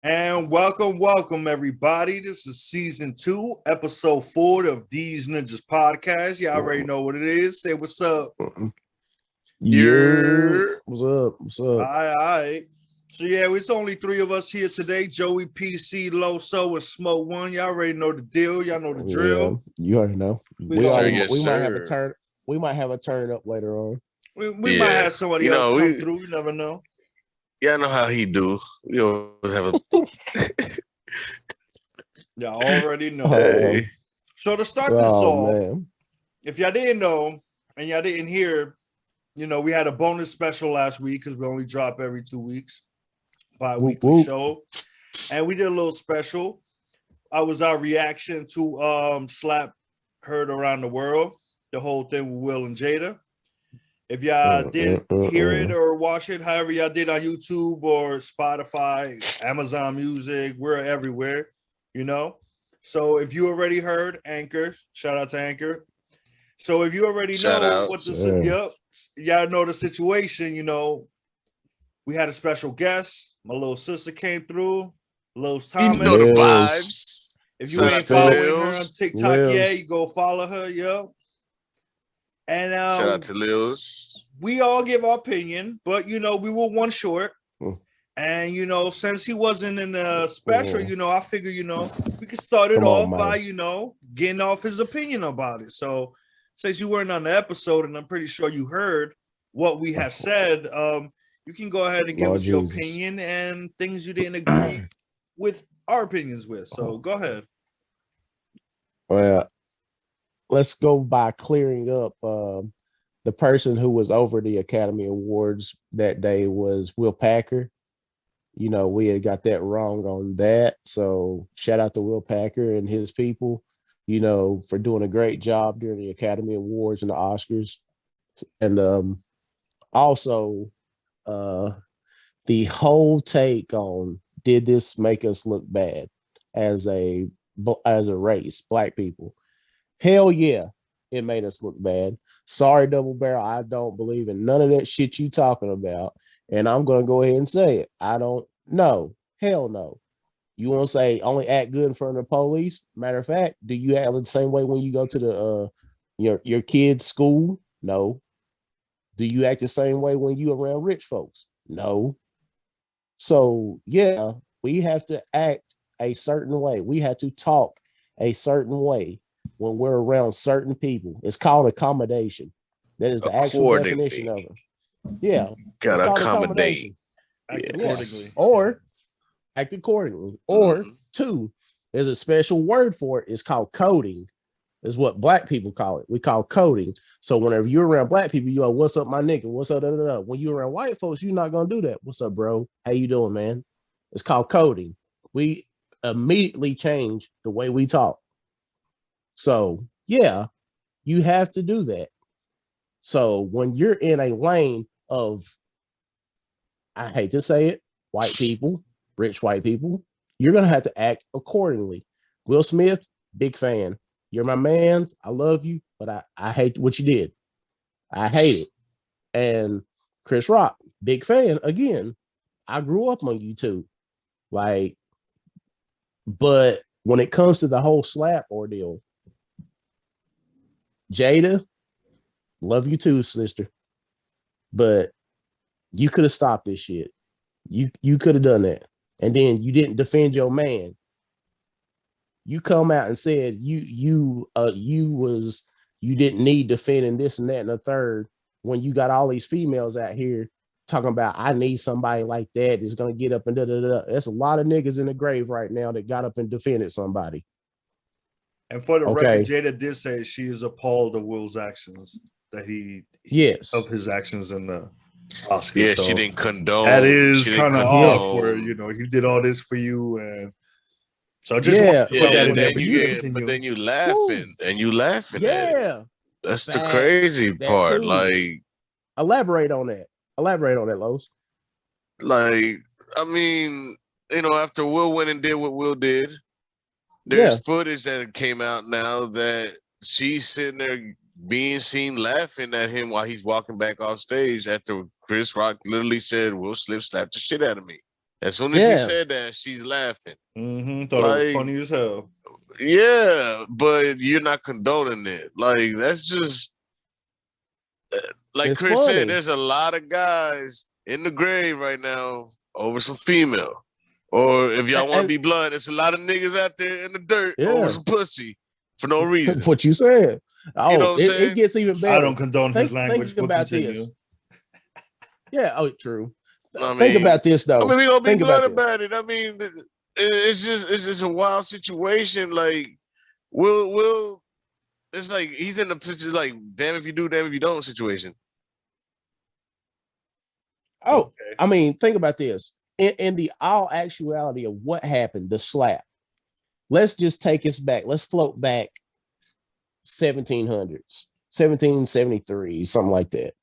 And welcome, everybody. This is season 2, episode 4 of These Ninjas podcast. Y'all already know what it is. Say what's up. Yeah, what's up? What's All up? right, all right. So yeah, it's only 3 of us here today. Joey, PC, Loso, and Smoke One. Y'all already know the deal. Y'all know the Yeah, drill. you already know. We We Yes, sir. all gonna Yes, we might have a sir. turn. We might have a turn up later on. we might Yeah. have somebody You else know, come we through. You never know. yeah, I know how he do. We always have a Y'all already know. hey. Um, So to start this oh off, man. if y'all didn't know and y'all didn't hear, we had a bonus special last week because we only drop every 2 weeks, Whoop bi-weekly whoop. show. And we did a little special. I was our reaction to Slap Heard Around the World, the whole thing with Will and Jada. If y'all didn't hear it Mm. or watch it, however y'all did on YouTube or Spotify, Amazon Music, we're everywhere, you know. So if you already heard Anchor, shout out to Anchor. So if you already Shout know out. what Sir. y'all know the situation, we had a special guest. My little sister came through, Lils You know the Thomas. Yes. vibes. If you Shout out ain't to Respect. following her on Lils. TikTok yet, Lives. you go follow her, yo. And Shout out to Lils. we all give our opinion, but we were one short. Mm. And since he wasn't in the special, Mm. I figure, we could start it Come on, off by, man. getting off his opinion about it. So since you weren't on the episode, and I'm pretty sure you heard what we have said, you can go ahead and give Lord us your Jesus. opinion and things you didn't agree with our opinions with. So go ahead. Well, let's go by clearing up. The person who was over the Academy Awards that day was Will Packer. We had got that wrong on that. So shout out to Will Packer and his people, for doing a great job during the Academy Awards and the Oscars. And also uh the whole take on did this make us look bad as a race, black people? Hell yeah, it made us look bad. Sorry, Double Barrel, I don't believe in none of that shit you talking about. And I'm gonna go ahead and say it. I don't know. Hell no. You want to say only act good in front of the police? Matter of fact, do you act the same way when you go to the your kid's school? No. Do you act the same way when you around rich folks? No. So yeah, we have to act a certain way. We have to talk a certain way when we're around certain people. It's called accommodation. That is the actual definition Accordingly. of it. Yeah, it's Gotta called accommodate. accommodation. Act Yeah. accordingly. Yes. Or act accordingly. Or Mm. two, there's a special word for it. It's called coding. Is what black people call it. We call coding. So whenever you're around black people, you are, what's up, my nigga? What's up? Da, da, da. When you're around white folks, you're not gonna do that. What's up, bro? How you doing, man? It's called coding. We immediately change the way we talk. So yeah, you have to do that. So when you're in a lane of, I hate to say it, white people, rich white people, you're gonna have to act accordingly. Will Smith, big fan. You're my man. I love you, but I hate what you did. I hate it. And Chris Rock, big fan. Again, I grew up on YouTube. Like, but when it comes to the whole slap ordeal, Jada, love you too, sister. But you could have stopped this shit. You could have done that. And then you didn't defend your man. You come out and said you didn't need defending this and that and the third when you got all these females out here talking about I need somebody like that that's gonna get up and da da da. There's a lot of niggas in the grave right now that got up and defended somebody. And for the record, Okay. Jada did say she is appalled of Will's actions that he Yes. of his actions in the Oscars. Yeah, So she didn't that condone. is She didn't kind of Yeah. awkward. condone. He did all this for you, and so I just wanted Yeah. to put So Yeah, that in and there. whenever then But you you you get, but continue. then you woo, laughing and you laughing at it. yeah, That's the facts. crazy That part. too. Elaborate on that. Elaborate on that, Los. Like, I mean, after Will went and did what Will did, there's Yeah. footage that came out now that she's sitting there being seen laughing at him while he's walking back off stage after Chris Rock literally said, "Will slap the shit out of me." As soon as he said that, she's laughing. Thought it was funny as hell. Yeah, but you're not condoning it. Like, that's just like It's Chris funny. said, there's a lot of guys in the grave right now over some female. Or if y'all want to be blunt, there's a lot of niggas out there in the dirt over some pussy for no reason. What you said. Oh, you know what I'm saying? It gets even better. I don't condone his language, think but about continue. this. Yeah, true. I mean, think about this though. I mean, we gonna be think blunt about it. I mean, it's just a wild situation. Like, Will, it's like he's in the position like, damn if you do, damn if you don't situation. Oh, okay. I mean, think about this. In the all actuality of what happened, the slap. Let's just take us back. Let's float back 1700s, 1773, something like that.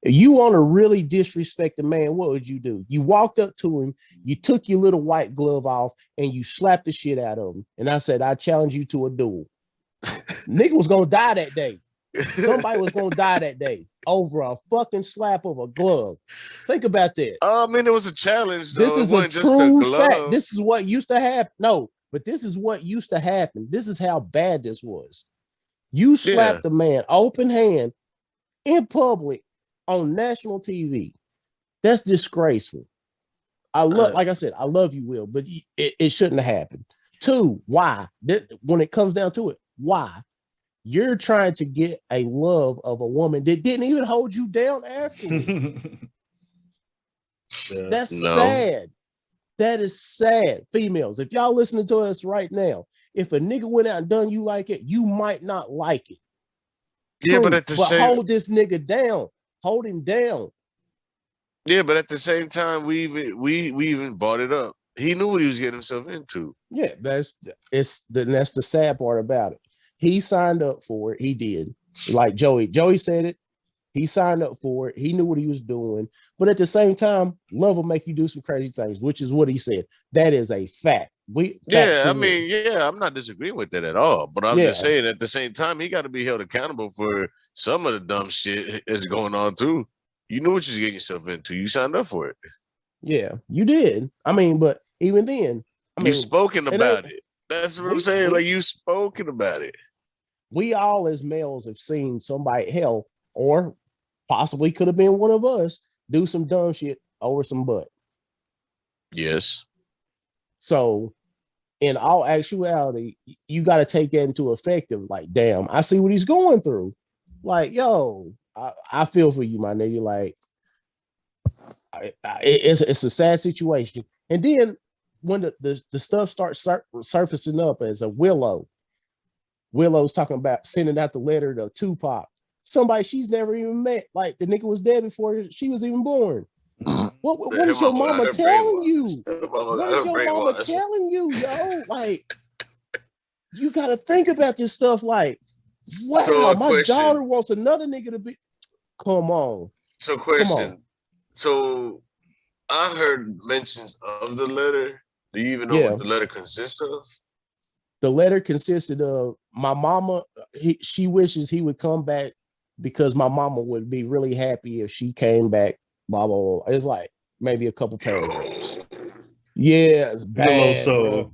If you want to really disrespect the man, what would you do? You walked up to him, you took your little white glove off, and you slapped the shit out of him. And I said, I challenge you to a duel. Nigga was gonna die that day. Somebody was gonna die that day over a fucking slap of a glove. Think about that. I mean, it was a challenge. Though. This is a true fact. This is what used to happen. No, but this is what used to happen. This is how bad this was. You slapped a man open hand in public on national TV. That's disgraceful. Like I said, I love you, Will, but it shouldn't have happened. Two, why? When it comes down to it, why? You're trying to get a love of a woman that didn't even hold you down afterwards. That's sad. That is sad. Females, if y'all listening to us right now, if a nigga went out and done you like it, you might not like it. True, yeah, but at the same time, hold this nigga down. Hold him down. Yeah, but at the same time, we even brought it up. He knew what he was getting himself into. Yeah, that's the sad part about it. He signed up for it. He did. Like Joey. Joey said it. He signed up for it. He knew what he was doing. But at the same time, love will make you do some crazy things, which is what he said. That is a fact. I'm not disagreeing with that at all. But I'm just saying at the same time, he got to be held accountable for some of the dumb shit that's going on too. You knew what you was getting yourself into. You signed up for it. Yeah, you did. I mean, but even then, you spoken about it. That's what I'm saying. Like, you spoken about it. We all as males have seen somebody, hell, or possibly could have been one of us, do some dumb shit over some butt. Yes. So in all actuality, you got to take that into effect of like, damn, I see what he's going through. Like, yo, I feel for you, my nigga. Like, it's a sad situation. And then when the stuff starts surfacing up as a Willow's talking about sending out the letter to Tupac, somebody she's never even met. Like, the nigga was dead before she was even born. What is your mama telling you? What is your mama telling you, yo? Like, you got to think about this stuff. Like, wow, my daughter wants another nigga to be. Come on. So, question. So, I heard mentions of the letter. Do you even know what the letter consists of? The letter consisted of my mama. She wishes he would come back because my mama would be really happy if she came back. Blah blah blah. It's like maybe a couple paragraphs. Yeah, it's bad. Look.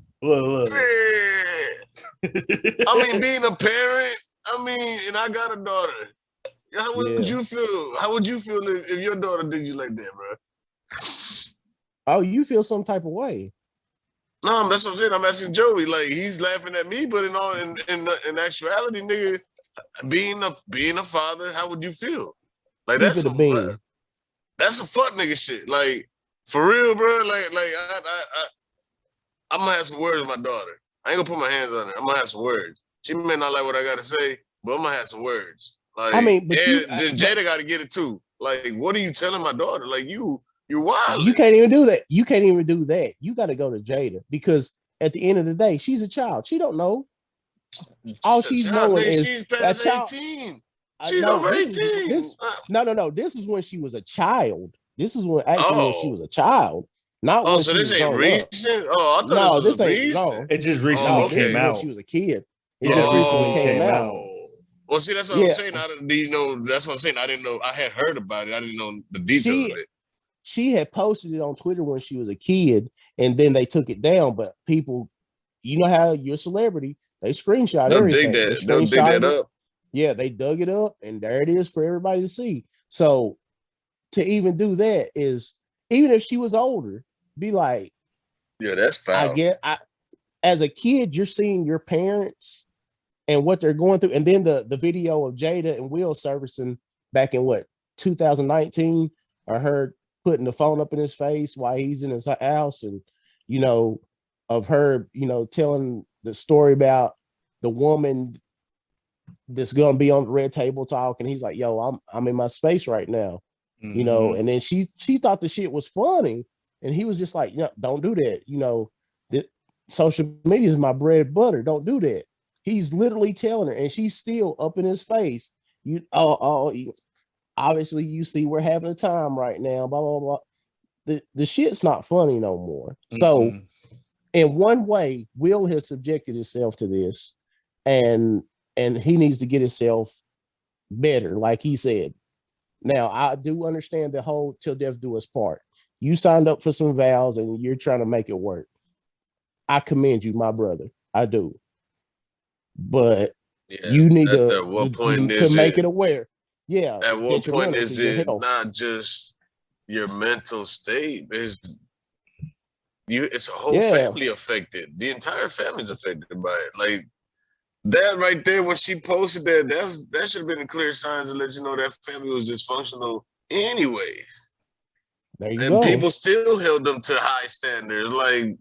I mean, being a parent. I mean, and I got a daughter. How would you feel? How would you feel if your daughter did you like that, bro? Oh, you feel some type of way. No, that's what I'm saying. I'm asking Joey. Like, he's laughing at me, but in actuality, nigga, being a father, how would you feel? Like, that's some fuck nigga shit. Like, for real, bro. Like I'm gonna have some words with my daughter. I ain't gonna put my hands on her. I'm gonna have some words. She may not like what I gotta say, but I'm gonna have some words. Like, I mean, but Jada got to get it too. Like, what are you telling my daughter? Like, you're wild. You can't even do that. You can't even do that. You got to go to Jada because at the end of the day, she's a child. She don't know. All she's knowing is she's past 18. She's over 18. No. This is when she was a child. This is when when she was a child. Not when so she this was ain't recent. Oh, I thought this ain't recent. No, it just recently came out. When she was a kid. It just recently came out. Well, see, that's what I'm saying. That's what I'm saying. I didn't know. I had heard about it. I didn't know the details of it. she had posted it on Twitter when she was a kid, and then they took it down. But people, you know how you're a celebrity, they screenshot everything. They'll dig that up. Yeah, they dug it up, and there it is for everybody to see. So to even do that is, even if she was older, be like, yeah, that's foul. As a kid, you're seeing your parents and what they're going through, and then the video of Jada and Will servicing back in 2019, or her putting the phone up in his face while he's in his house, and of her telling the story about the woman that's gonna be on the red table talk, and he's like, yo, I'm in my space right now. And then she thought the shit was funny, and he was just like, don't do that. Social media is my bread and butter, don't do that. He's literally telling her, and she's still up in his face. Obviously you see we're having a time right now, blah blah blah. The shit's not funny no more. So in one way, Will has subjected himself to this, and he needs to get himself better, like he said. Now, I do understand the whole till death do us part. You signed up for some vows and you're trying to make it work. I commend you, my brother. I do. But you need to make it aware. Yeah. At what point is it not just your mental state? It's a whole family affected. The entire family's affected by it. Like, that right there, when she posted that should have been a clear sign to let you know that family was dysfunctional anyways. There you go. People still held them to high standards. Like,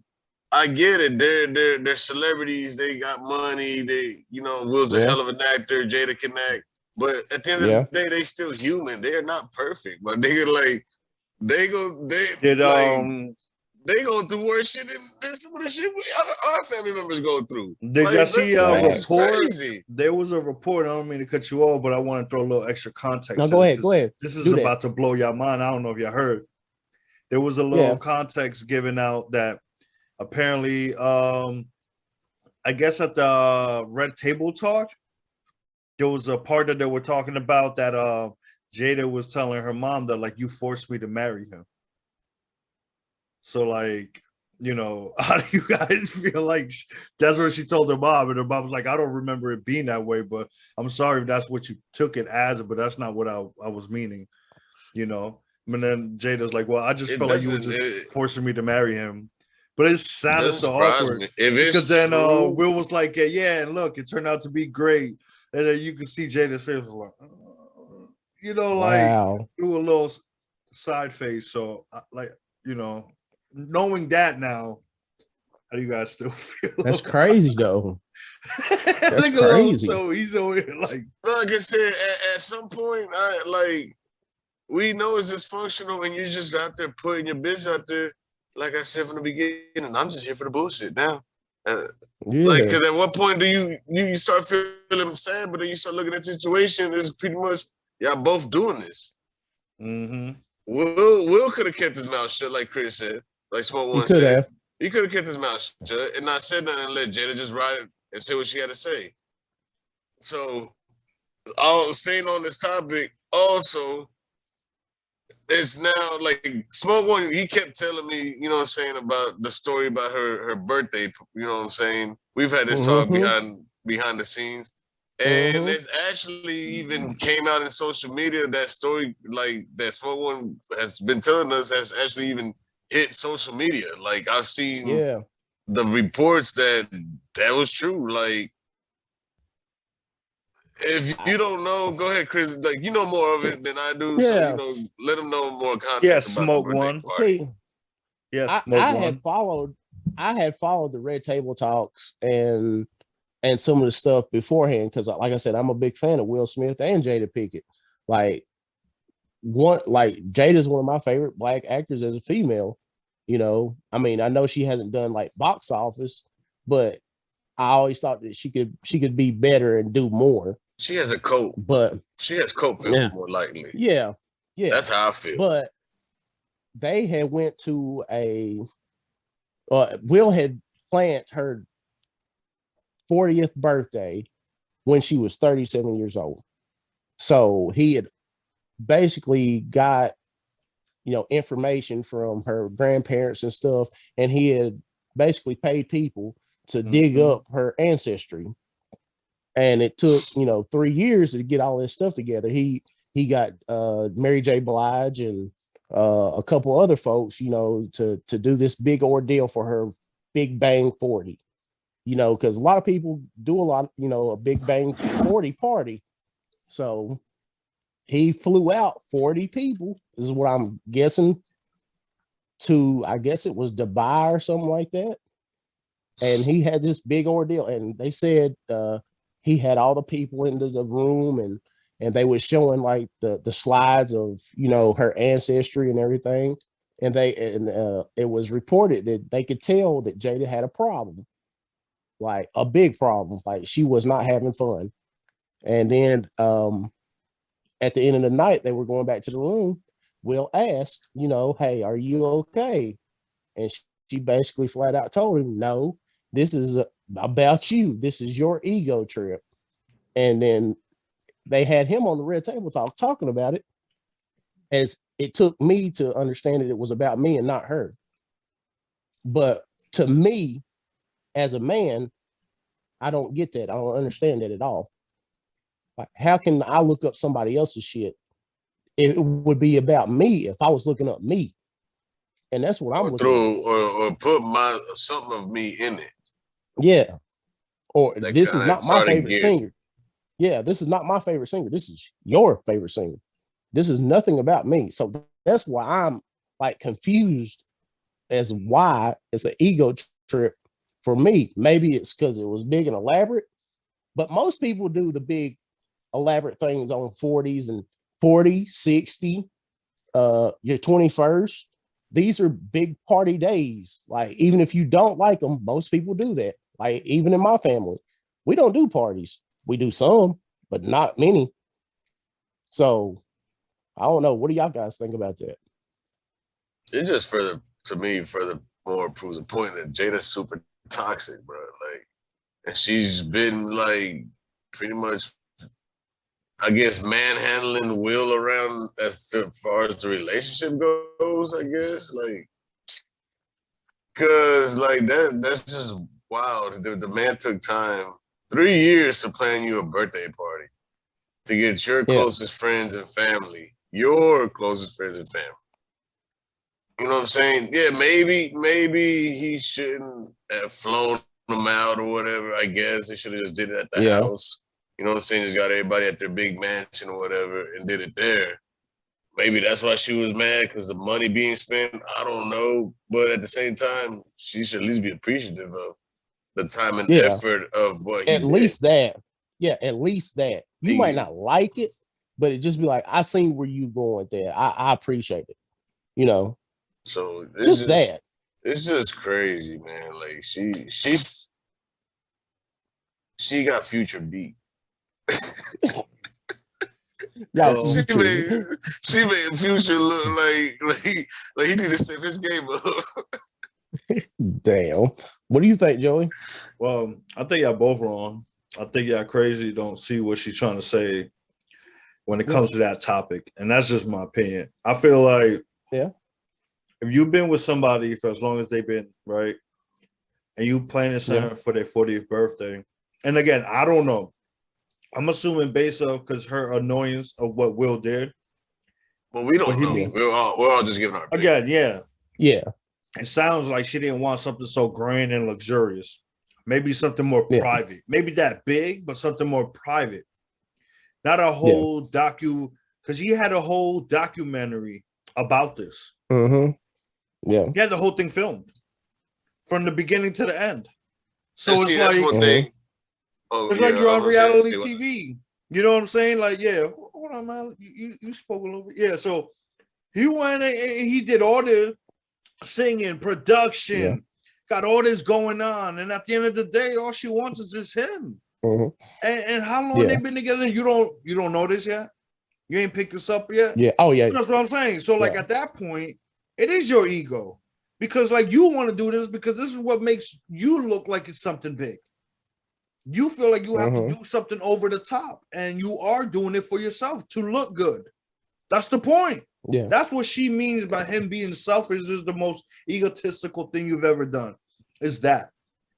I get it. They're celebrities. They got money. They, Will's a hell of an actor. Jada can act. But at the end of the day, they still human. They're not perfect. But they going through worse shit than some of the shit our family members go through. Did y'all see a report? Crazy. There was a report. I don't mean to cut you off, but I want to throw a little extra context. No, go ahead. This is about to blow your mind. I don't know if y'all heard. There was a little context given out that apparently, I guess at the Red Table Talk, there was a part that they were talking about that Jada was telling her mom that, like, you forced me to marry him. So, like, how do you guys feel? Like, that's what she told her mom, and her mom was like, I don't remember it being that way, but I'm sorry if that's what you took it as, but that's not what I was meaning, And then Jada's like, well, I just felt like you were just forcing me to marry him. But it sounded so awkward. Because then Will was like, yeah, and look, it turned out to be great. And then you could see Jada's face was like, like, do a little side face. So, like, knowing that now, how do you guys still feel? That's crazy, though. That's crazy. So he's over here like I said, at some point, we know it's dysfunctional, and you're just out there putting your business out there. Like I said from the beginning, I'm just here for the bullshit now. Because at what point do you start feeling sad, but then you start looking at the situation, it's pretty much y'all both doing this. Mm-hmm. Will could have kept his mouth shut, like Chris said. Like Smoke One said, he could have kept his mouth shut and not said nothing and let Jada just ride it and say what she had to say. So, staying on this topic, also, it's now like Smoke One. He kept telling me, about the story about her birthday. You know what I'm saying? We've had this talk behind the scenes, and it's actually even came out in social media. That story, like that Smoke One has been telling us, has actually even hit social media. Like, I've seen the reports that was true. Like, if you don't know, go ahead, Chris. Like, you know more of it than I do, so let them know more context. Yeah, Smoke One. See, I had followed the Red Table Talks and some of the stuff beforehand, because, like I said, I'm a big fan of Will Smith and Jada Pinkett. Like, Jada's one of my favorite Black actors as a female. I mean, I know she hasn't done like box office, but I always thought that she could be better and do more. She has a coat, but she has coat films more likely. Yeah. That's how I feel. But they had went to Will had planned her 40th birthday when she was 37 years old. So he had basically got, information from her grandparents and stuff, and he had basically paid people to dig up her ancestry. And it took 3 years to get all this stuff together. He got Mary J. Blige and a couple other folks, to do this big ordeal for her Big Bang 40. Because a lot of people do a lot, a Big Bang 40 party. So he flew out 40 people. This is what I'm guessing, to, I guess it was Dubai or something like that. And he had this big ordeal. And they said he had all the people into the room, and they were showing like the slides of, her ancestry and everything. And it was reported that they could tell that Jada had a problem, like a big problem. Like she was not having fun. And then at the end of the night, they were going back to the room. Will asked, hey, are you okay? And she basically flat out told him, no, this is about you. This is your ego trip. And then they had him on the Red Table Talk talking about it, as it took me to understand that it was about me and not her. But to me, as a man, I don't get that. I don't understand that at all. Like, how can I look up somebody else's shit? It would be about me if I was looking up me. And that's what I'm looking at. Or put something of me in it. Yeah. Or that this is not my favorite singer. Yeah, this is not my favorite singer. This is your favorite singer. This is nothing about me. So that's why I'm like confused as why it's an ego trip for me. Maybe it's because it was big and elaborate, but most people do the big elaborate things on 40s and 40, 60, your 21st. These are big party days. Like, even if you don't like them, most people do that. Like, even in my family, we don't do parties. We do some, but not many. So I don't know. What do y'all guys think about that? It just further more proves a point that Jada's super toxic, bro. Like, and she's been like pretty much, I guess, manhandling Will around as far as the relationship goes, I guess. Like, cause like that's just wild. The man took time, 3 years, to plan you a birthday party, to get your closest friends and family, your closest friends and family. You know what I'm saying? Yeah, maybe he shouldn't have flown them out or whatever. I guess they should have just did it at the house. You know what I'm saying? Just got everybody at their big mansion or whatever and did it there. Maybe that's why she was mad, because the money being spent. I don't know. But at the same time, she should at least be appreciative of the time and effort of what he did. At least that. Yeah, at least that. You might not like it, but it just be like, I seen where you going there. I appreciate it. So it's that. It's just crazy, man. Like she got Future beat. She made Future look like he need to step his game up. Damn. What do you think, Joey? Well, I think y'all both wrong. I think y'all crazy don't see what she's trying to say when it comes to that topic. And that's just my opinion. I feel like if you've been with somebody for as long as they've been, right, and you planning something for their 40th birthday, and again, I don't know. I'm assuming based off because her annoyance of what Will did. Well, we don't know. We're all just giving our opinion. Again, yeah. It sounds like she didn't want something so grand and luxurious. Maybe something more private. Maybe that big, but something more private. Not a whole because he had a whole documentary about this. Mm-hmm. Yeah. He had the whole thing filmed from the beginning to the end. So it's like that's one thing. It's like you're on reality TV. You know what I'm saying? Like, hold on, man. You spoke a little bit. Yeah, so he went and he did all the singing, production, got all this going on. And at the end of the day, all she wants is just him. Mm-hmm. And how long they've been together? You don't know this yet? You ain't picked this up yet? Yeah. Oh, yeah. That's what I'm saying. So, like, at that point, it is your ego. Because, like, you want to do this because this is what makes you look like it's something big. You feel like you have to do something over the top, and you are doing it for yourself to look good. That's the point. Yeah. That's what she means by him being selfish. Is the most egotistical thing you've ever done. Is that,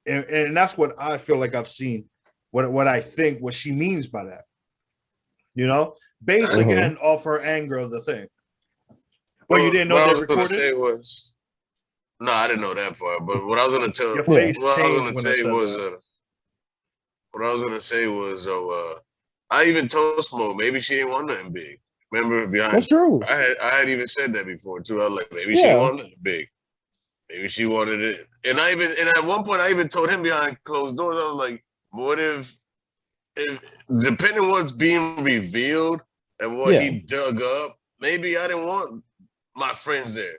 and that's what I feel like I've seen. What I think what she means by that. You know, based again off her anger of the thing. But you didn't know they recorded? Say was, no, I didn't know that part. But what I was gonna tell, Your face what I was changed gonna say was, what I was gonna say was, I even told Smoke maybe she didn't want nothing big. Remember behind? That's true. I had even said that before too. I was like, maybe she didn't want nothing big. Maybe she wanted it. And at one point I even told him behind closed doors, I was like, what if depending on what's being revealed and what he dug up, maybe I didn't want my friends there.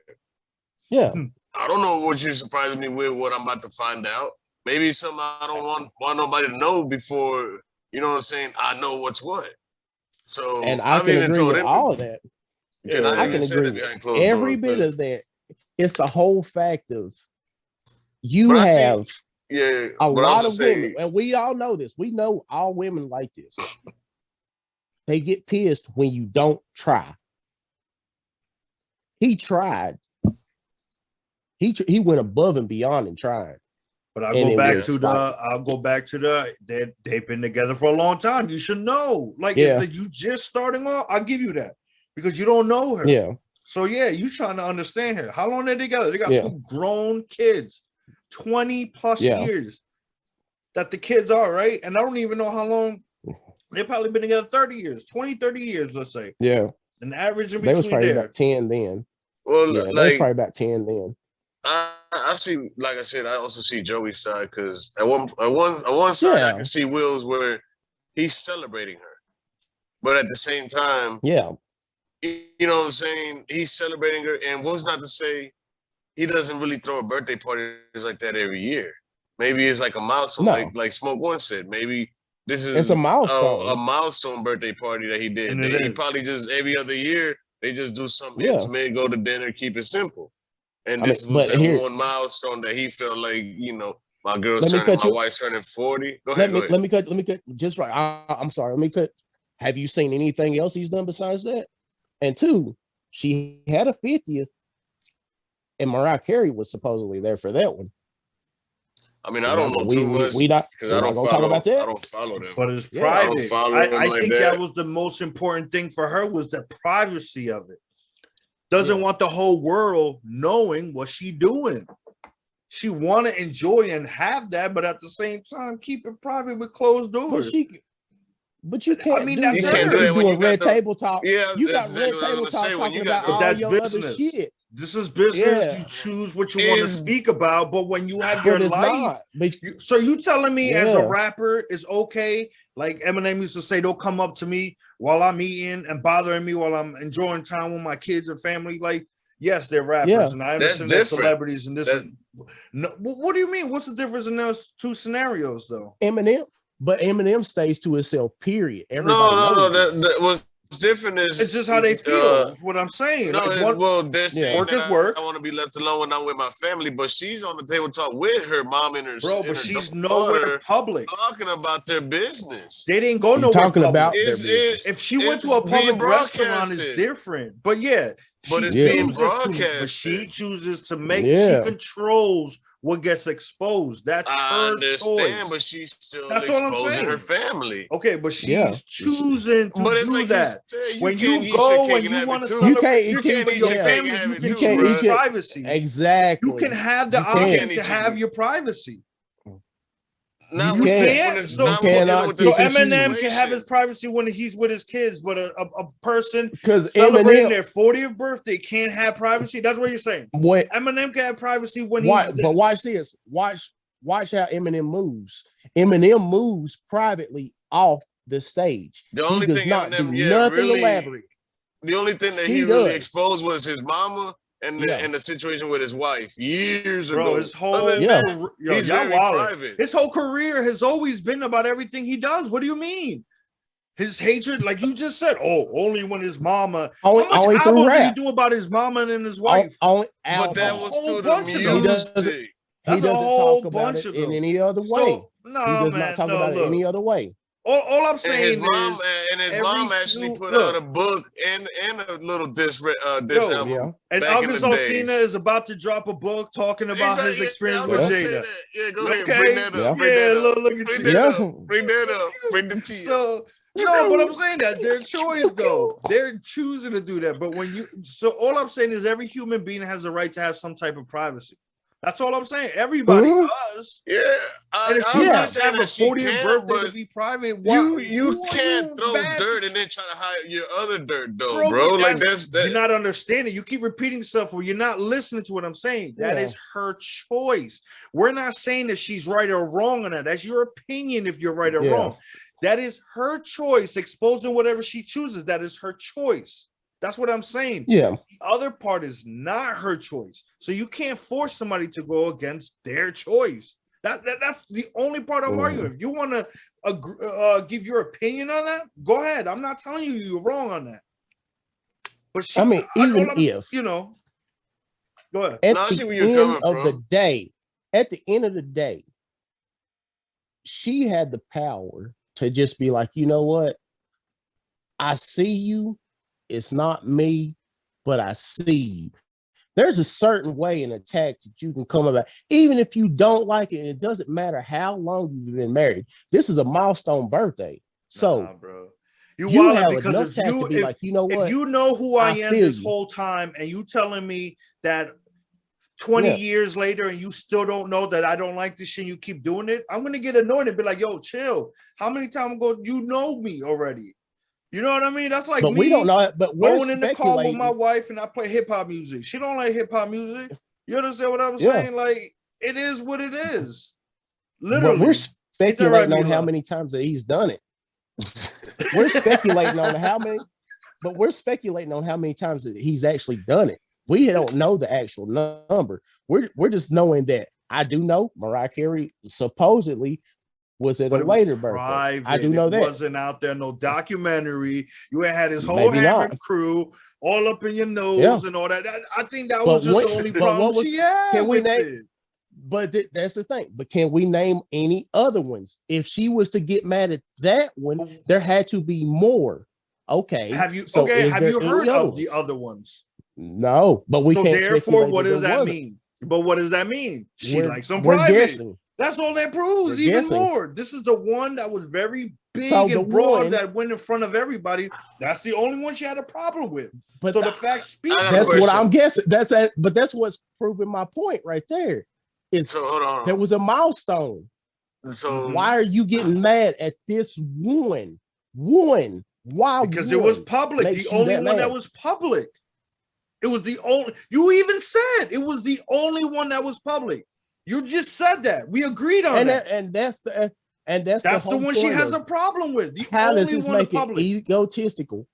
Yeah. I don't know what you're surprising me with, what I'm about to find out. Maybe something I don't want nobody to know before, you know what I'm saying, I know what's what. So and I can agree with all of that. Yeah, I can agree with every bit of that. It's the whole fact of you have a lot of women, and we all know this. We know all women like this. They get pissed when you don't try. He tried. He went above and beyond and tried. But I'll go back to the they've been together for a long time. You should know. Like if you just starting off, I'll give you that. Because you don't know her. Yeah. So you trying to understand her. How long are they together? They got 2 grown kids, 20 plus years that the kids are, right? And I don't even know how long. They've probably been together 30 years, 20, 30 years, let's say. Yeah. An average in between they was probably about 10 then. Well, yeah, they was probably about 10 then. I see, like I said, I also see Joey's side because at one side I can see Will's where he's celebrating her. But at the same time, you know what I'm saying? He's celebrating her, and what's not to say he doesn't really throw a birthday party like that every year. Maybe it's like a milestone, like Smoke One said. Maybe this is a milestone, a milestone birthday party that he did. He probably just every other year they just do something intimate, go to dinner, keep it simple. And this was that one milestone that he felt like, you know, my girl's turning, my wife's turning 40. Go ahead. Let me cut. Just right. I'm sorry. Let me cut. Have you seen anything else he's done besides that? And 2, she had a 50th, and Mariah Carey was supposedly there for that one. I mean, I don't know too much because I don't talk about that. I don't follow them. But it's private. I think that was the most important thing for her was the privacy of it. Doesn't want the whole world knowing what she doing. She want to enjoy and have that, but at the same time, keep it private with closed doors. But you can't. I mean, do that. You can't do that when you red table talk. Yeah, you got red table talk talking about all your other shit. This is business. You choose what you want to speak about, but when you have your life, so you telling me as a rapper is okay? Like Eminem used to say, "Don't come up to me while I'm eating and bothering me while I'm enjoying time with my kids and family." Like, yes, they're rappers, and I understand they're celebrities, and this is no. What do you mean? What's the difference in those 2 scenarios, though? Eminem stays to himself. Period. No. That was different. It's just how they feel. That's what I'm saying. No, they're saying work is work. I want to be left alone when I'm with my family, but she's on the table talk with her mom and her but she's nowhere public talking about their business. They didn't go nowhere talking public. About if she went to a public restaurant, it's different. But it's being broadcast. But she chooses to make. She controls what gets exposed. That's I her understand, choice. but she's still exposing her family. Okay, but she's choosing to do that. When you want to celebrate, you can't eat your family. You can't eat your privacy. Exactly. You can have the option to have your privacy. Not you can't. So Eminem can have his privacy when he's with his kids, but a person because celebrating their 40th birthday can't have privacy. That's what you're saying. Eminem can have privacy when he's but watch this. Watch how Eminem moves. Eminem moves privately off the stage. The only thing Eminem, nothing elaborate. The only thing that he really exposed was his mama. And the situation with his wife years ago. His whole he's very private. His whole career has always been about everything he does. What do you mean? His hatred, like you just said, only when his mama. Only how much did he do about his mama and his wife? But that was to the music. He doesn't talk about it in any other way. He does not talk about it any other way. All I'm And saying his mom is actually put out a book and a little diss album and back in August the Alsina days. is about to drop a book talking about his experience with Jada. Yeah, go ahead, bring that up. Bring that up. Look at Bring you. that up. Bring that up. Bring the tea. So no, but I'm saying that their choice though. They're choosing to do that. But all I'm saying is every human being has a right to have some type of privacy. That's all I'm saying. Everybody does. Yeah. And if she wants to have a 40th birthday to be private, you can't throw dirt and then try to hide your other dirt though, bro. Like that's you're not understanding. You keep repeating yourself or you're not listening to what I'm saying. That is her choice. We're not saying that she's right or wrong on that. That's your opinion if you're right or wrong. That is her choice, exposing whatever she chooses. That is her choice. That's what I'm saying. Yeah. The other part is not her choice. So you can't force somebody to go against their choice. That's the only part I'm arguing. If you want to give your opinion on that, go ahead. I'm not telling you you're wrong on that. But I mean, even if you know, go ahead. At the end of the day, she had the power to just be like, you know what? I see you. It's not me, but I see you. There's a certain way in attack that you can come about, even if you don't like it. And it doesn't matter how long you've been married. This is a milestone birthday, so bro, you have enough tact to be like, you know what? If you know who I am this whole time, and you telling me that 20 years later, and you still don't know that I don't like this shit, and you keep doing it, I'm gonna get annoyed and be like, yo, chill. How many times ago you know me already? You know what I mean? That's like we don't know it, but we're going in the car with my wife and I play hip-hop music. She don't like hip-hop music. You understand what I'm saying? Like, it is what it is. Literally. But we're speculating on how many times that he's done it. We're speculating on how many times that he's actually done it. We don't know the actual number. We're just knowing that I do know Mariah Carey supposedly was it a later birthday? I do know that. It wasn't out there, no documentary. You had his whole Hammond crew all up in your nose and all that. I think that was just the only problem she had. Can we name? But that's the thing. But can we name any other ones? If she was to get mad at that one, there had to be more. Okay. Have you heard of the other ones? No, but we can't. Therefore, what does that mean? But what does that mean? She likes some private. Guessing. That's all that proves, even more. This is the one that was very big and broad that went in front of everybody. That's the only one she had a problem with. But so the facts speak. That's what I'm guessing. But that's what's proving my point right there. There was a milestone. So why are you getting mad at this one? Why? Because it was public. The only one that was public. It was the only. You even said it was the only one that was public. You just said that. We agreed on that. And that's the one she has a problem with. How does this make it egotistical?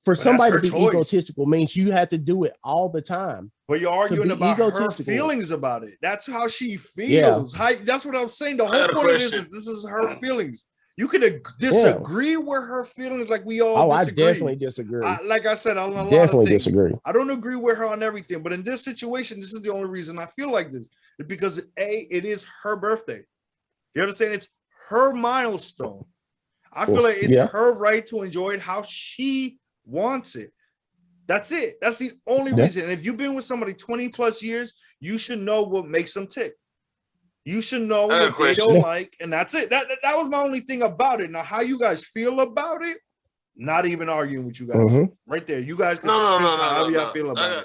For somebody to be egotistical means you have to do it all the time. But you're arguing about her feelings about it. That's how she feels. That's what I'm saying. The whole point of this is her feelings. You can disagree with her feelings like we all disagree. I definitely disagree. Like I said, on a lot definitely of things. Disagree. I don't agree with her on everything, but in this situation, this is the only reason I feel like this. It's because it is her birthday. You understand? It's her milestone. I feel like it's her right to enjoy it how she wants it. That's it. That's the only reason. And if you've been with somebody 20 plus years, you should know what makes them tick. You should know what they don't like, and that's it. That was my only thing about it. Now, how you guys feel about it? Not even arguing with you guys. Right there, you guys. How y'all feel about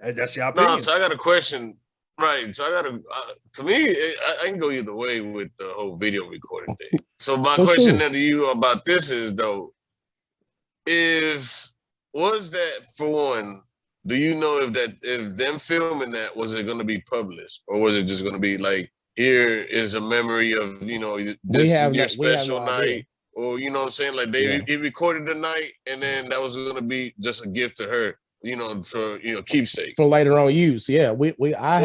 it? That's your opinion. No, so I got a question. Right. So I got to me, I can go either way with the whole video recording thing. So my question to you about this is though, was that for one? Do you know if them filming that, was it going to be published, or was it just going to be like, here is a memory of, this is your special night, or you know what I'm saying? Like he recorded the night, and then that was going to be just a gift to her, for keepsake for later on use. Yeah, not later on. I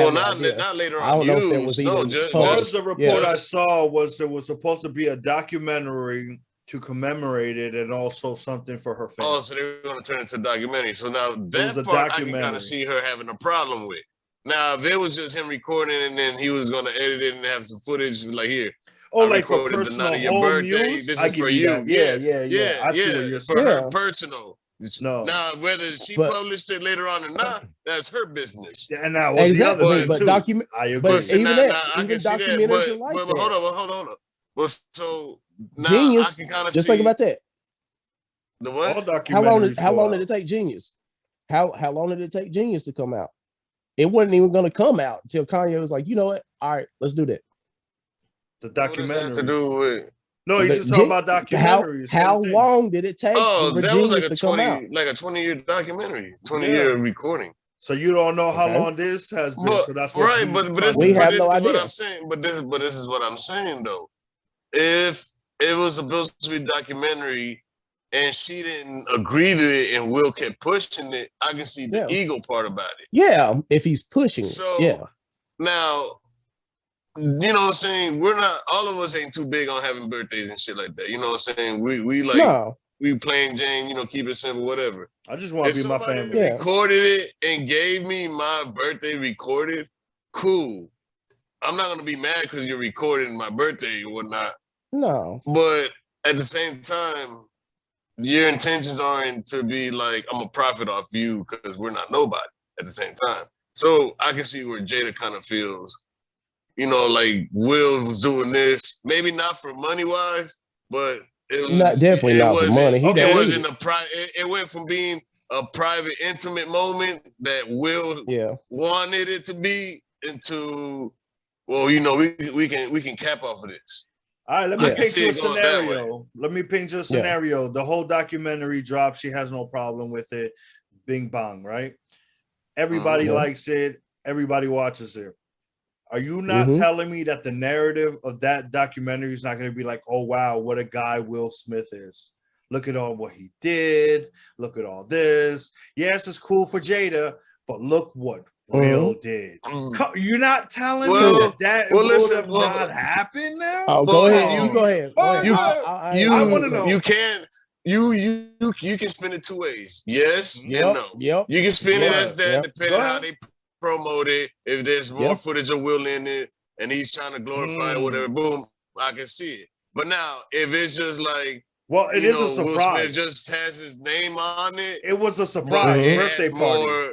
don't know if there was even just the report I saw was it was supposed to be a documentary to commemorate it, and also something for her family. Oh, so they were going to turn it into a documentary. So now that part I can kind of see her having a problem with. Now, if it was just him recording and then he was going to edit it and have some footage like here. Oh, I like for recorded the personal night of your home birthday. use? This I is give for you you. that. Yeah. I see what you're For saying. her personal. No. Now, whether she But- published it later on or not, that's her business. Yeah, and that was Exactly, the other thing but too. document. I agree. But see, even now, that, now I even can see that. documentaries are like But that. hold on. Well, so now Genius. I can kind of Just see think about that. the All what? documentaries. How long go did it out. take Genius? How long did it take Genius to come out? It wasn't even going to come out until Kanye was like, you know what? All right, let's do that. The What does that documentary. have to do with? No, he's just talking about documentaries. How long did it take Oh, for that was Genius to come out? like a 20-year documentary, 20-year recording. So you don't know how Okay. long this has been. But So that's what right, but this We is have this no is what idea. I'm saying. But this is what I'm saying though. If it was supposed to be a documentary and she didn't agree to it and Will kept pushing it, I can see the ego part about it. Yeah, if he's pushing So it. Yeah. now, you know what I'm saying? We're not, all of us ain't too big on having birthdays and shit like that. You know what I'm saying? We like we plain Jane, you know, keep it simple, whatever. I just want to be my family. Recorded it and gave me my birthday recorded, cool. I'm not gonna be mad because you're recording my birthday or whatnot. No. But at the same time, your intentions aren't to be like, I'm a profit off you because we're not nobody at the same time. So I can see where Jada kind of feels, you know, like Will was doing this, maybe not for money wise, but it was definitely not for money. It wasn't a it went from being a private, intimate moment that Will wanted it to be into, well, you know, we can cap off of this. All right, let me paint you a scenario. Let me paint you a scenario. The whole documentary drops. She has no problem with it. Bing bong, right? Everybody likes it. Everybody watches it. Are you not telling me that the narrative of that documentary is not going to be like, oh, wow, what a guy Will Smith is. Look at all what he did. Look at all this. Yes, it's cool for Jada, but look what Will did. You're not telling me that would have not happened now? Oh, go ahead. Go ahead. I want to know. You can't. You can spin it two ways. Yes and no. You can spin it as that, depending on how they promote it. If there's more footage of Will in it and he's trying to glorify whatever, boom, I can see it. But now, if it's just like, well, it is a surprise. Will Smith just has his name on it. It was a surprise birthday party.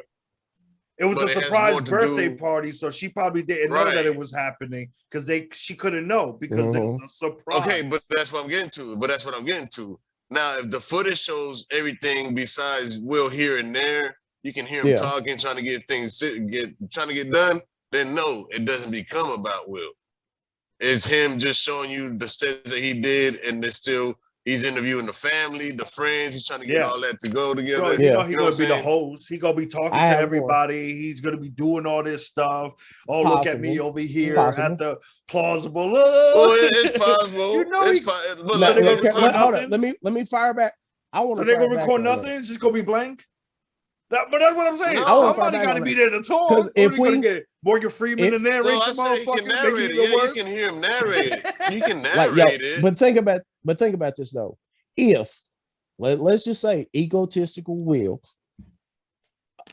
It was a surprise birthday party, so she probably didn't know that it was happening because she couldn't know because it was a surprise. Okay, but that's what I'm getting to. Now, if the footage shows everything besides Will here and there, you can hear him talking, trying to get things trying to get done. Then no, it doesn't become about Will. It's him just showing you the steps that he did, and there's still. He's interviewing the family, the friends. He's trying to get all that to go together. Bro, you know he's gonna be the host. He's gonna be talking to everybody. He's gonna be doing all this stuff. Oh, look at me over here at the plausible. Well, it's possible. You know, it's but hold on. Let me fire back. I want to. So they're gonna record nothing. It's just gonna be blank. But that's what I'm saying. No, somebody got to be there to talk. Because if we get Morgan Freeman to narrate the motherfucker, you can hear him narrate it. You can narrate it. But think about this though. If let's just say egotistical Will,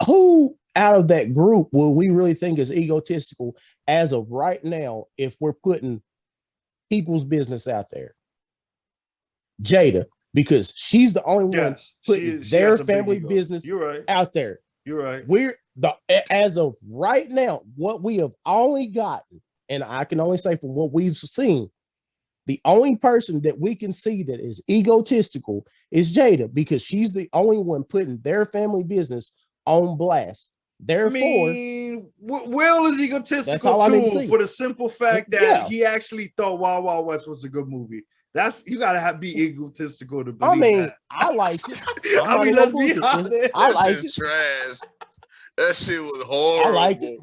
who out of that group will we really think is egotistical as of right now? If we're putting people's business out there, Jada. Because she's the only one putting their family business out there. You're right. As of right now, what we have only gotten, and I can only say from what we've seen, the only person that we can see that is egotistical is Jada, because she's the only one putting their family business on blast. Therefore, Will is egotistical too, for the simple fact that he actually thought Wild Wild West was a good movie. You gotta be egotistical to believe that. I liked it. Let's be honest. I liked it. Trash. That shit was horrible. I liked it.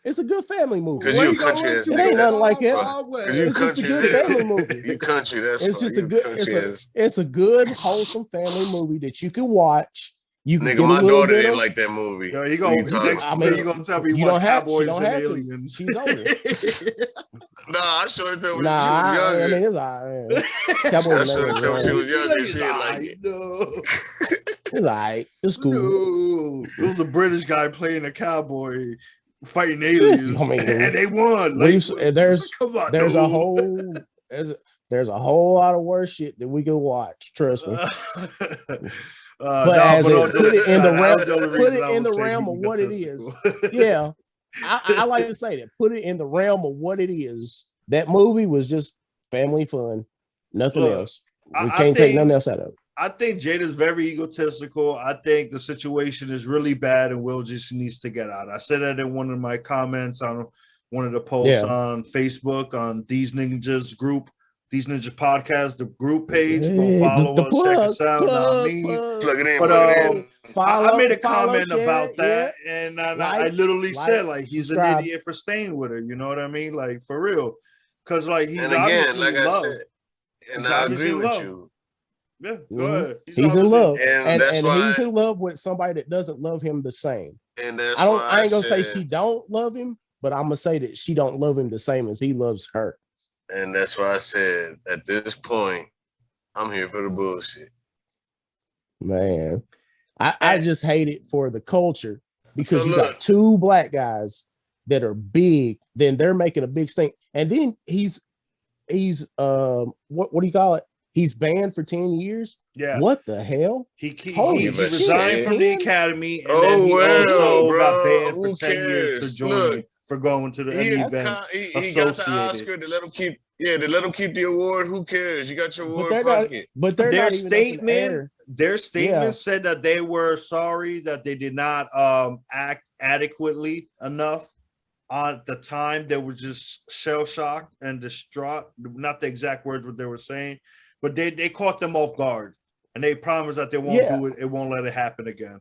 It's a good family movie. Because you country ass. It ain't nothing like it. It's just a good family movie. You country. That's just a good. It's a good wholesome family movie that you can watch. You can my daughter didn't like that movie. Yo, you gonna tell me you watch Cowboys and Aliens? She's older. Nah, I showed it to her when she was younger. I mean, it's all right. I showed it to her when she was younger. She didn't like it. No. It's all right. It's cool. No. It was a British guy playing a cowboy fighting aliens, and they won. There's a whole there's a whole lot of worse shit that we can watch. Trust me. But put it in the realm of what it is. Yeah, I like to say that. Put it in the realm of what it is. That movie was just family fun, nothing else. We can't take nothing else out of it. I think Jada's very egotistical. I think the situation is really bad, and Will just needs to get out. I said that in one of my comments on one of the posts on Facebook on These Ninjas group. These Ninjas podcast, the group page. Go follow us, check us out. Plug it in, plug it in. I made a comment about that, and I literally said like he's an idiot for staying with her. You know what I mean? Like for real, because like he's obviously in love. And I agree with you. Yeah, go ahead. He's in love, and he's in love with somebody that doesn't love him the same. And that's I ain't gonna say she don't love him, but I'm gonna say that she don't love him the same as he loves her. And that's why I said at this point, I'm here for the bullshit. Man, I just hate it for the culture because you got two black guys that are big, then they're making a big stink, and then he's what do you call it? He's banned for 10 years. Yeah. What the hell? He resigned from the academy, and then he also got banned for 10 years for joining. For going to the events. He got the Oscar. They let him keep. Yeah, they let him keep the award. Who cares? You got your award. But their statement said that they were sorry that they did not act adequately enough at the time. They were just shell shocked and distraught. Not the exact words what they were saying, but they caught them off guard, and they promised that they won't do it. It won't let it happen again.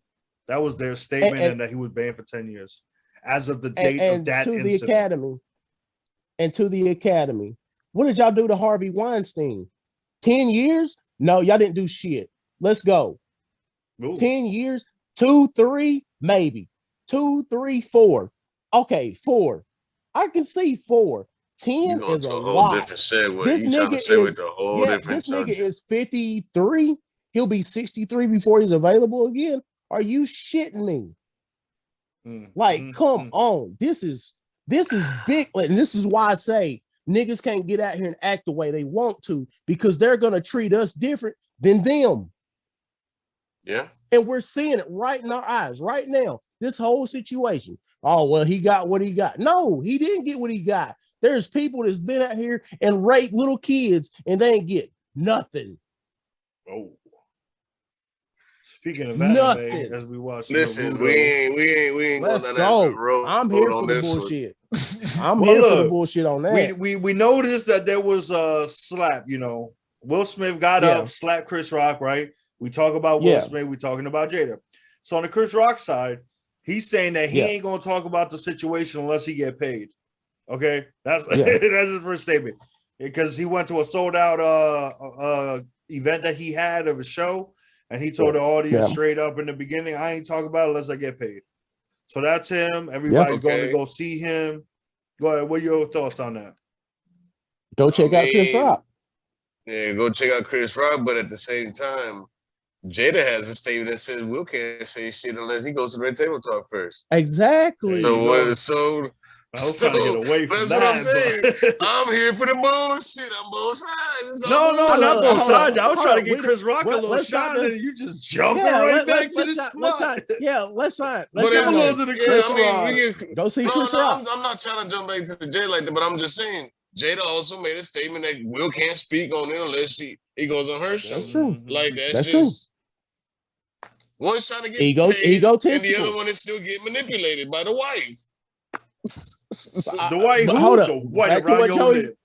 That was their statement, and that he was banned for 10 years. As of the date of that incident. To the academy. What did y'all do to Harvey Weinstein? 10 years? No, y'all didn't do shit. Let's go. Ooh. 10 years? 2, 3, maybe. 2, 3, 4. Okay, 4. I can see 4. 10 is a whole different segue. This nigga is 53. He'll be 63 before he's available again. Are you shitting me? Come on. This is big. And this is why I say niggas can't get out here and act the way they want to, because they're gonna treat us different than them. Yeah. And we're seeing it right in our eyes right now. This whole situation. Oh, well, he got what he got. No, he didn't get what he got. There's people that's been out here and raped little kids and they ain't get nothing. Oh. Speaking of anime, as we watch, listen, we ain't Let's go. I'm here for the bullshit. I'm here for the bullshit on that. We noticed that there was a slap. You know, Will Smith got up, slapped Chris Rock. Right? We talk about Will Smith. We talking about Jada. So on the Chris Rock side, he's saying that he ain't gonna talk about the situation unless he get paid. Okay, that's that's his first statement, because he went to a sold out event that he had of a show. And he told the audience straight up in the beginning, I ain't talking about it unless I get paid. So that's him. Everybody's going to go see him. Go ahead. What are your thoughts on that? Go check out Chris Rock. Yeah, go check out Chris Rock. But at the same time, Jada has a statement that says Will can't say shit unless he goes to Red Table Talk first. Exactly. So what is so... I was trying to get away from that's that. That's what I'm saying. I'm here for the bullshit on both sides. No, not both sides. I was trying to get Chris Rock a little shot, and you just jumping right back to the spot. Let's shine. Go see Chris Rock. I'm not trying to jump back to the J like that, but I'm just saying, Jada also made a statement that Will can't speak on it unless he goes on her show. That's true. Like that's just true. One's trying to get paid, and the other one is still getting manipulated by the wife. The white hold up. The white around your lip.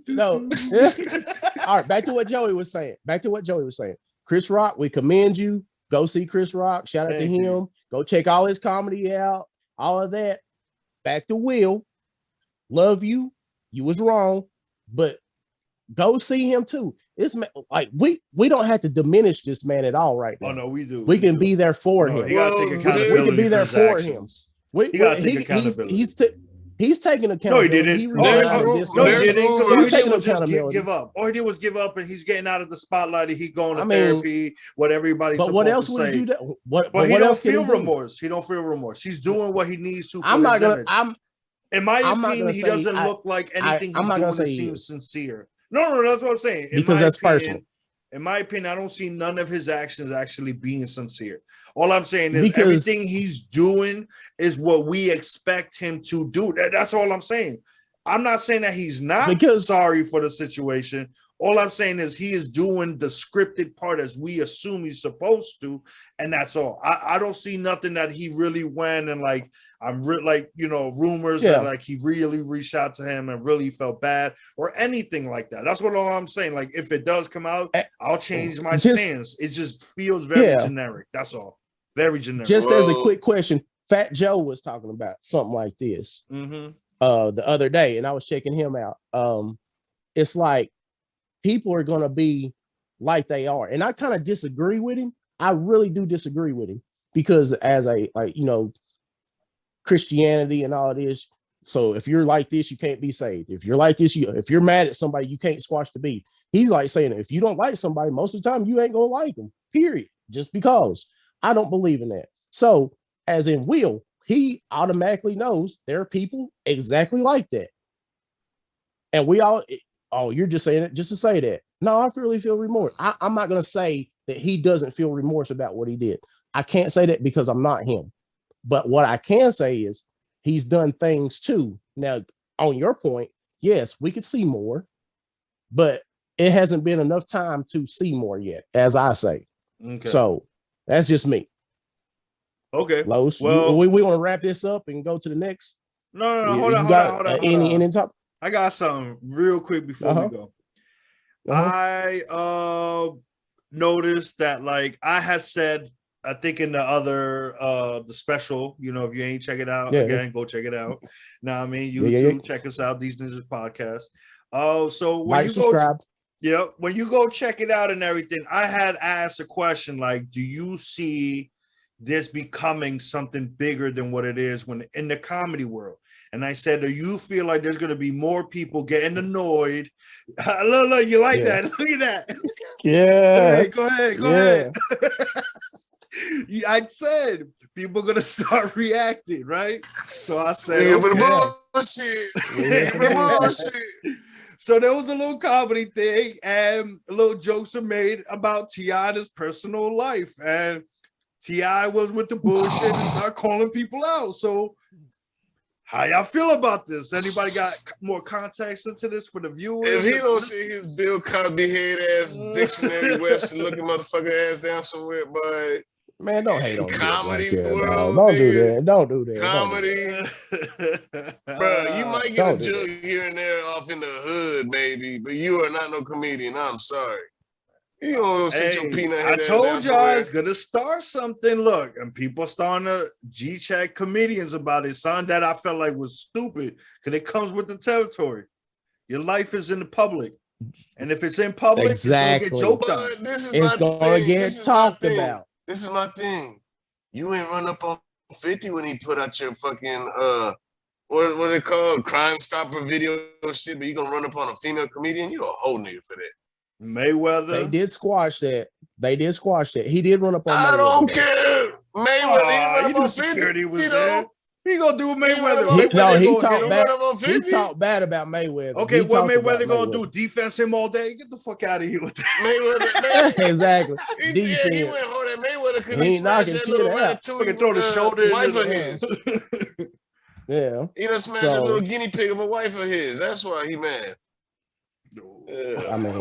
No. All right, back to what Joey was saying. Chris Rock, we commend you. Go see Chris Rock. Shout out to him. Go check all his comedy out. All of that. Back to Will. Love you. You was wrong, but go see him too. It's like we don't have to diminish this man at all right now. Oh no, we do. We can be there for him. We can be there for him. He's taking accountability. No, he didn't. He didn't. He's taking accountability. Give up. All he did was give up, and he's getting out of the spotlight. And he's going to therapy. What everybody's supposed to say. But what else would he do? But he don't feel remorse. He don't feel remorse. He's doing what he needs to. In my opinion, he doesn't look like anything he's doing that seems sincere. No, that's what I'm saying. Because that's personal. In my opinion, I don't see none of his actions actually being sincere. All I'm saying is Because everything he's doing is what we expect him to do. That's all I'm saying. I'm not saying that he's not sorry for the situation. All I'm saying is he is doing the scripted part as we assume he's supposed to, and that's all. I don't see nothing that he really went and like rumors that like he really reached out to him and really felt bad or anything like that. That's what all I'm saying. Like if it does come out, I'll change my stance. It just feels very generic. That's all. Very generic. Just as a quick question, Fat Joe was talking about something like this the other day, and I was checking him out. It's like people are going to be like they are, and I kind of disagree with him. I really do disagree with him because as Christianity and all this. So if you're like this, you can't be saved. If you're like this, if you're mad at somebody, you can't squash the beef. He's like saying, if you don't like somebody, most of the time you ain't gonna like them. Period. Just because. I don't believe in that. So as in Will, he automatically knows there are people exactly like that. And we all, you're just saying it just to say that. No, I really feel remorse. I'm not going to say that he doesn't feel remorse about what he did. I can't say that because I'm not him. But what I can say is he's done things too. Now, on your point, yes, we could see more, but it hasn't been enough time to see more yet, as I say. Okay. So that's just me. Okay. Los, well, we want to wrap this up and go to the next. No, hold on. Any top? I got something real quick before we go. I noticed that like I had said, I think in the other the special, if you ain't check it out again, go check it out. Now I mean YouTube, check us out, These Ninjas Podcast. So when you subscribe. When you go check it out and everything, I had asked a question like, do you see this becoming something bigger than what it is when in the comedy world? And I said, do you feel like there's going to be more people getting annoyed? Look, you like that? Look at that. Yeah. Go ahead. I said people are going to start reacting, right? So I said, bullshit. So there was a little comedy thing and little jokes are made about T.I.'s personal life. And T.I. was with the bullshit and started calling people out. So how y'all feel about this? Anybody got more context into this for the viewers? If he don't see his Bill Cosby head ass dictionary Webster looking motherfucker ass down somewhere, but man, don't hate on comedy like world. Don't do that. Don't do that. Comedy, bro. You might get a joke here and there off in the hood, maybe, but you are not no comedian. I'm sorry. You don't sit your peanut head. I told y'all it's gonna start something. Look, and people starting to G-check comedians about it. Something that I felt like was stupid because it comes with the territory. Your life is in the public, and if it's in public, exactly. It's gonna get joked on. It's gonna get talked about. This is my thing. You ain't run up on 50 when he put out your fucking what was it called? Crime Stopper video shit, but you gonna run up on a female comedian? You a whole nigga for that. Mayweather. They did squash that. He did run up on Mayweather. I don't care. Mayweather, he run up on 50. Security was there. He gonna do with Mayweather. He talked bad about Mayweather. Okay, what Mayweather gonna do? Defense him all day? Get the fuck out of here with that. Mayweather. Exactly. He went hard at Mayweather because he smashed that little ratatouille throw the shoulder wife of his. Yeah. He done smashed a little guinea pig of a wife of his. That's why he mad. I mean,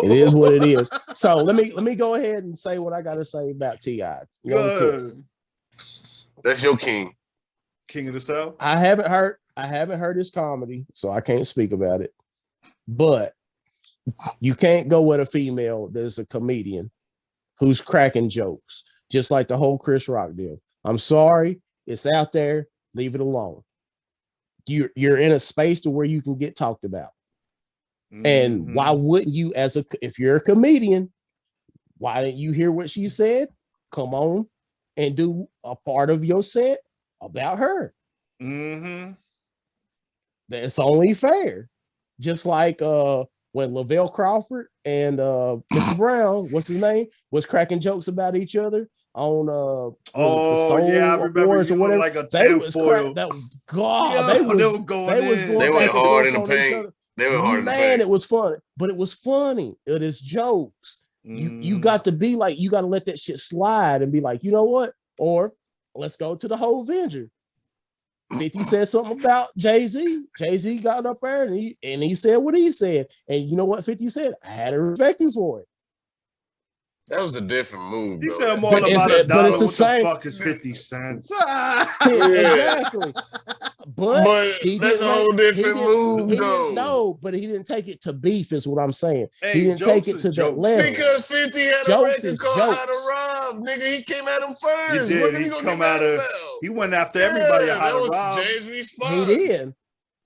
it is what it is. So let me go ahead and say what I got to say about T.I. That's your king. King of the South. I haven't heard his comedy, so I can't speak about it. But you can't go with a female that's a comedian who's cracking jokes, just like the whole Chris Rock deal. I'm sorry, it's out there. Leave it alone. You're in a space to where you can get talked about. And why wouldn't you, if you're a comedian, why didn't you hear what she said? Come on and do a part of your set about her. That's only fair. Just like when Lavelle Crawford and Mr. Brown, what's his name, was cracking jokes about each other on the Soul I remember Awards or whatever. Like a they was foil. They went hard in the paint. They were hard to pay. Man, it was funny, but it was funny. It is jokes. You got to be like, you got to let that shit slide and be like, you know what? Or let's go to the whole Avenger. 50 said something about Jay-Z. Jay-Z got up there and he said what he said. And you know what 50 said? I had to respect him for it. That was a different move. He though. said I'm all about $1. But it's the what same. The fuck is 50 cents? Exactly. But that's a whole different move, though. No, but he didn't take it to beef, is what I'm saying. Hey, he didn't take it to that level. Because 50 had a record called How to Rob. Nigga, he came at him first. He did. What did he go get mad about? He went after everybody. That was Jay's response. He did.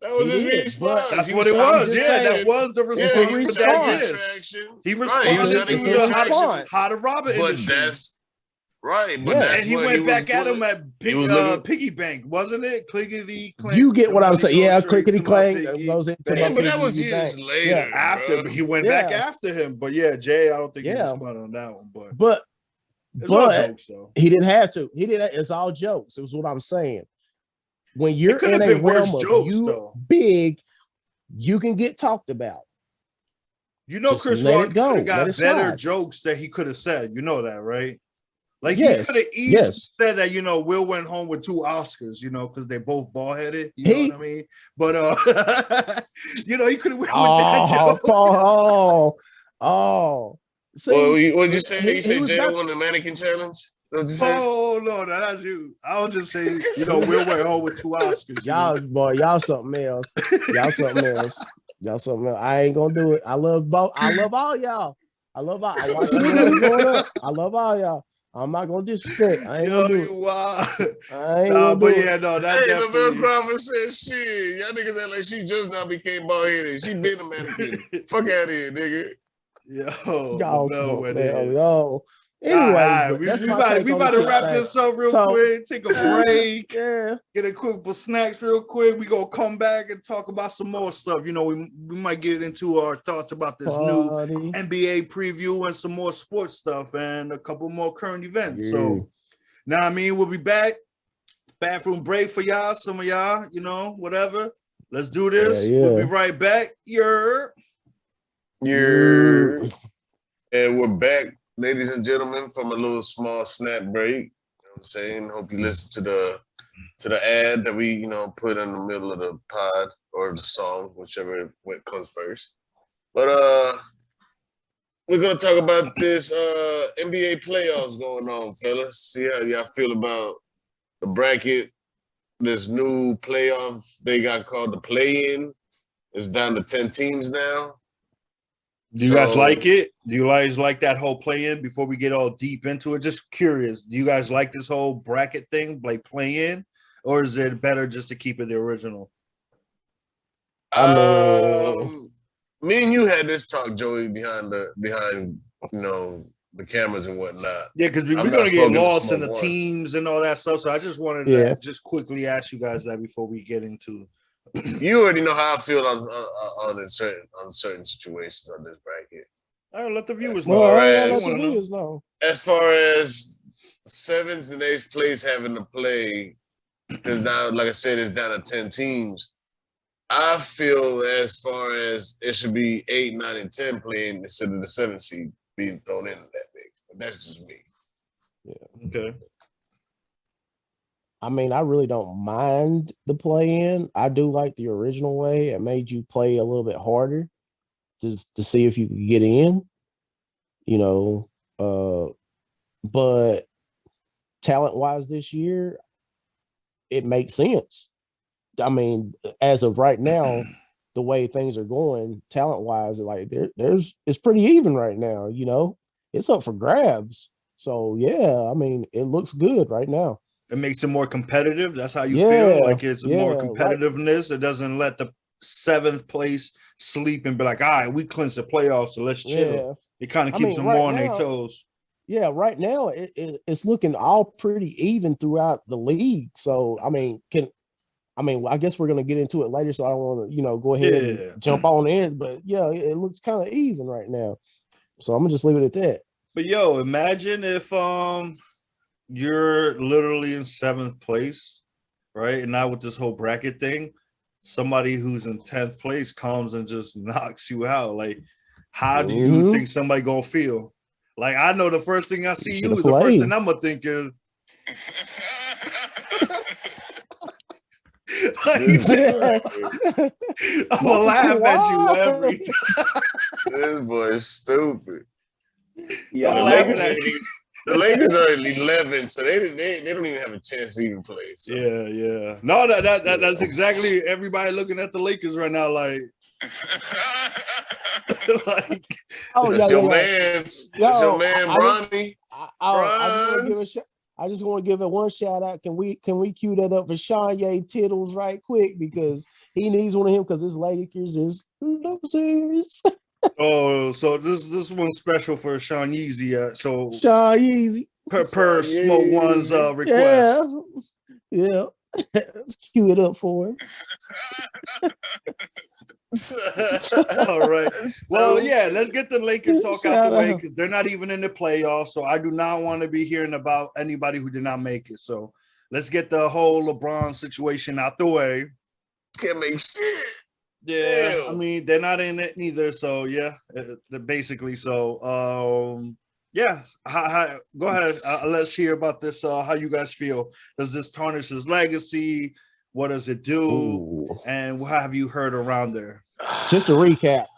That was his response. That's what it was. Yeah, that was the response. He responded to how to rob it. But that's right. But that's and he went back at him at Piggy Bank, wasn't it? Clickety clank. You get what I'm saying? Yeah, clickety clank goes into. But that was years later. Yeah, after he went back after him. But yeah, Jay, I don't think he was smart on that one. But jokes, he didn't have to. He didn't. It's all jokes. It was what I'm saying. When you're in a realm of you big, you can get talked about. You know, Chris Rock could have got better jokes that he could have said. You know that, right? Like he could have easily said that, you know, Will went home with 2 Oscars, you know, because they both bald-headed. You know what I mean? But you know, he could have went with that joke. See, what'd you say? You said Jay won the mannequin challenge? Oh no, that's you. I was just saying, you know, Will went home with 2 Oscars. Y'all something else. Y'all something else. I ain't gonna do it. I love all y'all. I watch you growing up. I love all y'all. I'm not gonna disrespect. I ain't gonna do it. I ain't gonna do it. No, that's Lavelle Crawford said, "Shit, y'all niggas act like she just now became bald-headed. She been a mannequin. Fuck out of here, nigga." Yo. Anyway, we about to wrap this up real quick. Take a break. Get a quick snacks real quick. We gonna come back and talk about some more stuff. You know, we might get into our thoughts about this new NBA preview and some more sports stuff and a couple more current events. So now I mean, we'll be back. Bathroom break for y'all. Some of y'all, you know, whatever. Let's do this. We'll be right back. And we're back, ladies and gentlemen, from a little small snap break. You know what I'm saying? Hope you listen to the ad that we, you know, put in the middle of the pod or the song, whichever comes first. But we're gonna talk about this NBA playoffs going on, fellas. See how y'all feel about the bracket. This new playoff they got called the play-in. It's down to 10 teams now. Do you guys like it? Do you guys like that whole play-in? Before we get all deep into it, just curious. Do you guys like this whole bracket thing, like play-in, or is it better just to keep it the original? Me and you had this talk, Joey, behind you know, the cameras and whatnot. Yeah, because we're gonna get lost in the teams and all that stuff. So I just wanted to just quickly ask you guys that before we get into. You already know how I feel on certain situations on this bracket. All right, let the viewers know. As far as 7th and 8th place having to play, because now, like I said, it's down to 10 teams. I feel as far as it should be 8, 9, and 10 playing instead of the 7th seed being thrown in that mix. But that's just me. Yeah. Okay. I mean, I really don't mind the play-in. I do like the original way. It made you play a little bit harder to see if you could get in, you know. But talent-wise this year, it makes sense. I mean, as of right now, the way things are going, talent-wise, like it's pretty even right now, you know. It's up for grabs. So, yeah, I mean, it looks good right now. It makes it more competitive. That's how you feel? Like it's more competitiveness. Right. It doesn't let the 7th place sleep and be like, all right, we clinched the playoffs, so let's chill. Yeah. It kind of keeps them more on their toes. Yeah, right now it's looking all pretty even throughout the league. So, I mean, I guess we're gonna get into it later, so I don't want to, you know, go ahead and jump on in. But yeah, it looks kind of even right now. So I'm gonna just leave it at that. But yo, imagine if you're literally in 7th place, right? And now with this whole bracket thing, somebody who's in 10th place comes and just knocks you out. Like, how do you think somebody gonna feel? Like, I know the first thing I see you, the first thing I'm gonna think is, I'm gonna laugh at you every time. This boy is stupid. Yeah, the Lakers are at 11, so they don't even have a chance to even play. So. Yeah. No, that's exactly everybody looking at the Lakers right now. Like, like, that's your man, Bronny. I just want to give it one shout out. Can we cue that up for Shanye Tittles right quick, because he needs one of him, because his Lakers is losers. Oh, so this one's special for Sean Yeezy. So Sean Yeezy per Smoke One's request. Yeah. Let's cue it up for him. All right. Well, yeah, let's get the Lakers talk out the way, because they're not even in the playoffs. So I do not want to be hearing about anybody who did not make it. So let's get the whole LeBron situation out the way. Can't make shit. Yeah, damn. I mean, they're not in it neither. So yeah, basically. So yeah, go ahead. Let's hear about this. How you guys feel? Does this tarnish his legacy? What does it do? Ooh. And what have you heard around there? Just to recap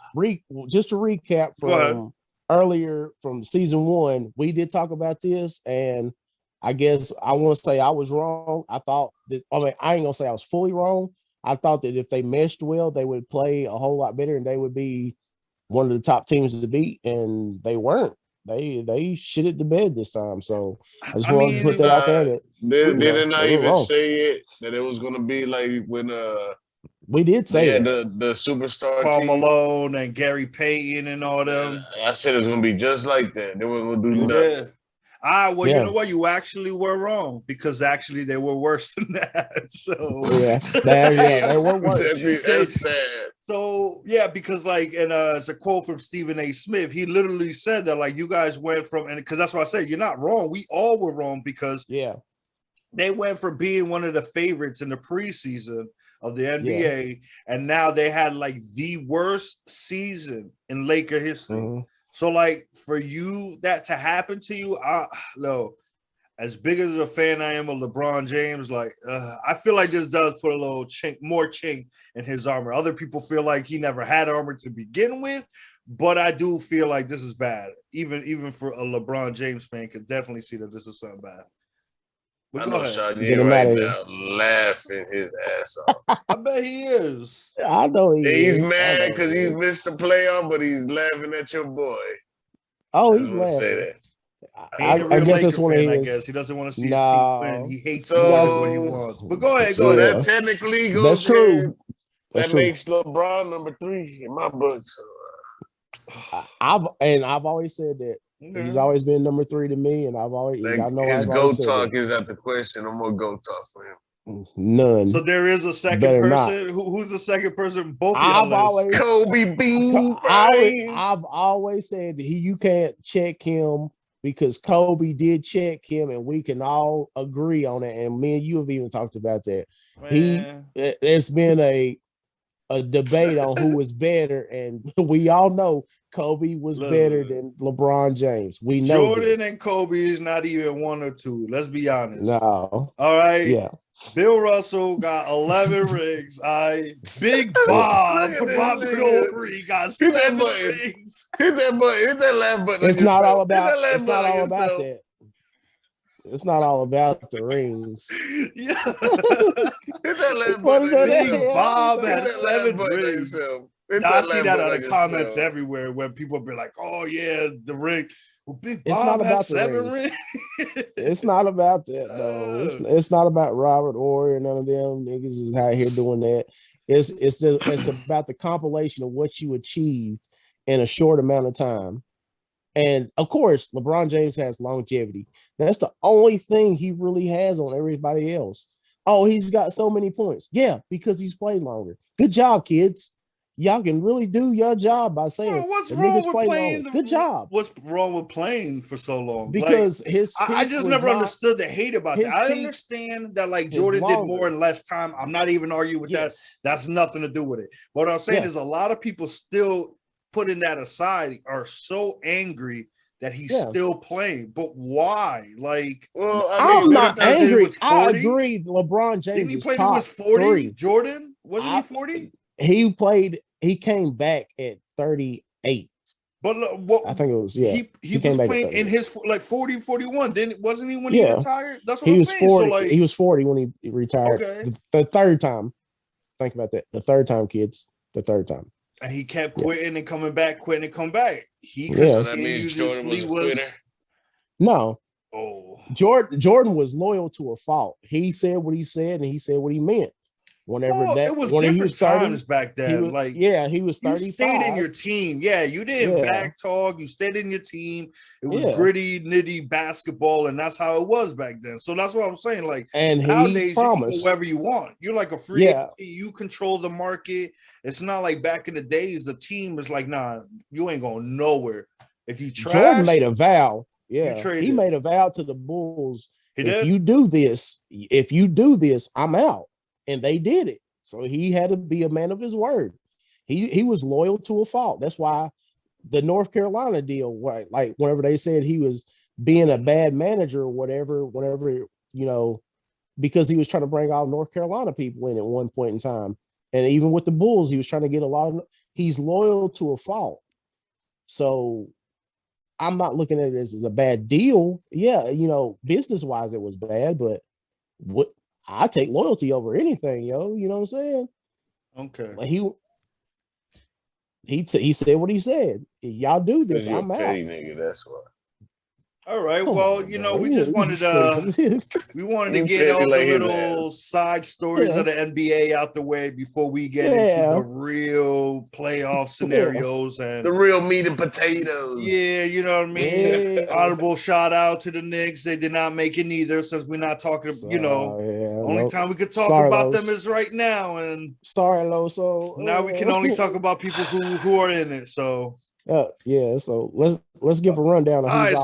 from earlier from season 1, we did talk about this, and I guess I want to say I was wrong. I thought that, I mean, I ain't gonna say I was fully wrong. I thought that if they meshed well, they would play a whole lot better and they would be one of the top teams to beat, and they weren't. They shitted the bed this time. So I just wanted to put that out there. That didn't I even say it that it was going to be like when we did say the superstar Karl team, Malone and Gary Payton and all them. I said it was going to be just like that. They weren't going to do nothing. Well, you know what? You actually were wrong, because actually they were worse than that. So they were worse. That's sad. So yeah, because like, and it's a quote from Stephen A. Smith. He literally said that, like, you guys went from, and because that's why I say you're not wrong. We all were wrong, because they went from being one of the favorites in the preseason of the NBA, and now they had like the worst season in Laker history. Mm-hmm. So, like, for you, that to happen to you, no. As big as a fan I am of LeBron James, like, I feel like this does put a little more chink in his armor. Other people feel like he never had armor to begin with, but I do feel like this is bad. Even for a LeBron James fan, could definitely see that this is something bad. But I know Shanye right now laughing his ass off. I bet he is. I know he's mad because he's missed the playoff, but he's laughing at your boy. Oh, he's laughing. Say that. I guess that's one of his. I guess he doesn't want to see his team win. He hates what he wants. But go ahead. So that technically goes. That's true. That makes LeBron number 3 in my book. So. I've always said that. He's always been number 3 to me, and I've always. His GOAT talk is at the question. I'm gonna GOAT talk for him. None. So there is a second person. Who's the second person? Both of I've always Kobe Bean. I've always said that you can't check him, because Kobe did check him, and we can all agree on it. And me and you have even talked about that. There's been a debate on who was better, and we all know Kobe was better than LeBron James. We know Jordan and Kobe is not even 1 or 2. Let's be honest. No. All right. Yeah. Bill Russell got 11 rings. Big Bob got 7 rings. Hit that button. Hit that laugh button. It's not all about that. It's not all about the rings. Yeah. Hit that laugh button. Bob has 7 rings. I see that on the comments everywhere where people be like, "Oh yeah, the ring." Well, Big Bob has 7 rings. It's not about that though. It's not about Robert Horry or none of them niggas is out here doing that. It's about the compilation of what you achieved in a short amount of time. And of course, LeBron James has longevity. That's the only thing he really has on everybody else. Oh, he's got so many points. Yeah, because he's played longer. Good job, kids. y'all can really do your job by saying, Bro, what's the wrong niggas with play playing? long. Good job. What's wrong with playing for so long? Because like, his I peak just was never not understood the hate about that. his I peak understand that like is Jordan did more longer. in less time. I'm not even arguing with that. Yes. That's nothing to do with it. But what I'm saying Yeah. is a lot of people still putting that aside are so angry that he's Yeah. still playing. But why? Like, Well, I I'm mean, not because he angry. was I 40? agree. LeBron Didn't James he is play till he was top 40? 3. Jordan? Wasn't he 40? He came back at 38. But look, what I think it was, he came was back at playing in 38. his like 40, 41. Wasn't he when he Yeah. retired? That's what He I'm was saying. So 40. like, He was 40 when he retired. okay. The third time. Think about that. The third time, kids. The third time. And he kept quitting and coming back, quitting and come back. He Yeah. so that means Jordan was a quitter. No. Oh, Jordan was loyal to a fault. He said what he said, and he said what he meant. Whenever it was when he different was 30, times back then. he was 35. You stayed in your team. Yeah, you didn't back talk. You stayed in your team. It was gritty, nitty basketball, and that's how it was back then. So that's what I'm saying. Like, and nowadays, promised. you can go wherever you want. You're like a free agent. You control the market. It's not like back in the days. The team is like, nah, you ain't going nowhere. If you trash, Jordan made a vow. Yeah, he made a vow to the Bulls. If you do this, I'm out. And they did it. So he had to be a man of his word. He was loyal to a fault. That's why the North Carolina deal, like whenever they said he was being a bad manager or whatever, because he was trying to bring all North Carolina people in at one point in time. And even with the Bulls, he was trying to get he's loyal to a fault. So I'm not looking at this as a bad deal. Yeah, business wise, it was bad, but I take loyalty over anything, yo. You know what I'm saying? Okay. Like he said what he said. If y'all do this, I'm out. Nigga, that's why. All right. We just wanted we wanted to get all the little side stories of the NBA out the way before we get into the real playoff scenarios and the real meat and potatoes. Yeah, you know what I mean? Honorable shout out to the Knicks. They did not make it neither, since we're not talking, only time we could talk about them is right now. And sorry, Loso. Now we can only talk about people who are in it. So so let's give a rundown of who's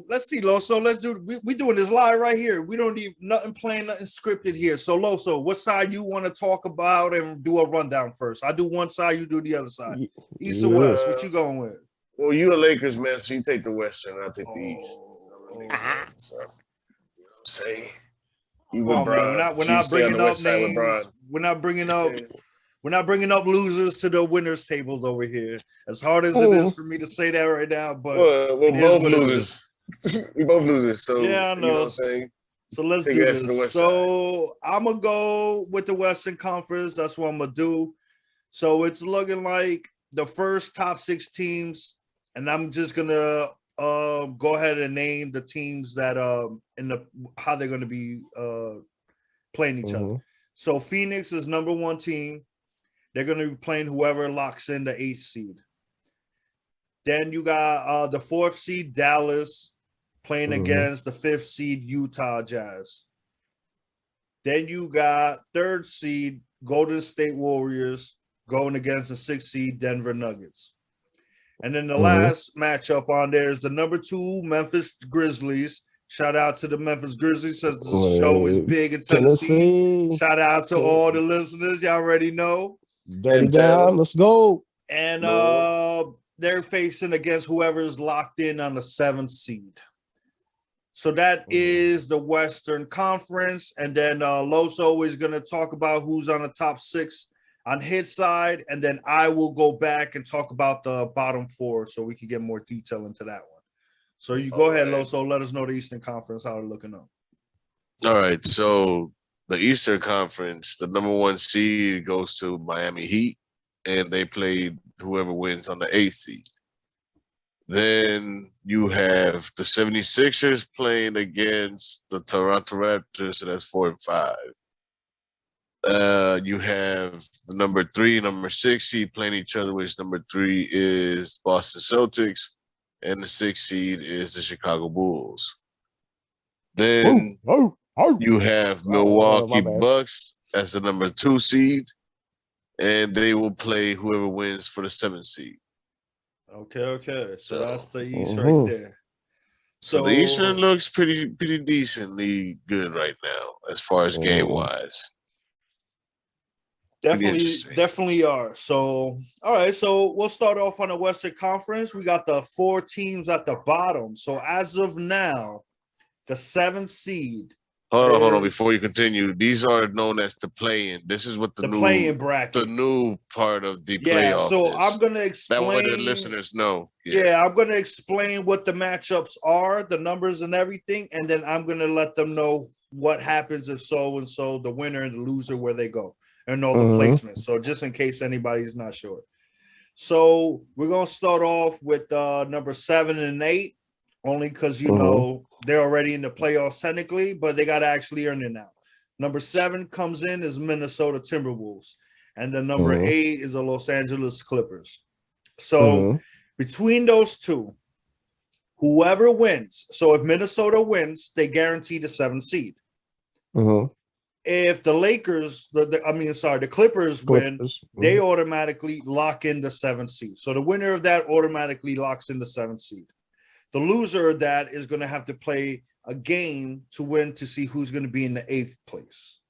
let's see, Loso. Let's do we doing this live right here. We don't need nothing planned, nothing scripted here. So Loso, what side you want to talk about and do a rundown first? I do one side, you do the other side. East or West? What you going with? Well, you a Lakers man, so you take the Western, I'll take the East. I'm a Knicks man, so you know what I'm saying? You with Bron. We're not bringing up names. We're not bringing up losers to the winners tables over here. As hard as it is for me to say that right now, but we're both losers. We both losers. So yeah, I know. You know what I'm saying? So let's do this. So I'm gonna go with the Western Conference. That's what I'm gonna do. So it's looking like the first top 6 teams, and I'm just gonna go ahead and name the teams that how they're gonna be playing each other. So Phoenix is number 1 team. They're going to be playing whoever locks in the 8th seed. Then you got the 4th seed, Dallas, playing against the 5th seed, Utah Jazz. Then you got 3rd seed, Golden State Warriors, going against the 6th seed, Denver Nuggets. And then the last matchup on there is the number 2, Memphis Grizzlies. Shout out to the Memphis Grizzlies, since the show is big in Tennessee. Shout out to all the listeners. Y'all already know. Dirty down, let's go. And they're facing against whoever is locked in on the 7th seed. So that is the Western Conference. And then Loso is going to talk about who's on the top 6 on his side. And then I will go back and talk about the bottom 4 so we can get more detail into that one. So you go ahead, Loso. Let us know the Eastern Conference, how they're looking up. All right. So the Eastern Conference, the number 1 seed goes to Miami Heat, and they play whoever wins on the 8th seed. Then you have the 76ers playing against the Toronto Raptors, so that's 4 and 5. You have the number 3, number 6 seed playing each other, which number 3 is Boston Celtics, and the 6th seed is the Chicago Bulls. Then you have Milwaukee Bucks as the number 2 seed, and they will play whoever wins for the 7th seed. Okay. So that's the East Mhm. right there. So the Eastern looks pretty decently good right now as far as game wise. Definitely are. So, all right. So we'll start off on the Western Conference. We got the 4 teams at the bottom. So as of now, the 7th seed. Hold on. Before you continue, these are known as the play-in. This is what the new play-in bracket, the new part of the playoffs. So is. I'm gonna explain. That way the listeners know. Yeah, I'm gonna explain what the matchups are, the numbers and everything, and then I'm gonna let them know what happens if so and so, the winner and the loser, where they go, and all the placements. So just in case anybody's not sure. So we're gonna start off with number 7 and 8, only because you know they're already in the playoffs technically, but they gotta actually earn it now. Number 7 comes in is Minnesota Timberwolves, and then number 8 is the Los Angeles Clippers. So between those two, whoever wins. So if Minnesota wins, they guarantee the 7th seed. If the Lakers, the Clippers win, they automatically lock in the 7th seed. So the winner of that automatically locks in the 7th seed. The loser of that is going to have to play a game to win to see who's going to be in the 8th place.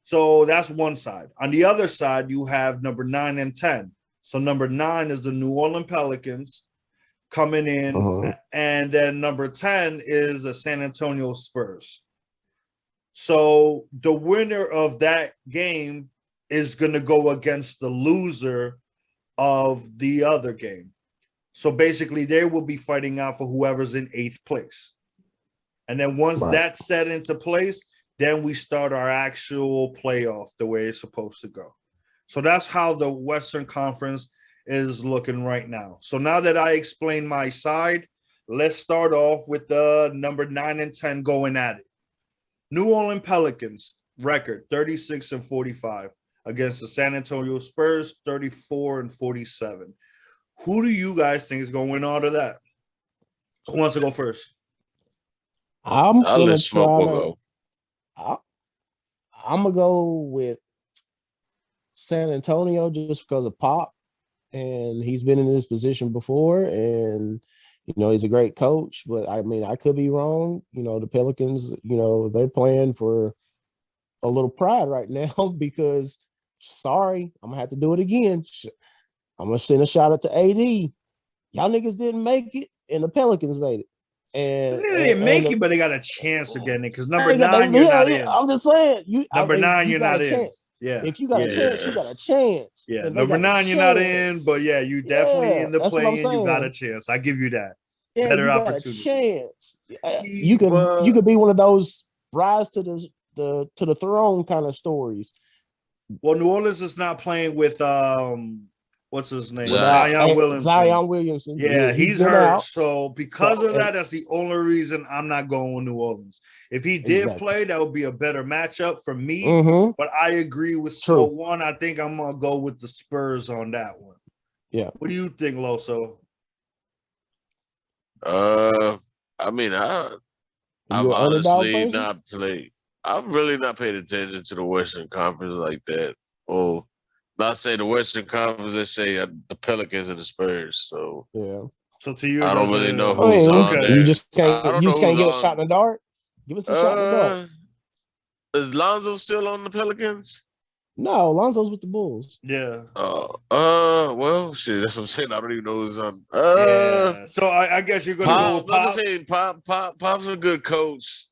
So that's one side. On the other side, you have number 9 and 10. So number 9 is the New Orleans Pelicans coming in, and then number 10 is the San Antonio Spurs. So the winner of that game is going to go against the loser of the other game. So basically, they will be fighting out for whoever's in 8th place. And then once that's set into place, then we start our actual playoff the way it's supposed to go. So that's how the Western Conference is looking right now. So now that I explained my side, let's start off with the number 9 and 10 going at it. New Orleans Pelicans record 36-45 against the San Antonio Spurs 34-47. Who do you guys think is going to win out of that? Who wants to go first? I'm gonna go with San Antonio just because of Pop, and he's been in this position before, and he's a great coach. But I mean, I could be wrong. The Pelicans, they're playing for a little pride right now because, sorry, I'm gonna have to do it again. I'm gonna send a shout out to AD. Y'all niggas didn't make it, and the Pelicans made it. And they didn't make it, but they got a chance of getting it because number 9, you're not in. I'm just saying, number 9, you're not in. Yeah, if you got a chance, you got a chance. Yeah, number 9, you're not in, but yeah, you definitely in the play-in. You got a chance. I give you that. Yeah, better you opportunity. Got a chance. You could be one of those rise to the throne kind of stories. Well, New Orleans is not playing with what's his name? Zion Williamson. Yeah, he's hurt. Out. So because of that, that's the only reason I'm not going with New Orleans. If he did play, that would be a better matchup for me. But I agree with one. I think I'm gonna go with the Spurs on that one. Yeah. What do you think, Loso? I mean, I've honestly not played. I've really not paid attention to the Western Conference like that. Well, not say the Western Conference, let's say the Pelicans and the Spurs. So yeah. So to you, I don't really know who's on there. You just can't. You just can't get a shot in the dark. Give us a shot in the dark. Is Lonzo still on the Pelicans? No, Lonzo's with the Bulls. Yeah. Well, shit. That's what I'm saying. I don't even know who's on. Yeah. So I guess you're gonna go with Pop. I'm saying Pop's a good coach.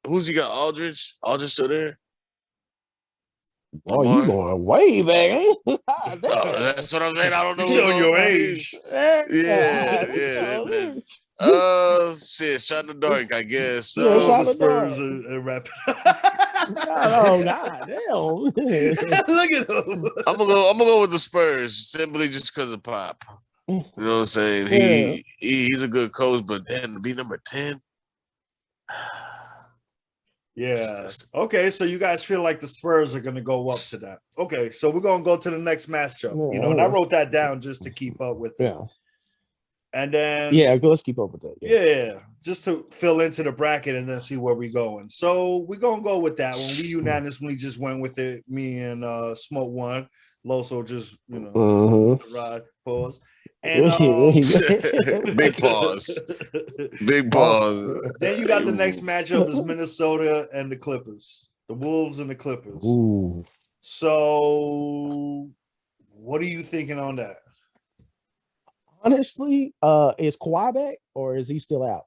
Who's he got? Aldridge? Aldridge still there? Oh, you going way back, ain't you? That's what I'm saying. I don't know. Show your age. Yeah. Shit, shot in the dark, I guess. The Spurs are rapping. Oh God, damn! Look at him. I'm gonna go with the Spurs simply just because of Pop. You know what I'm saying? He's a good coach, but then to be number 10. Yeah. Okay, so you guys feel like the Spurs are going to go up to that. Okay, so we're going to go to the next matchup. And I wrote that down just to keep up with it. Yeah. And then let's keep up with that. Yeah, just to fill into the bracket and then see where we're going. So we're gonna go with that one. We unanimously just went with it. Me and Smoke one. Loso just ride pause. And big pause. Big pause. Then you got the next matchup is Minnesota and the Clippers. The Wolves and the Clippers. Ooh. So what are you thinking on that? Honestly, is Kawhi back or is he still out?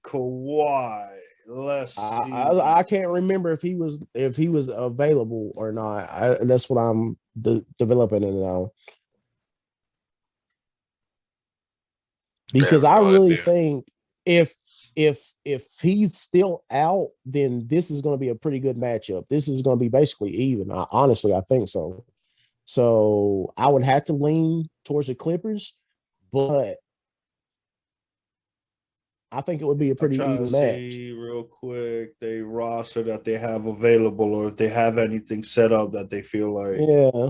Kawhi. Let's see. I can't remember if he was available or not. That's what I'm developing it now. Because I really think if he's still out, then this is going to be a pretty good matchup. This is going to be basically even. Honestly, I think so. So I would have to lean towards the Clippers, but I think it would be a pretty even match. See real quick, they roster that they have available, or if they have anything set up that they feel like. Yeah.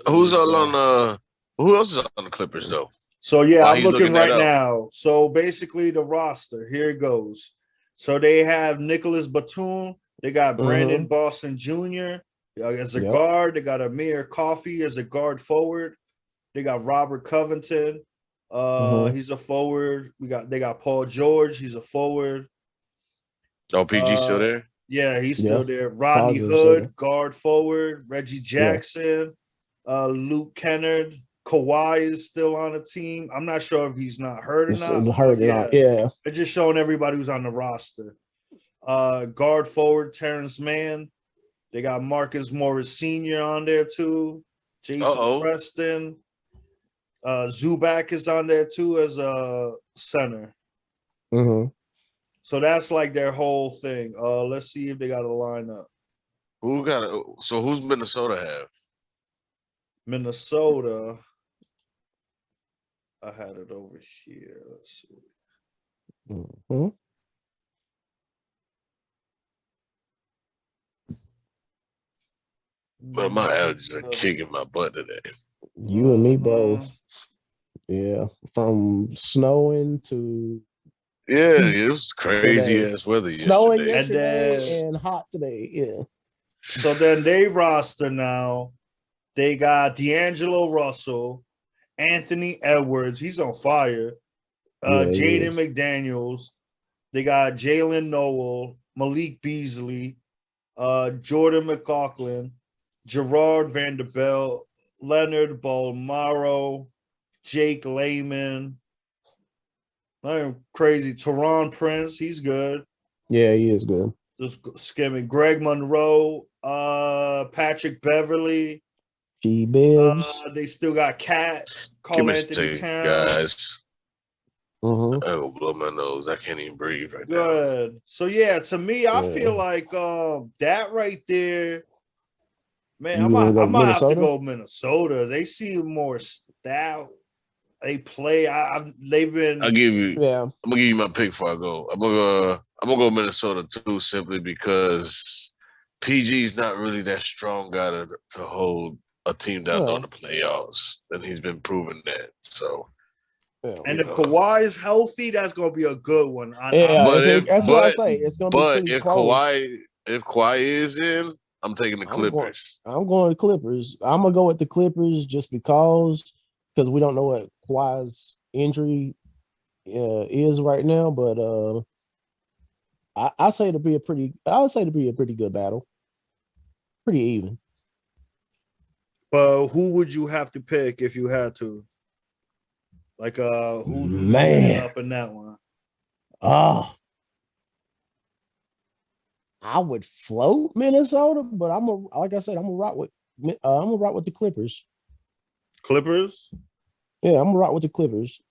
Who's on? Who else is on the Clippers though? So I'm looking right now. So basically, the roster here it goes. So they have Nicholas Batum. They got Brandon Boston Jr. As a guard. They got Amir Coffey as a guard forward. They got Robert Covington. He's a forward. They got Paul George. He's a forward. Oh, PG still there? Yeah, he's still there. Rodney Hood, guard forward. Reggie Jackson, Luke Kennard. Kawhi is still on the team. I'm not sure if he's not hurt or not. Yeah. They're just showing everybody who's on the roster. Guard forward, Terrence Mann. They got Marcus Morris Sr. on there too. Jason Preston. Zubac is on there too as a center. So that's like their whole thing. Let's see if they got a lineup. So who's Minnesota have? Minnesota. I had it over here. Let's see. Well, my allergies are kicking my butt today. You and me both. Yeah, from snowing to it was crazy ass weather snowing yesterday. And hot today. Yeah. So then they roster now. They got D'Angelo Russell, Anthony Edwards. He's on fire. Jaden McDaniels. They got Jalen Noel, Malik Beasley, Jordan McLaughlin, Gerard Vanderbilt, Leonard Bolmaro, Jake Layman. I'm crazy. Teron Prince, he's good. Yeah, he is good. Just skimming. Greg Monroe, Patrick Beverly. G-Bibbs. They still got Cat, Carl Anthony Towns. Guys. I will blow my nose. I can't even breathe right now. Good. So to me, I feel like that right there. Man, I might have to go Minnesota. They seem more stout. They play. They've been. I'll give you. Yeah. I'm gonna give you my pick before I go. I'm gonna go Minnesota too, simply because PG's not really that strong guy to hold a team down on the playoffs, and he's been proving that. So. And if Kawhi is healthy, that's gonna be a good one. That's what I say. It's gonna be pretty close. If Kawhi is in, I'm taking the Clippers. I'm going to Clippers. I'm gonna go with the Clippers just because we don't know what Kawhi's injury is right now. But I say it'll be a pretty good battle. Pretty even. But who would you have to pick if you had to? Like who's up in that one? I would float Minnesota, but I'm gonna rock with the Clippers. Clippers? Yeah, I'm gonna rock with the Clippers.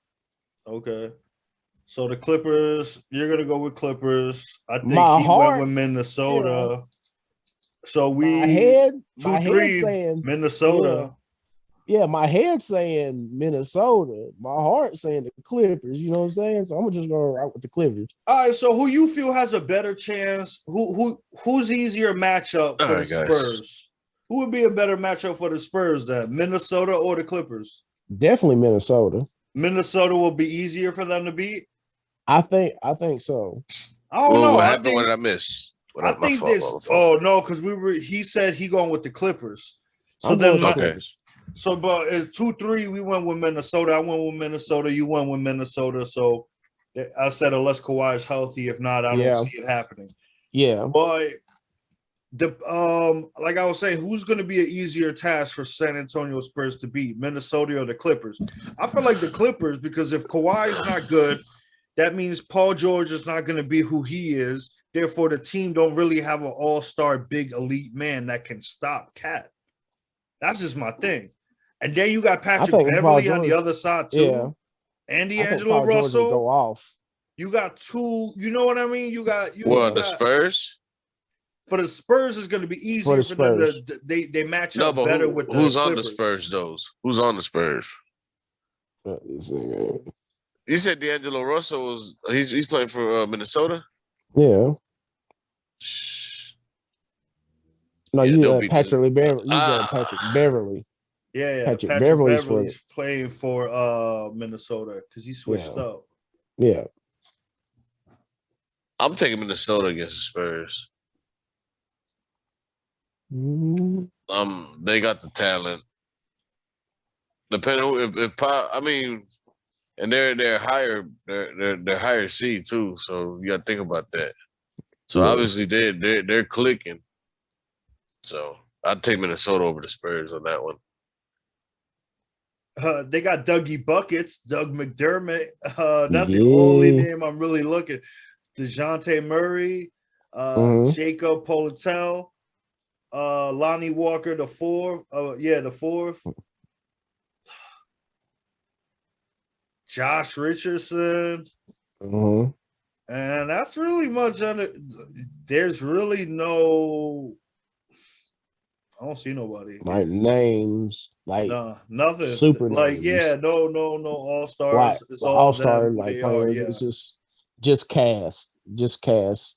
Okay. So the Clippers, you're gonna go with Clippers. I think went with Minnesota. Yeah. So my head saying Minnesota. Yeah, my head saying Minnesota, my heart saying the Clippers. You know what I'm saying? So I'm just gonna rock with the Clippers. All right. So who you feel has a better chance? Who's easier matchup for the Spurs? Who would be a better matchup for the Spurs then? Minnesota or the Clippers? Definitely Minnesota. Minnesota will be easier for them to beat. I think so. I don't know. What happened? What did I miss? I think this. Oh no, because he said he going with the Clippers. So I'm then, Clippers. So, but it's 2-3. We went with Minnesota. I went with Minnesota. You went with Minnesota. So I said unless Kawhi is healthy, if not, I don't see it happening. Yeah, but like I was saying, who's going to be an easier task for San Antonio Spurs to beat, Minnesota or the Clippers? I feel like the Clippers, because if Kawhi is not good, that means Paul George is not going to be who he is. Therefore, the team don't really have an all-star, big elite man that can stop Cat. That's just my thing. And then you got Patrick Beverly on the other side too. Yeah. And D'Angelo Russell go off. You got two. You know what I mean? You got the Spurs. For the Spurs, it's going to be easier for them to they match up better with the who's on the Spurs. Who's on the Spurs? You said D'Angelo Russell was he's playing for Minnesota. Yeah. No, you got Patrick Beverly. You got Patrick Beverly. Yeah, Patrick Beverly's playing for Minnesota because he switched up. Yeah. I'm taking Minnesota against the Spurs. They got the talent. Depending and they're higher seed too. So you got to think about that. So obviously they're clicking. So I'd take Minnesota over the Spurs on that one. They got Dougie Buckets, Doug McDermott. That's the only name I'm really looking. DeJounte Murray, Jacob Poeltl, Lonnie Walker, the fourth. The fourth. Josh Richardson. And that's really much on it. There's really no. I don't see nobody. Like names, like nothing. Super like names. No all stars. It's all star like players. It's just cast,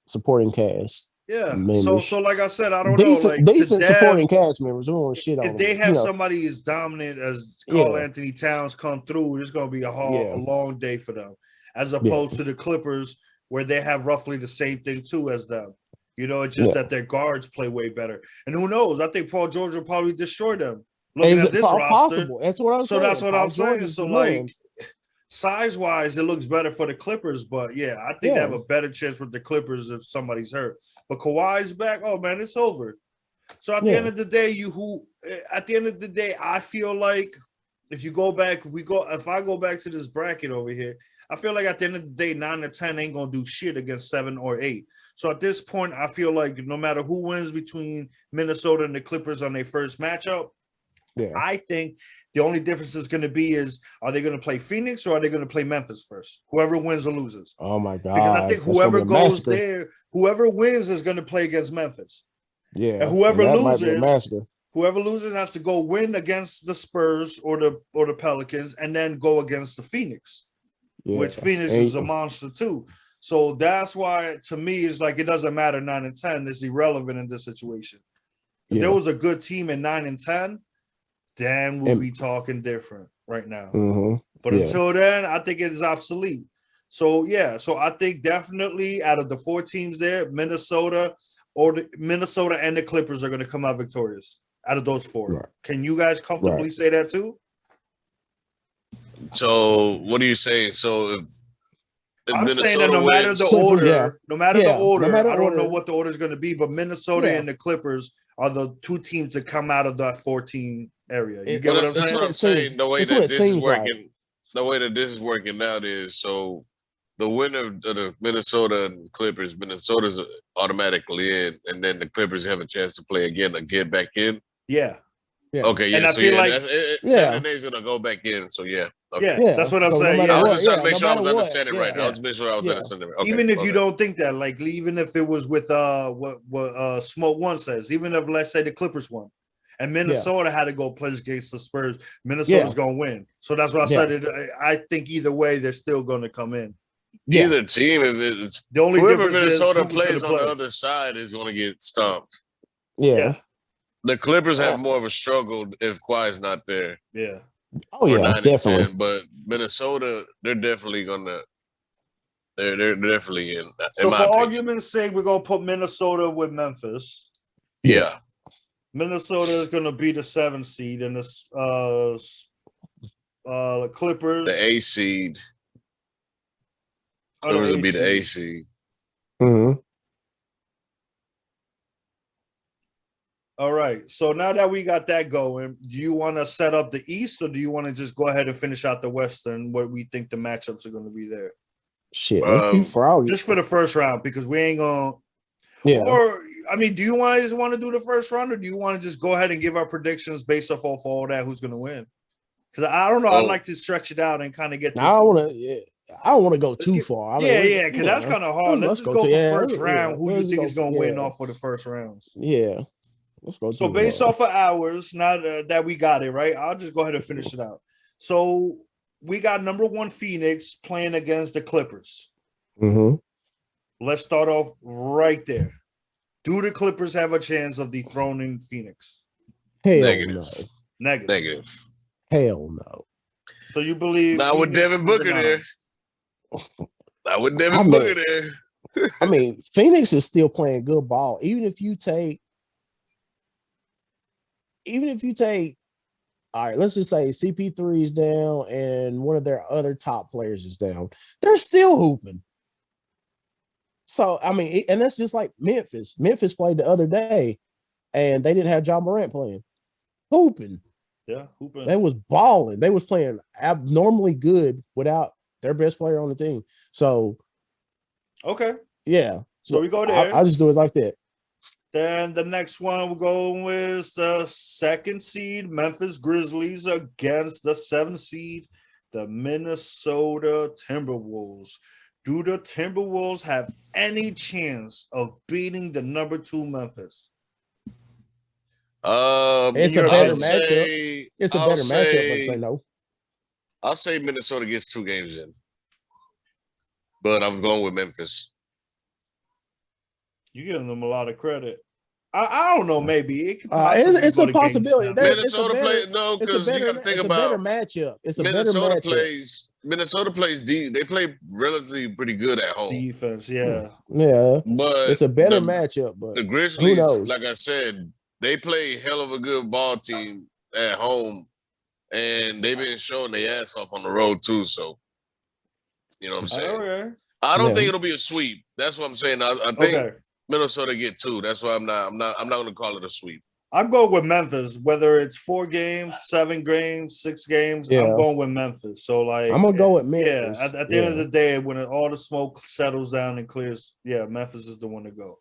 supporting cast. Yeah. So like I said, I don't know. Like decent supporting cast members. We won't shit on if they have somebody as dominant as Karl Anthony Towns come through, it's gonna be a long day for them, as opposed to the Clippers, where they have roughly the same thing too as them. It's just that their guards play way better. And who knows? I think Paul George will probably destroy them. Looking at this roster. Possible? That's what I'm saying. That's what I'm saying. So, like, size-wise, it looks better for the Clippers. But, I think they have a better chance with the Clippers if somebody's hurt. But Kawhi's back. Oh, man, it's over. So, at the end of the day, I feel like if you go back, if I go back to this bracket over here, I feel like at the end of the day, 9 to 10 ain't going to do shit against 7 or 8. So at this point, I feel like no matter who wins between Minnesota and the Clippers on their first matchup, I think the only difference is going to be is, are they going to play Phoenix or are they going to play Memphis first? Whoever wins or loses. Oh, my God. Because I think whoever goes there, whoever wins is going to play against Memphis. Yeah. And whoever loses has to go win against the Spurs or the Pelicans and then go against the Phoenix, which Phoenix is a monster too. So that's why, to me, it's like it doesn't matter 9 and 10. It's irrelevant in this situation. If there was a good team in 9 and 10, then we'll be talking different right now. But until then, I think it is obsolete. So, I think definitely out of the 4 teams there, Minnesota and the Clippers are going to come out victorious out of those 4. Right. Can you guys comfortably say that too? So, what are you saying? So, if I'm saying that no matter the order, I don't know what the order is going to be, but Minnesota and the Clippers are the 2 teams that come out of that 14 area. You get what I'm saying? That's what I'm saying. The way that this is working out is, so the winner of the Minnesota and Clippers, Minnesota's automatically in, and then the Clippers have a chance to play again to get back in. Yeah. Okay. Yeah. And I feel like Saturday's gonna go back in. So yeah. Okay. Yeah, that's what I'm saying. I was just trying to make sure I was understanding right. I was making sure I was understanding right. Okay, even if you don't think that, like, even if it was with what Smoke One says, even if, let's say, the Clippers won and Minnesota had to go play against the Spurs, Minnesota's gonna win. So that's why I said it. I think either way, they're still gonna come in. Either team, if it's the only whoever Minnesota plays on the other side is gonna get stomped. Yeah. The Clippers have more of a struggle if Kawhi's not there. Yeah. Oh or yeah, 9 definitely. and 10. But Minnesota, they're definitely gonna. They're definitely in. So my for opinion. argument's sake, we're gonna put Minnesota with Memphis. Yeah. Minnesota is gonna be the 7th seed, and the Clippers. The A seed. Clippers will be the A seed. Mm-hmm. All right. So now that we got that going, do you want to set up the East, or do you want to just go ahead and finish out the Western, what we think the matchups are going to be there? Shit, let's do Froggy. Just for the first round, because we ain't going to. Yeah. Or, I mean, do you just want to do the first round, or do you want to just go ahead and give our predictions based off all that, who's going to win? Because I don't know. I'd like to stretch it out and kind of get this. I don't want to go too far. Because that's kind of hard. Let's just go for first round. Who you think is going to win off for the first rounds? Yeah. Let's go. So based off of hours, now that we got it, right? I'll just go ahead and finish it out. So we got number 1 Phoenix playing against the Clippers. Mm-hmm. Let's start off right there. Do the Clippers have a chance of dethroning Phoenix? Hell Negative. No. Negative. Hell no. So you believe? Not with Devin Booker there. Not with Devin Booker there. I mean, Phoenix is still playing good ball. Even if you take, all right, let's just say CP3 is down and one of their other top players is down. They're still hooping. So, I mean, and that's just like Memphis. Memphis played the other day and they didn't have John Morant playing. Hooping. Yeah, hooping. They was balling. They was playing abnormally good without their best player on the team. So, okay. Yeah. So we go there. I'll just do it like that. Then the next one we're going with the 2nd seed, Memphis Grizzlies against the 7th seed, the Minnesota Timberwolves. Do the Timberwolves have any chance of beating the number 2 Memphis? It's a better matchup. It's a better matchup, but say no. I'll say Minnesota gets 2 games in. But I'm going with Memphis. You're giving them a lot of credit. I don't know. Maybe it could it's a possibility. Minnesota plays because you got to think about a better matchup. It's a Minnesota better matchup. Minnesota plays D. They play relatively pretty good at home. Defense, yeah. But it's a better matchup. But the Grizzlies, like I said, they play hell of a good ball team at home, and they've been showing their ass off on the road too. So, you know what I'm saying? Okay. I don't think it'll be a sweep. That's what I'm saying. I think Minnesota get 2. That's why I'm not going to call it a sweep. I'm going with Memphis, whether it's 4 games, 7 games, 6 games. I'm going with Memphis. So, like, I'm gonna go with Memphis. Yeah, at the end of the day, when all the smoke settles down and clears, Memphis is the one to go.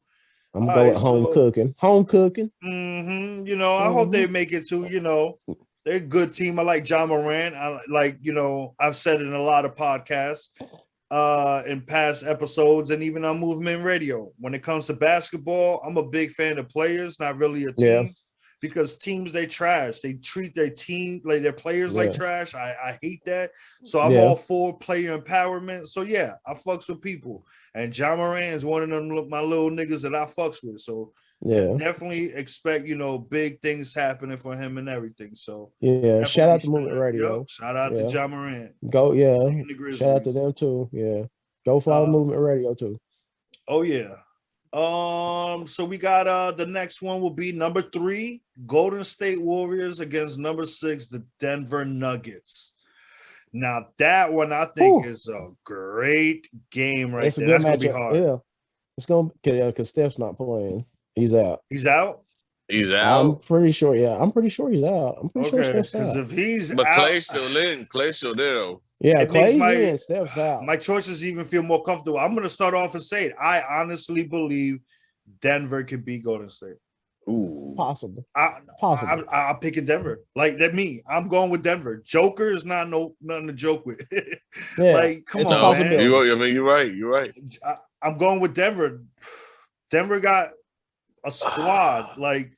I'm gonna go with home cooking. Home cooking. You know, I hope they make it to. You know, they're a good team. I like John Morant. I've said it in a lot of podcasts. In past episodes and even on Movement Radio. When it comes to basketball, I'm a big fan of players, not really a team, because teams they trash. They treat their team like their players like trash. I hate that. So I'm all for player empowerment. So I fucks with people. And John Morant is one of them my little niggas that I fucks with. So definitely expect, big things happening for him and everything. So shout out to Movement Radio. Shout out to John Morant. Go, shout out to them too. Go follow Movement Radio too. Oh yeah. So we got the next one will be number 3, Golden State Warriors against number 6, the Denver Nuggets. Now that one I think is a great game right there. That's gonna be hard. Yeah, it's gonna because Steph's not playing. He's out. He's out. He's out. I'm pretty sure. Yeah, I'm pretty sure he's out. I'm pretty sure Steph's out. Because if he's but out, Clay's still in. Clay's still there though. Yeah, Clay's in. Steph's out. My choices even feel more comfortable. I'm gonna start off and say it. I honestly believe Denver could beat Golden State. Ooh, possible. I'm picking Denver. Like that. I'm going with Denver. Joker is not nothing to joke with. Like, come on, man. You're right. You're right. I'm going with Denver. Denver got a squad. Like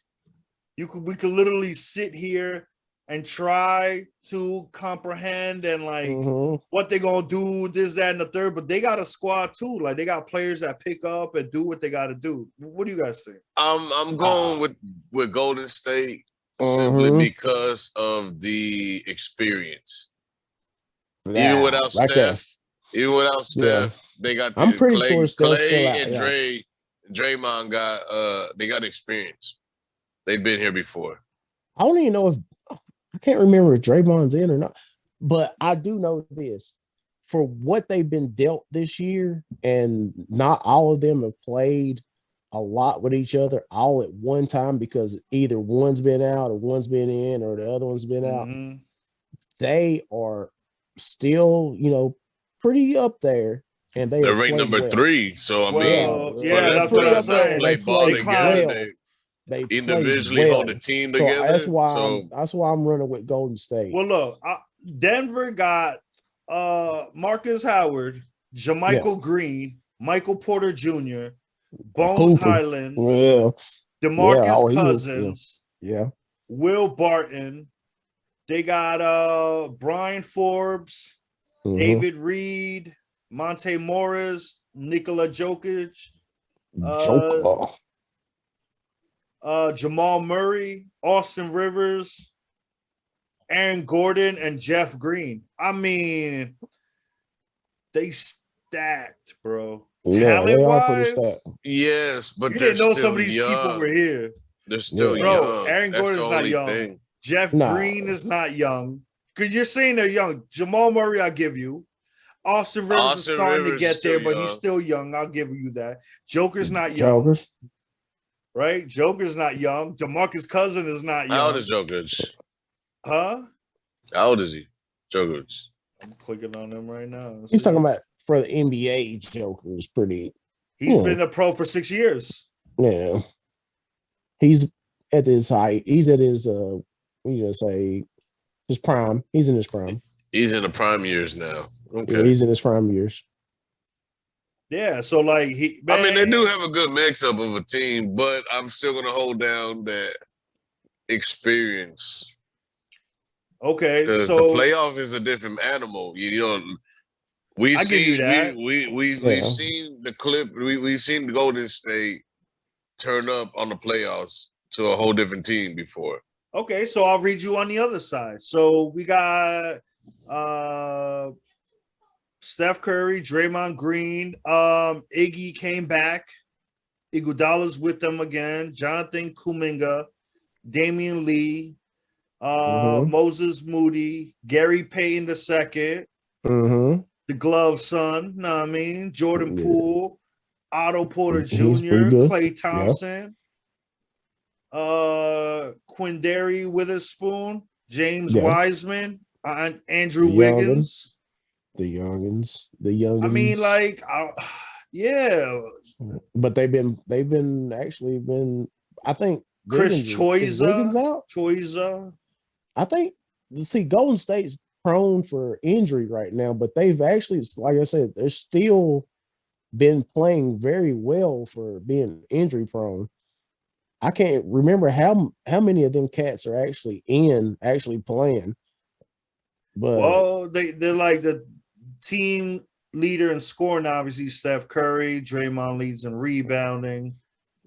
we could literally sit here and try to comprehend and what they're gonna do, this, that, and the third. But they got a squad too. Like they got players that pick up and do what they got to do. What do you guys think? I'm going with Golden State. simply because of the experience. Yeah, even without right Steph, they got I'm the pretty sure Steph's still Clay out. and Yeah. Draymond got they got experience. They've been here before. I don't even know if I can't remember if Draymond's in or not, but I do know this. For what they've been dealt this year, and not all of them have played a lot with each other all at one time because either one's been out or one's been in or the other one's been out. They are still, pretty up there, and they They're have ranked played number well. 3. So I mean, that's what pretty I'm up there, to and saying. play they ball played together, well. They individually played well. hold the team So together. that's why I'm running with Golden State. Well, look, Denver got Marcus Howard, Jermichael Green, Michael Porter Jr., Bones Highland, DeMarcus Cousins, Will Barton. They got Brian Forbes, David Reed, Monte Morris, Nikola Jokic, Jamal Murray, Austin Rivers, Aaron Gordon, and Jeff Green. I mean, they stacked, bro. Talent-wise, yes, but you they're didn't know still some of these young. people were here. They're still Bro, young. Aaron That's Gordon's the not only young. thing. Jeff Green is not young. Because you're saying they're young. Jamal Murray, I'll give you. Austin Rivers is starting to get there, but he's still young. I'll give you that. Joker's not young. Right? Joker's not young. DeMarcus Cousins is not young. How old is Jokic? Huh? How old is he? Jokic. I'm clicking on him right now. He's talking about for the NBA. Joker is pretty. He's been a pro for 6 years. Yeah. He's at his height. He's at his his prime. He's in his prime. He's in the prime years now. Okay. Yeah, he's in his prime years. Yeah, so like I mean, they do have a good mix-up of a team, but I'm still gonna hold down that experience. Okay, because so the playoff is a different animal. We've seen the clip. We've seen the Golden State turn up on the playoffs to a whole different team before. Okay, so I'll read you on the other side. So we got Steph Curry, Draymond Green, Iggy came back. Iguodala's with them again. Jonathan Kuminga, Damian Lee, Moses Moody, Gary Payton II, the Glove Son, know what I mean? Jordan Poole, Otto Porter Jr., Klay Thompson, Quindary Witherspoon, James Wiseman, Andrew Wiggins. The youngins. I mean, like, yeah. But they've been I think Chris Choiza. I think Golden State's prone for injury right now, but they've actually, like I said, they're still been playing very well for being injury prone. I can't remember how many of them cats are actually playing. But they're like the team leader in scoring, obviously Steph Curry. Draymond leads in rebounding.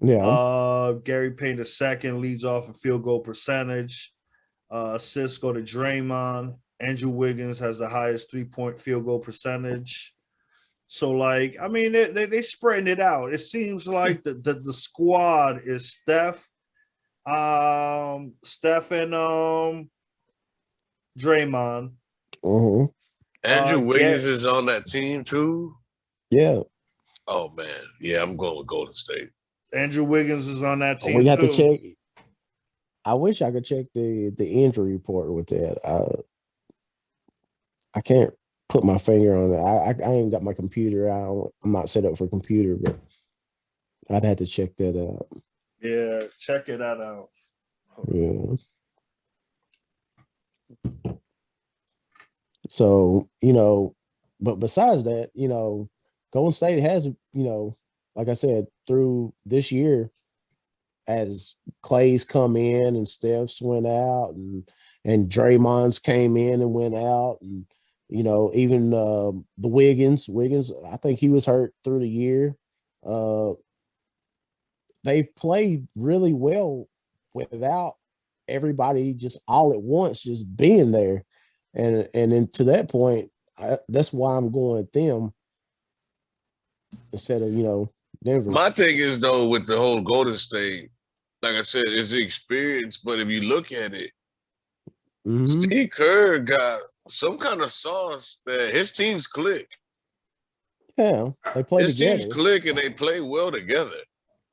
Gary Payton II leads off in field goal percentage. Assists go to Draymond. Andrew Wiggins has the highest 3-point field goal percentage. So, like, I mean, they spreading it out. It seems like the squad is Steph and Draymond. Andrew Wiggins is on that team too. Yeah. Oh man, yeah, I'm going with Golden State. Andrew Wiggins is on that team. We have to check. I wish I could check the injury report with that. I can't put my finger on it. I ain't got my computer out. I'm not set up for computer, but I'd have to check that out. Yeah, check it out. Yeah. So, but besides that, Golden State has, like I said, through this year, as Clay's come in and Steph's went out and Draymond's came in and went out, and even the Wiggins, I think he was hurt through the year. They've played really well without everybody just all at once just being there. And then to that point, that's why I'm going with them instead of, Denver. My thing is, though, with the whole Golden State, like I said, it's the experience. But if you look at it, Steve Kerr got some kind of sauce that his teams click. Yeah, they play his together. His teams click and they play well together.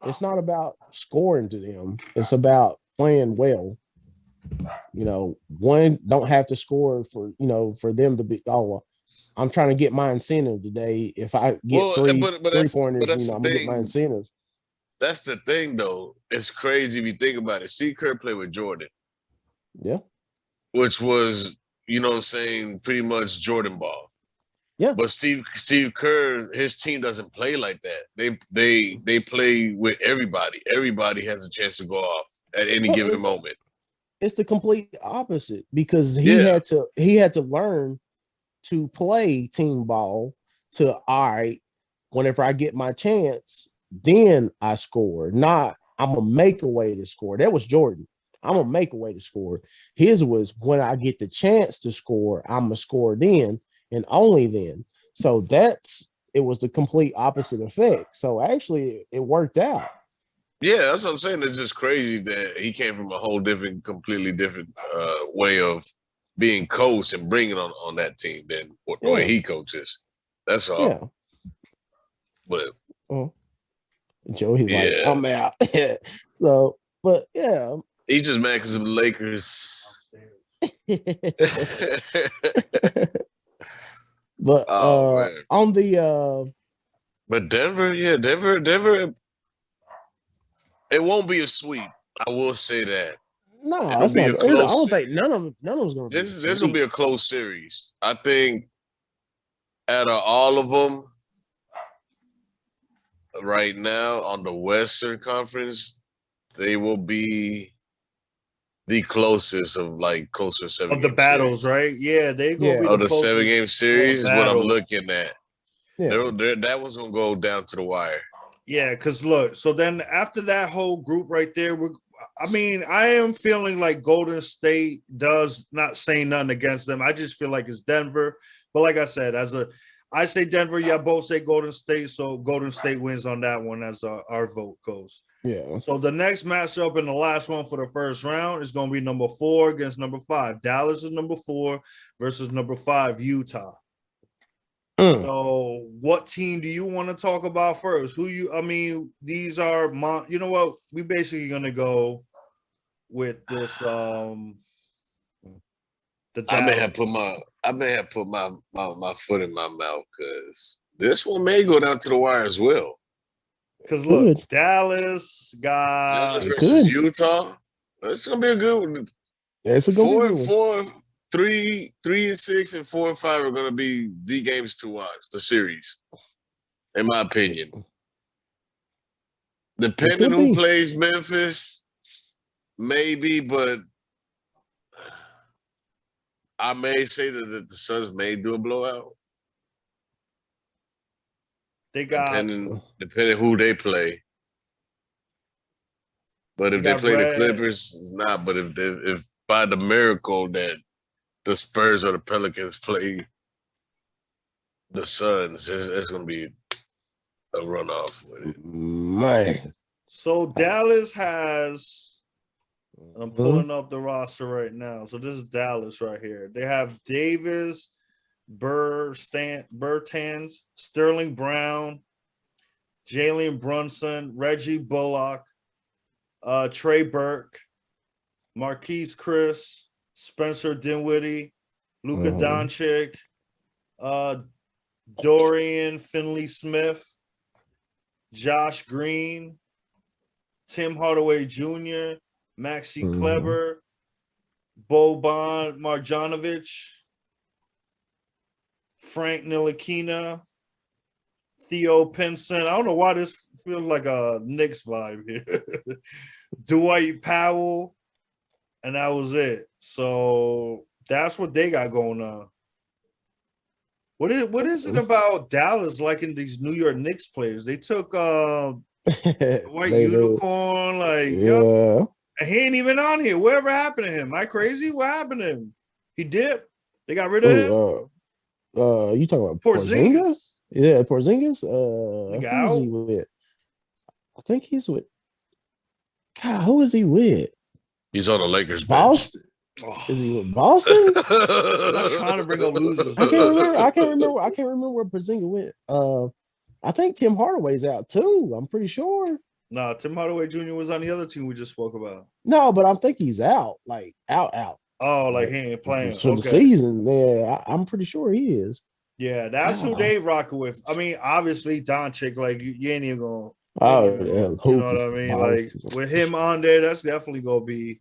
It's not about scoring to them. It's about playing well. One don't have to score for them to be. Oh, I'm trying to get my incentive today. If I get three pointers, I'm gonna get my incentive. That's the thing, though. It's crazy if you think about it. Steve Kerr played with Jordan. Yeah. Which was, pretty much Jordan ball. Yeah. But Steve Kerr, his team doesn't play like that. They play with everybody. Everybody has a chance to go off at any given moment. It's the complete opposite because he had to learn to play team ball to, all right, whenever I get my chance, then I score. Not I'm gonna make a way to score. That was Jordan. I'm gonna make a way to score. His was when I get the chance to score, I'm gonna score then and only then. So it was the complete opposite effect. So actually it worked out. Yeah, that's what I'm saying. It's just crazy that he came from a whole completely different way of being coached and bringing on that team than the way he coaches. That's all. Yeah. But Joey's like, I'm out. So, but yeah. He's just mad because of the Lakers. But on the but Denver, Denver, it won't be a sweep. I will say that. No, that's not. I don't think none of them's going to be. This will be a close series. I think out of all of them right now on the Western Conference, they will be the closest of closer 7 of the battles, series. Right? Yeah, they go be the 7-game series is what I'm looking at. Yeah. That was gonna go down to the wire. Yeah, because look, so then after that whole group right there, I am feeling like Golden State does not say nothing against them. I just feel like it's Denver. But like I said, I say Denver, y'all both say Golden State, so Golden State wins on that one as our vote goes. Yeah. So the next matchup and the last one for the first round is going to be number 4 against number 5. Dallas is number 4 versus number 5, Utah. So what team do you want to talk about first? These are you know what? We basically going to go with this the Dallas. I may have put my foot in my mouth because this one may go down to the wire as well. Because look, Dallas versus Utah. It's gonna be a good one. It's a good one. 3 and 6 and 4 and 5 are gonna be the games to watch. The series, in my opinion. Depending who plays Memphis, maybe, but I may say that the Suns may do a blowout. They got depending who they play. But if they play the Clippers, it's not. But if by the miracle that the Spurs or the Pelicans play the Suns, it's going to be a runoff with it. Man. So Dallas has, I'm pulling up the roster right now. So this is Dallas right here. They have Davis, Bertans, Sterling Brown, Jalen Brunson, Reggie Bullock, Trey Burke, Marquise Chris, Spencer Dinwiddie, Luka Doncic, Dorian Finley-Smith, Josh Green, Tim Hardaway Jr., Maxi Kleber, Boban Marjanovic, Frank Ntilikina, Theo Pinson. I don't know why this feels like a Knicks vibe here. Dwight Powell, and that was it. So that's what they got going on. What is it about Dallas liking these New York Knicks players? They took White Unicorn, He ain't even on here. Whatever happened to him? Am I crazy? What happened to him? He dipped. They got rid of him. You talking about Porzingis? Porzingis? Yeah, Porzingis. Who's he with? I think he's with. God, who is he with? He's on the Lakers Boston. bench. Is he with Boston? I'm not trying to bring up losers. I can't remember where Porzingis went. I think Tim Hardaway's out too. I'm pretty sure. No, Tim Hardaway Jr. was on the other team we just spoke about. No, but I think he's out. Like out. Oh, like he ain't playing for the season. Yeah, I'm pretty sure he is. Yeah, that's who they rocking with. I mean, obviously Doncic, like you ain't even gonna. You know what I mean? Like with him on there, that's definitely gonna be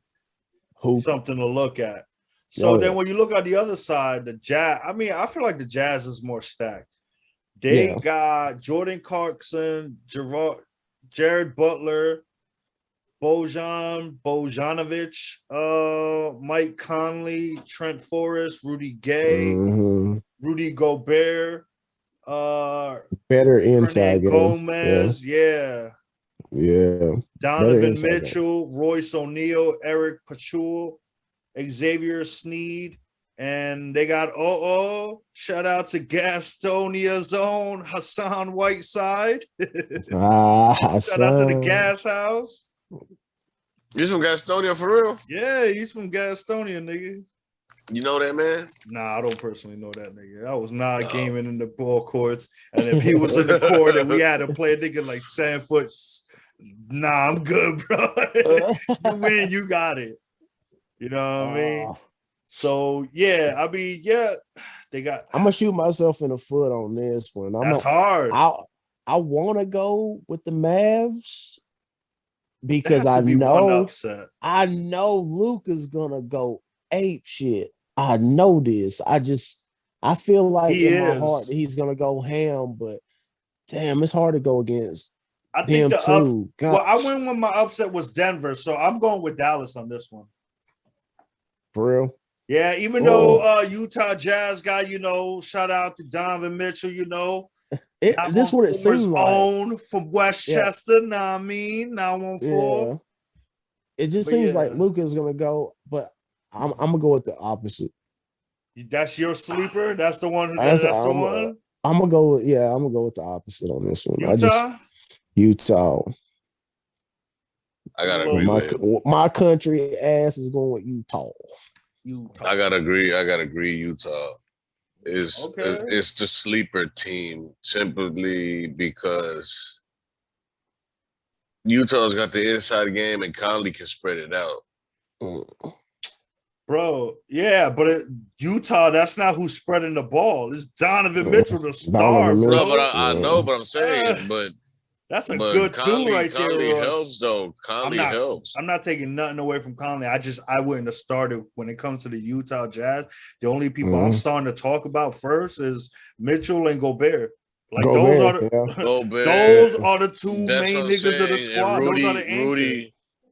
something to look at. So then when you look on the other side, the Jazz, I mean, I feel like the Jazz is more stacked. They got Jordan Clarkson, Jared Butler, Bogdanovich, Mike Conley, Trent Forrest, Rudy Gay, Rudy Gobert, better inside Gomez, yeah. Donovan Mitchell, Royce O'Neal, Eric Paschall, Xavier Sneed, and they got shout out to Gastonia's own Hassan Whiteside. Shout out to the Gas House. He's from Gastonia for real? Yeah, he's from Gastonia, nigga. You know that man? Nah, I don't personally know that nigga. I was not gaming in the ball courts, and if he was in the court and we had to play a nigga like 7 foot, nah, I'm good, bro. You win, you got it. You know what I mean? So yeah, I mean, they got. I'm gonna shoot myself in the foot on this one. That's hard. I want to go with the Mavs because I know Luka's gonna go ape shit. I know this. I feel like my heart he's gonna go ham, but damn, it's hard to go against. I think well, I went when my upset was Denver, so I'm going with Dallas on this one. For real? Yeah, even though Utah Jazz guy, shout out to Donovan Mitchell, this is what it seems like. From Westchester, nah, I mean, 914. Yeah. It just seems like Luka's gonna go, but I'm gonna go with the opposite. That's your sleeper? That's the one. That's the one. I'm gonna go with the opposite on this one. Utah. I gotta agree. My country ass is going with Utah. I gotta agree. Utah is it's the sleeper team simply because Utah's got the inside game and Conley can spread it out. Bro, yeah, but Utah, that's not who's spreading the ball. It's Donovan Mitchell, the star, bro. No, but I know, but I'm saying, but that's a good tool right there. Conley helps, though. Conley helps. I'm not taking nothing away from Conley. I wouldn't have started when it comes to the Utah Jazz. The only people I'm starting to talk about first is Mitchell and Gobert. Like those are the two main niggas of the squad. Those are the anchors.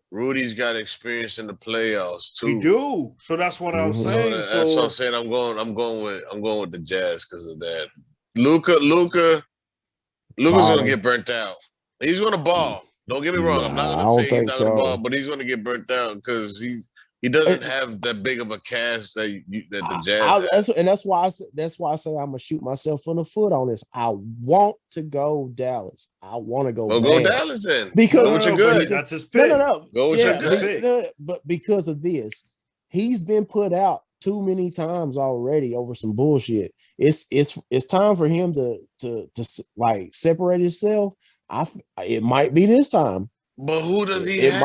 Rudy's got experience in the playoffs too. He do. So that's what I'm saying. That's what I'm saying. I'm going with the Jazz because of that. Luka's gonna get burnt out. He's gonna ball. Don't get me wrong. I'm not gonna say he's not gonna ball, but he's gonna get burnt out because he doesn't have that big of a cast that the Jazz. That's why I say I'm gonna shoot myself in the foot on this. I want to go Dallas. I want to go. Well, go Dallas then. Because you're good. That's his pick. No. Go with your good. But because of this, he's been put out too many times already over some bullshit. It's time for him to like separate himself. It might be this time. But who does he have?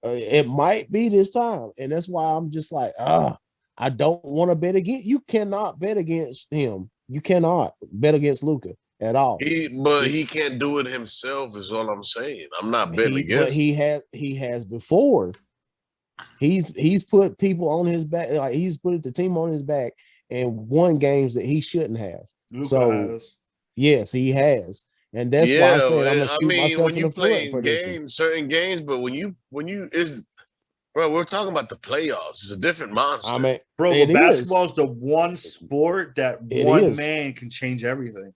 It might be this time. And that's why I'm just like, I don't want to bet against. You cannot bet against him. You cannot bet against Luka at all. He can't do it himself is all I'm saying. I'm not betting against him. He has before. He's put people on his back, like he's put the team on his back and won games that he shouldn't have. Luka has. Yes, he has. And that's why I said I'm gonna shoot myself when in you the play foot for games, certain games, but when you bro, we're talking about the playoffs. It's a different monster. I mean, bro, basketball is the one sport that one man can change everything.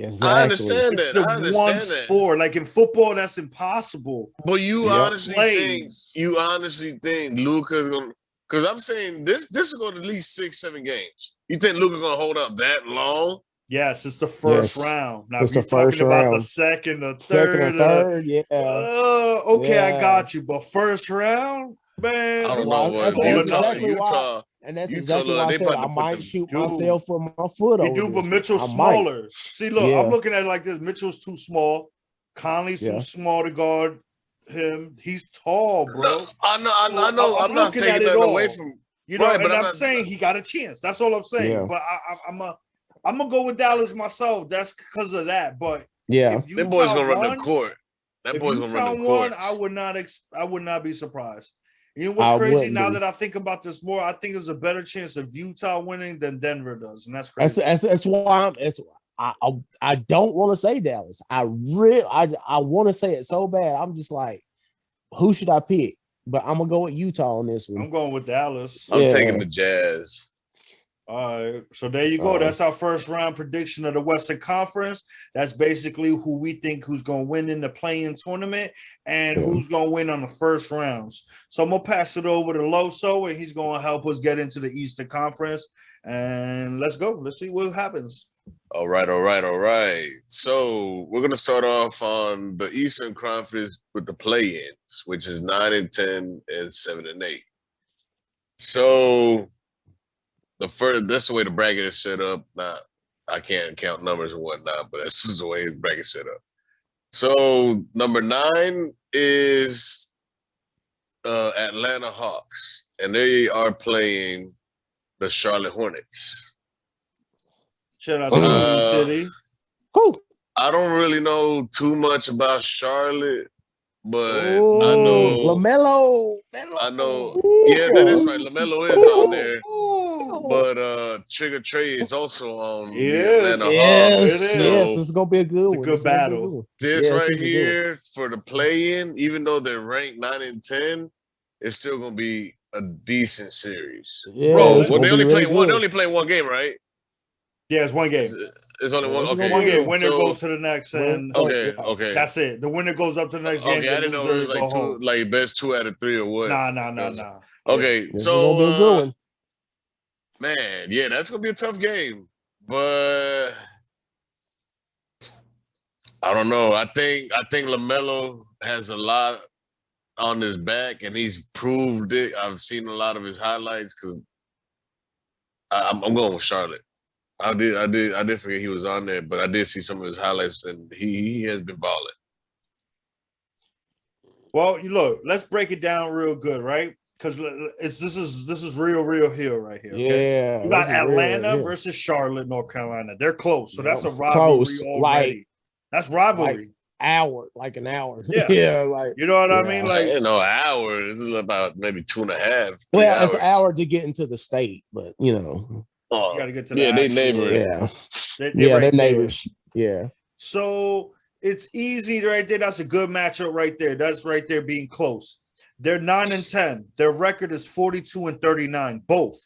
Exactly. I understand It's that. the I understand one that. sport. Like in football, that's impossible. But you honestly Plays. think Luka's gonna? Because I'm saying this is going to at least 6-7 games. You think Luka's gonna hold up that long? Yes, it's the first round. Now, It's if you're the first talking about round. the second or Second third, or third, yeah. Okay, I got you. But first round, man, I don't know. That's exactly why. And that's exactly why I said I might shoot myself with my foot over this. But Mitchell's might. smaller. See, look, I'm looking at it like this. Mitchell's too small. Conley's too small to guard him. He's tall, bro. No, I know. I'm not taking that away from you know. Right, and I'm saying he got a chance. That's all I'm saying. Yeah. But I'm gonna go with Dallas myself. That's because of that. But yeah, them boys gonna run the court. That boy's gonna run the court. I would not be surprised. You know what's crazy? Now that I think about this more, I think there's a better chance of Utah winning than Denver does, and that's crazy. That's why I don't want to say Dallas. I want to say it so bad. I'm just like, who should I pick? But I'm gonna go with Utah on this one. I'm going with Dallas. I'm taking the Jazz. All right, so there you go. That's our first round prediction of the Western Conference. That's basically who we think who's going to win in the play-in tournament and who's going to win on the first rounds. So I'm going to pass it over to Loso, and he's going to help us get into the Eastern Conference. And let's go. Let's see what happens. All right. So we're going to start off on the Eastern Conference with the play-ins, which is 9-10 and 7-8. So that's the way the bracket is set up. Now, I can't count numbers and whatnot, but that's just the way his bracket set up. So number 9 is Atlanta Hawks, and they are playing the Charlotte Hornets. Shout out to the City. I don't really know too much about Charlotte, but I know LaMelo. I know. Yeah, that is right. LaMelo is on there. But Trigger Trey is also on the Atlanta Hawks. Yes, it's gonna be a good one. Good battle. This right here for the play-in, even though they're ranked 9 and 10, it's still gonna be a decent series. Yeah, bro. Well, they only play one. They only play one game, right? Yeah, it's one game. It's only one. Okay, one game. Winner goes to the next, and okay. That's it. The winner goes up to the next game. Okay, I didn't know it was like two, like best 2 out of 3 or what. Nah. Okay, so man, yeah, that's gonna be a tough game, but I don't know. I think LaMelo has a lot on his back, and he's proved it. I've seen a lot of his highlights because I'm going with Charlotte. I did forget he was on there, but I did see some of his highlights, and he has been balling. Well, you look, let's break it down real good, right? Because this is real here right here. Okay? Yeah, you got Atlanta versus Charlotte, North Carolina. They're close, so that's a rivalry already. That's rivalry. Like an hour. Yeah, like you know what I mean. Like an hour. This is about maybe 2.5. Well, it's an hour to get into the state, but you know. You got to get to they neighbors. They're neighbors. Yeah. So it's easy right there. That's a good matchup right there. That's right there being close. They're 9 and 10. Their record is 42 and 39. Both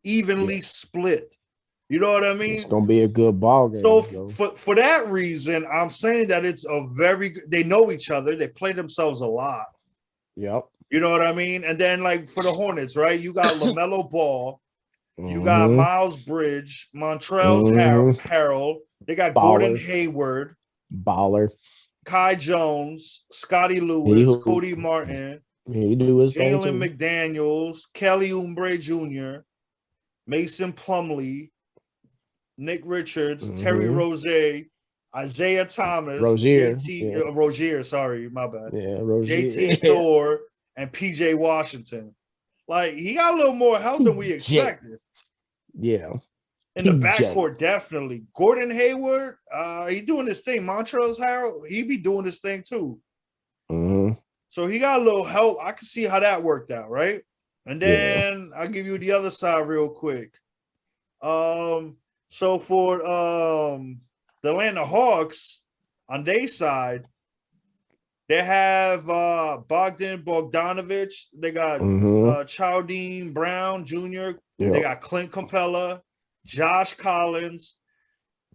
evenly split. You know what I mean? It's gonna be a good ball game. So for that reason, I'm saying that it's a very. They know each other. They play themselves a lot. Yep. You know what I mean? And then like for the Hornets, right? You got LaMelo Ball. You got Miles Bridge, Montrezl Harrell. They got Gordon Hayward, Kai Jones, Scotty Lewis, Cody Martin, Jalen McDaniels, Kelly Oubre Jr., Mason Plumlee, Nick Richards, Terry Rozier, Isaiah Thomas, Rozier, sorry, my bad. Yeah, Rozier. JT Thor, and PJ Washington. Like, he got a little more help than we expected. Yeah. In the backcourt, definitely. Gordon Hayward, he doing his thing. Montrezl Harrell, he be doing his thing too. So he got a little help. I can see how that worked out, right? And then I'll give you the other side real quick. So for the Atlanta Hawks, on their side, they have Bogdan Bogdanovic. They got Chaldine Brown Jr. Yep. They got Clint Capella, Josh Collins,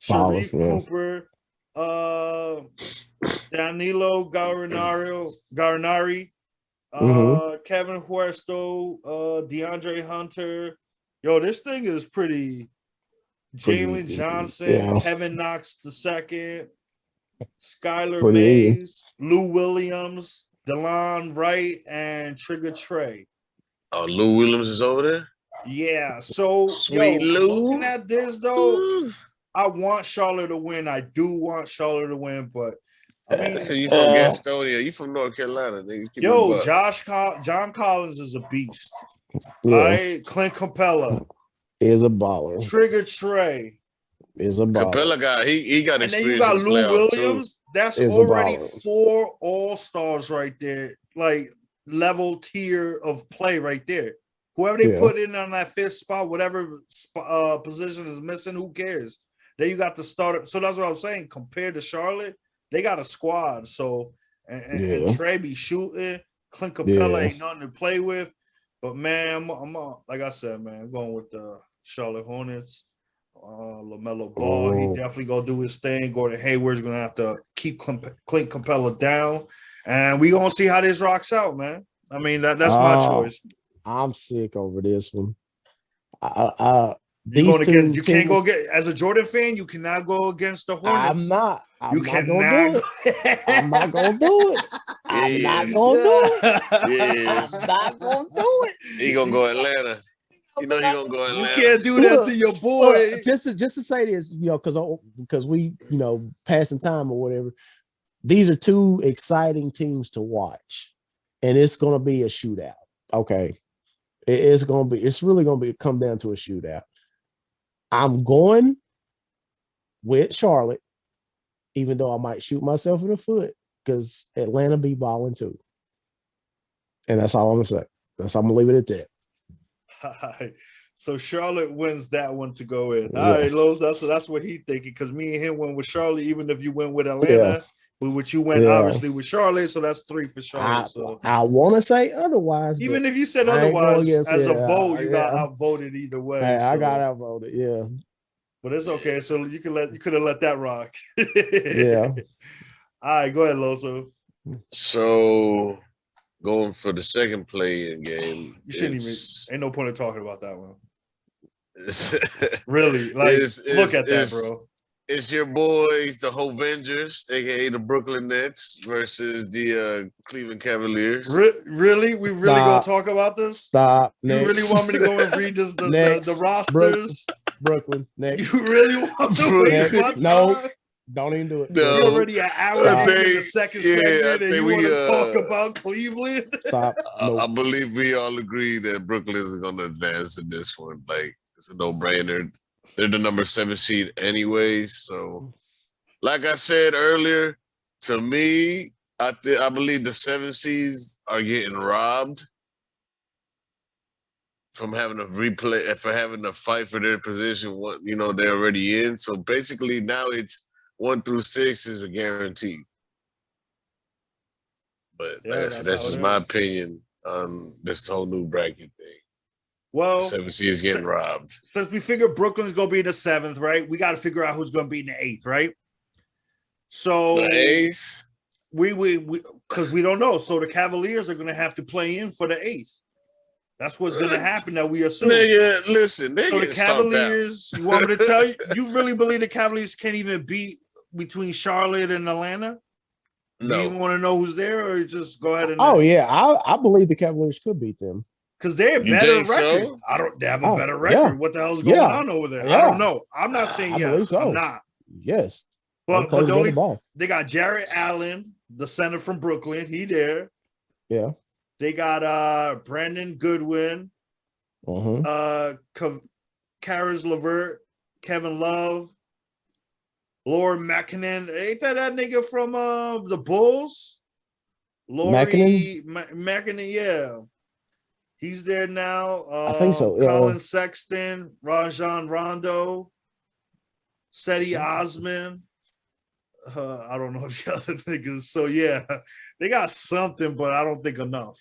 Sharif Cooper, Danilo Garnari, Kevin Huerto, DeAndre Hunter. Yo, this thing is pretty. Jalen Johnson, Kevin Knox II, Skylar Mays, Lou Williams, DeLon Wright, and Trigger Trey. Oh, Lou Williams is over there? Yeah. So, Sweet Lou. looking at this, though, I want Charlotte to win. I do want Charlotte to win, but I mean, you from Gastonia. You from North Carolina. Nigga. John Collins is a beast. Yeah. All right, Clint Capella is a baller. Trigger Trey is a baller. Capella guy, he got experience. And then you got Lou Williams. Too. That's already 4 all-stars right there, like level tier of play right there. Whoever they put in on that 5th spot, whatever position is missing, who cares? Then you got the starter. So that's what I'm saying. Compared to Charlotte, they got a squad. So and Trey be shooting. Clint Capella ain't nothing to play with. But man, I'm like I said, man, I'm going with the Charlotte Hornets. LaMelo Ball, he definitely gonna do his thing. Gordon Hayward's gonna have to keep Clint Capella down, and we gonna see how this rocks out, man. I mean, that's my choice. I'm sick over this one. You can't go get as a Jordan fan. You cannot go against the Hornets. I'm not gonna do it. I'm not gonna do it. I'm not gonna do it. Yes. I'm not gonna do it. He gonna go Atlanta. You know he gonna go Atlanta. You can't do that to your boy. Just to say this, because we, passing time or whatever. These are 2 exciting teams to watch, and it's gonna be a shootout. Okay, it's really gonna come down to a shootout. I'm going with Charlotte, even though I might shoot myself in the foot because Atlanta be balling too. And that's all I'm gonna say. I'm gonna leave it at that. Right. So Charlotte wins that one to go in. All right, Lowe's, that's what he thinking, because me and him went with Charlotte, even if you went with Atlanta, but what you went obviously with Charlotte, so that's 3 for Charlotte. I want to say otherwise. Even if you said otherwise, as a vote, you got outvoted either way. Hey, I got outvoted, yeah. But it's okay. So you could have let that rock. Yeah. All right, go ahead, Loso. So going for the second play-in game. You shouldn't even. Ain't no point in talking about that one. Really, like look at that, bro. It's your boys, the Hovengers, aka the Brooklyn Nets, versus the Cleveland Cavaliers. Really, we really gonna talk about this? Stop. You really want me to go and read this, the rosters? Brooklyn. Next. You really want to waste my time? No. Don't even do it. No. We're already an hour in the second segment, and you want to talk about Cleveland? Stop. I believe we all agree that Brooklyn is going to advance in this one. Like, it's a no-brainer. They're the number 7 seed anyways. So, like I said earlier, to me, I believe the 7 seeds are getting robbed from having to replay, for having to fight for their position. What they're already in. So basically, now it's 1 through 6 is a guarantee. But like I said, that's just my opinion on this whole new bracket thing. Well, 7 seed is getting robbed. Since we figured Brooklyn's gonna be in the 7th, right? We got to figure out who's gonna be in the 8th, right? So the 8th, we because we don't know. So the Cavaliers are gonna have to play in for the 8th. That's what's gonna happen. That we assume. Nigga, listen. So the Cavaliers. You want me to tell you? You really believe the Cavaliers can't even beat between Charlotte and Atlanta? No. Do you want to know who's there, or just go ahead and? Oh yeah, I believe the Cavaliers could beat them because they're better record. So? They have a better record. Yeah. What the hell is going on over there? Yeah. I don't know. I'm not saying yes. So. I'm not. Yes. But they got Jarrett Allen, the center from Brooklyn. He there. Yeah. They got Brandon Goodwin, Karis LeVert, Kevin Love, Lord McKinnon. Ain't that nigga from the Bulls? McKinnon, yeah. He's there now. I think so. Colin Sexton, Rajon Rondo, Seti Osman. I don't know the other niggas. So yeah, they got something, but I don't think enough.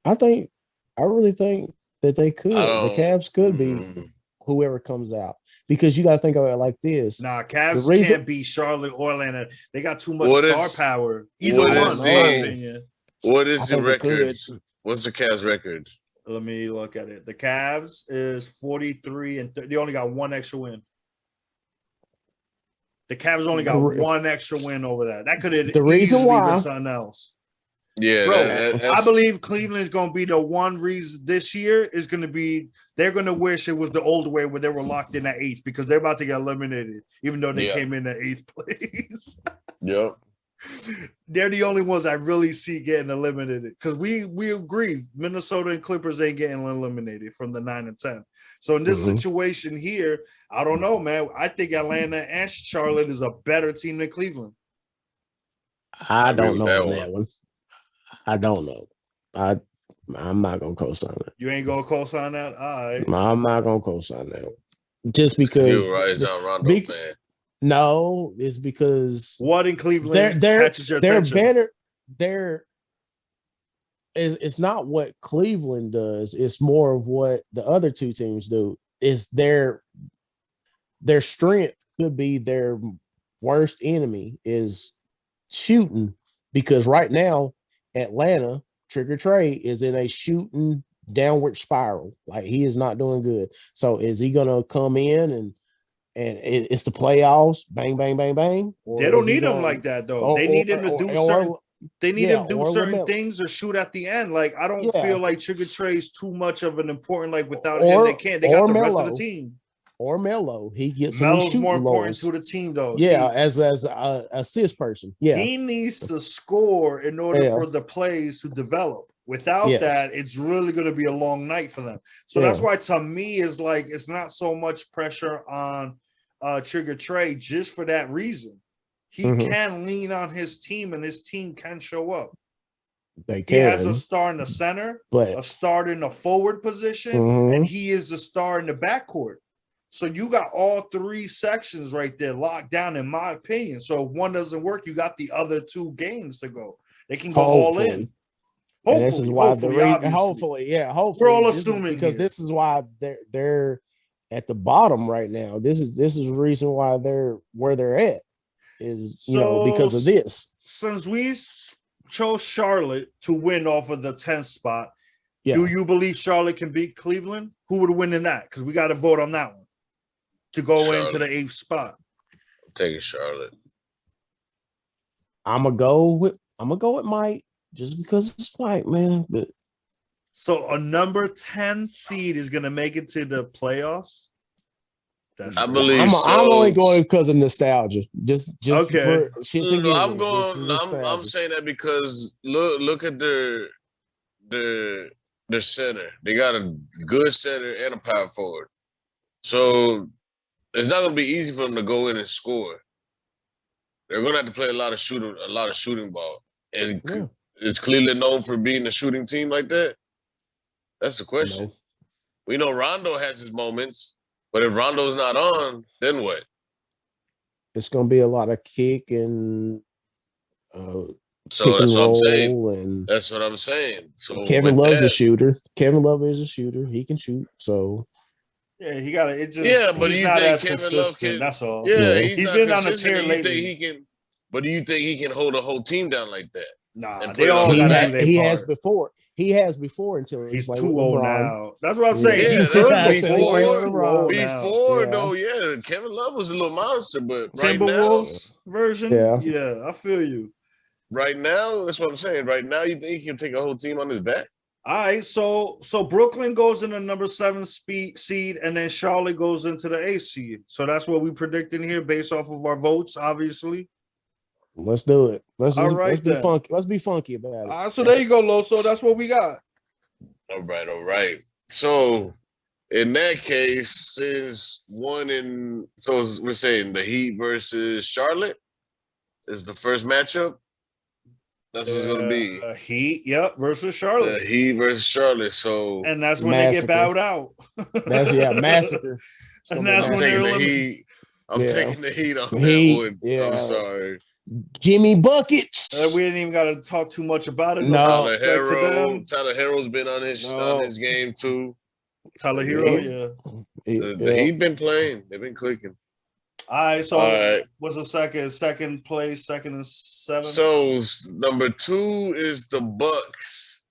I really think that they could. The Cavs could be. whoever comes out, because you got to think of it like this. Nah, Cavs can't beat Charlotte or Atlanta. They got too much star power. Either one, in my opinion. What is the record? What's the Cavs record? Let me look at it. The Cavs is 43 and they only got one extra win. The Cavs only got one extra win over that. That could have easily been something else. Yeah, bro. I believe Cleveland's going to be the one reason this year is going to be they're going to wish it was the old way where they were locked in at 8th because they're about to get eliminated, even though they came in at 8th place. Yep. They're the only ones I really see getting eliminated because we agree Minnesota and Clippers ain't getting eliminated from the 9 and 10. So in this situation here, I don't know, man. I think Atlanta and Charlotte is a better team than Cleveland. I don't know that one. I don't know. I'm not gonna co-sign it. You ain't gonna co-sign that? All right. I'm not gonna co-sign that one. Just because you're right, John Rondo fan. No, it's because what in Cleveland catches your attention? Better. It's not what Cleveland does. It's more of what the other two teams do. Is their strength could be their worst enemy is shooting, because right now Atlanta Trigger Trey is in a shooting downward spiral. Like, he is not doing good. So is he gonna come in and it's the playoffs, bang, bang, bang, bang? They don't need him like that, though. They need him to do certain. They need him to do certain things or shoot at the end. Like, I don't feel like Trigger Trey is too much of an important. Like, without him, they can't. They got the rest of the team. Or Melo, he gets Melo's more important to the team, though. Yeah, as a assist person. Yeah, he needs to score in order for the plays to develop. Without that, it's really going to be a long night for them. So that's why, to me, is like it's not so much pressure on Trigger Trey just for that reason. He can lean on his team, and his team can show up. They can. He has a star in the center, a star in the forward position, and he is a star in the backcourt. So you got all three sections right there locked down, in my opinion. So if one doesn't work, you got the other two games to go. They can go all in. Hopefully, this is why hopefully, we're all assuming because this is why they're at the bottom right now. This is the reason why they're where they're at is because of this. Since we chose Charlotte to win off of the 10th spot, do you believe Charlotte can beat Cleveland? Who would win in that? Because we got to vote on that one to go into the 8th spot. I'm taking Charlotte. I'm gonna go with Mike just because it's Mike, man. But so a number 10 seed is gonna make it to the playoffs. I believe I'm only going because of nostalgia. Just okay. I'm saying that because look at their center. They got a good center and a power forward. So it's not going to be easy for them to go in and score. They're going to have to play a lot of shooting ball. And is Cleveland known for being a shooting team like that? That's the question. No. We know Rondo has his moments, but if Rondo's not on, then what? It's going to be a lot of kick and so that's what I'm saying. That's what I'm saying. So Kevin Love's a shooter. Kevin Love is a shooter. He can shoot. So yeah, he got it. But do you think Kevin Love can? That's all. Yeah, he's been on the tear lately. But do you think he can hold a whole team down like that? Nah, he has before. He has before until he's too old now. That's what I'm saying. He could before though. Yeah, Kevin Love was a little monster, but right Timberwolves now, version. Yeah, I feel you. Right now, that's what I'm saying. Right now, you think he can take a whole team on his back? All right, so Brooklyn goes in the number 7 seed, and then Charlotte goes into the 8th seed. So that's what we predicting here, based off of our votes, obviously. Let's do it. Let's be funky. Let's be funky about it. So there you go, Loso. That's what we got. All right. So in that case, since we're saying the Heat versus Charlotte is the first matchup. That's what it's going to be. Heat, versus Charlotte. The Heat versus Charlotte. So and that's when they get bowed out. Massacre. And that's when they're the Heat. I'm taking the Heat on that one. Yeah. I'm sorry. Jimmy Buckets. We didn't even got to talk too much about it. No. Tyler Herro's been on his game too. Tyler Herro, The Heat been playing. They've been clicking. All right. So what's the second? Second place, second and 7. So number 2 is the Bucks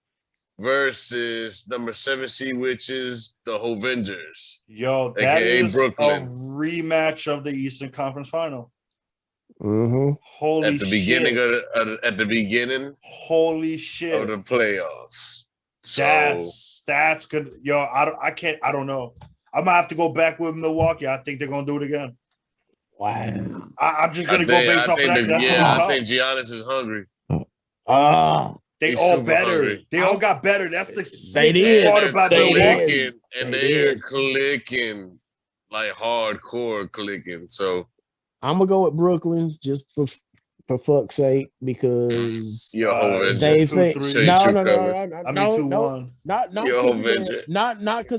versus number 7 seed, which is the Hovengers. Yo, that is Brooklyn. A rematch of the Eastern Conference Final. Mm-hmm. Holy at the shit. beginning at the beginning. Holy shit. Of the playoffs. So that's good. Yo, I don't know. I'm gonna have to go back with Milwaukee. I think they're gonna do it again. Wow. I'm just gonna go based off of that. I think Giannis is hungry. They all better. Hungry. They all got better. That's the sick part about Milwaukee. And they're clicking, like hardcore clicking. So I'm gonna go with Brooklyn just for fuck's sake, because they think not because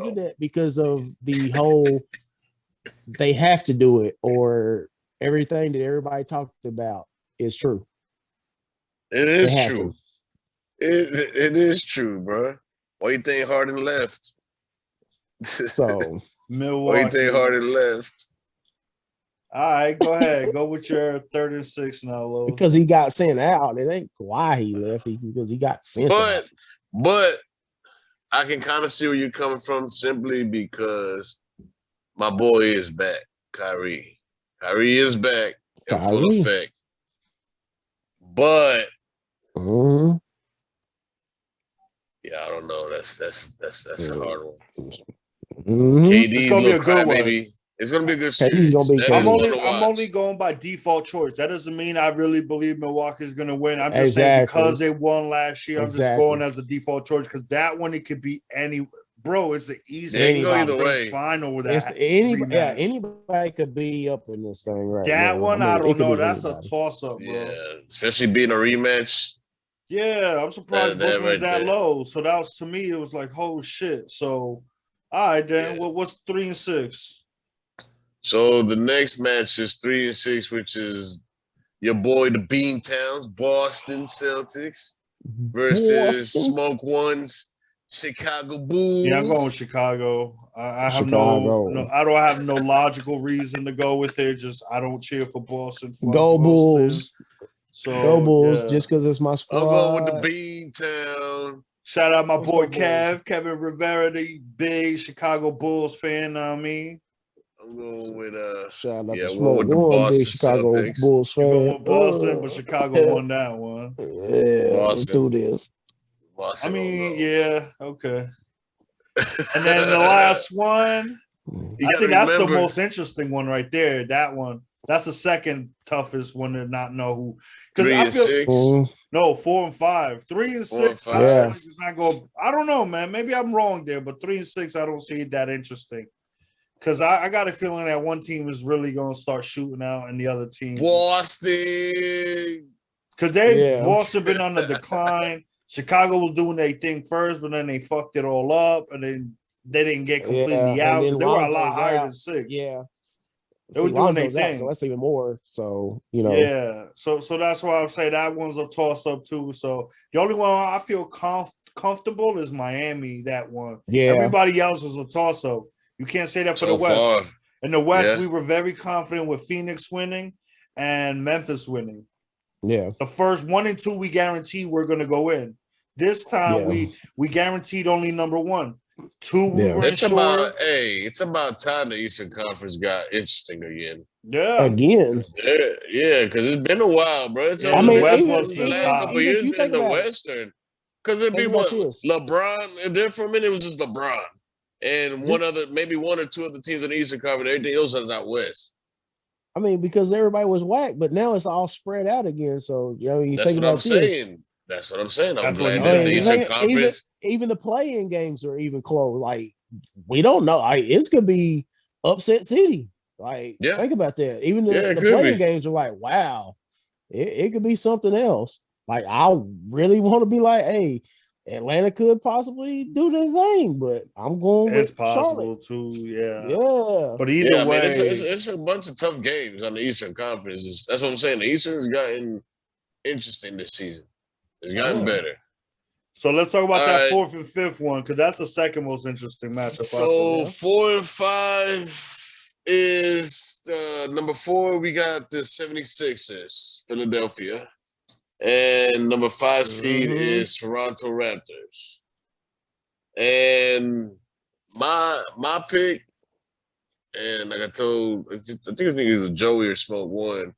of that, because of the whole they have to do it, or everything that everybody talked about is true. It is true. It is true, bro. Why you think Harden left? So Milwaukee. Why you think Harden left? All right, go ahead. Go with your 3rd and 6 now, Lo. Because he got sent out. It ain't why he left. Because he got sent out. But I can kind of see where you're coming from, simply because my boy is back, Kyrie. Kyrie is back in full effect. But yeah, I don't know. That's a hard one. KD's little crybaby. It's gonna be a good series. I'm only going by default choice. That doesn't mean I really believe Milwaukee is gonna win. I'm just saying because they won last year. I'm just going as the default choice because that one it could be any. Bro, it's the Eastern Conference Final. Anybody could be up in this thing right now. That one, I don't know. That's a toss-up, bro. Yeah, especially being a rematch. Yeah, I'm surprised Brooklyn's that low. So that was, to me, it was like, oh shit. So, all right, then. Yeah. What's 3 and 6? So the next match is 3 and 6, which is your boy, the Beantowns, Boston Celtics versus Smoke One's Chicago Bulls. Yeah, I'm going with Chicago. I have no, I don't have no logical reason to go with it. Just I don't cheer for Boston. Go Bulls. So go Bulls, just because it's my squad. I'm going with the Beantown. Shout out my boy Kevin Rivera, the big Chicago Bulls fan. I mean, I'm going with shout out to Smoke One, big Chicago Celtics. Bulls fan. You're going with Boston, but Chicago won that one. Yeah, let's do this. Boston, I mean, yeah, okay. And then the last one, I think that's the most interesting one right there. That one. That's the second toughest one to not know who. 3 and 6. No, 4 and 5. 3 and 6. I don't know, man. Maybe I'm wrong there, but 3 and 6, I don't see it that interesting. Because I got a feeling that one team is really going to start shooting out, and the other team, Boston. Because Boston been on the decline. Chicago was doing their thing first, but then they fucked it all up, and then they didn't get completely out. They were a lot higher than 6. Yeah. They were doing their thing. So that's even more. So, you know. Yeah. So that's why I would say that one's a toss-up too. So the only one I feel comfortable is Miami, that one. Yeah. Everybody else is a toss-up. You can't say that for the West. Far. In the West, we were very confident with Phoenix winning and Memphis winning. Yeah. The first 1 and 2, we guarantee we're going to go in. This time, we guaranteed only number 1. 2, we were sure. It's about time the Eastern Conference got interesting again. Yeah. Again. Yeah, because it's been a while, bro. It's the West was the last couple of years been the Western. Because it'd be what? LeBron, and there for a minute, it was just LeBron. And maybe one or two other teams in the Eastern Conference. Everything else is out West. I mean, because everybody was whacked, but now it's all spread out again. So, you know, That's think about this. That's what I'm saying. I'm glad that the Eastern Conference. Even the play-in games are even close. Like, we don't know. It's going to be upset city. Like, think about that. Even the play-in games are like, wow, it could be something else. Like, I really want to be like, hey, Atlanta could possibly do their thing, but I'm going with possible Charlotte. too, yeah. But either way, it's a bunch of tough games on the Eastern Conference. That's what I'm saying. The Eastern has gotten interesting this season. It's gotten better. So let's talk about All that right. fourth and fifth one, because that's the second most interesting matchup. So 4 and 5 is number 4. We got the 76ers, Philadelphia. And number 5 seed is Toronto Raptors. And my pick, and like I told, I think it was a Joey or Smoke one.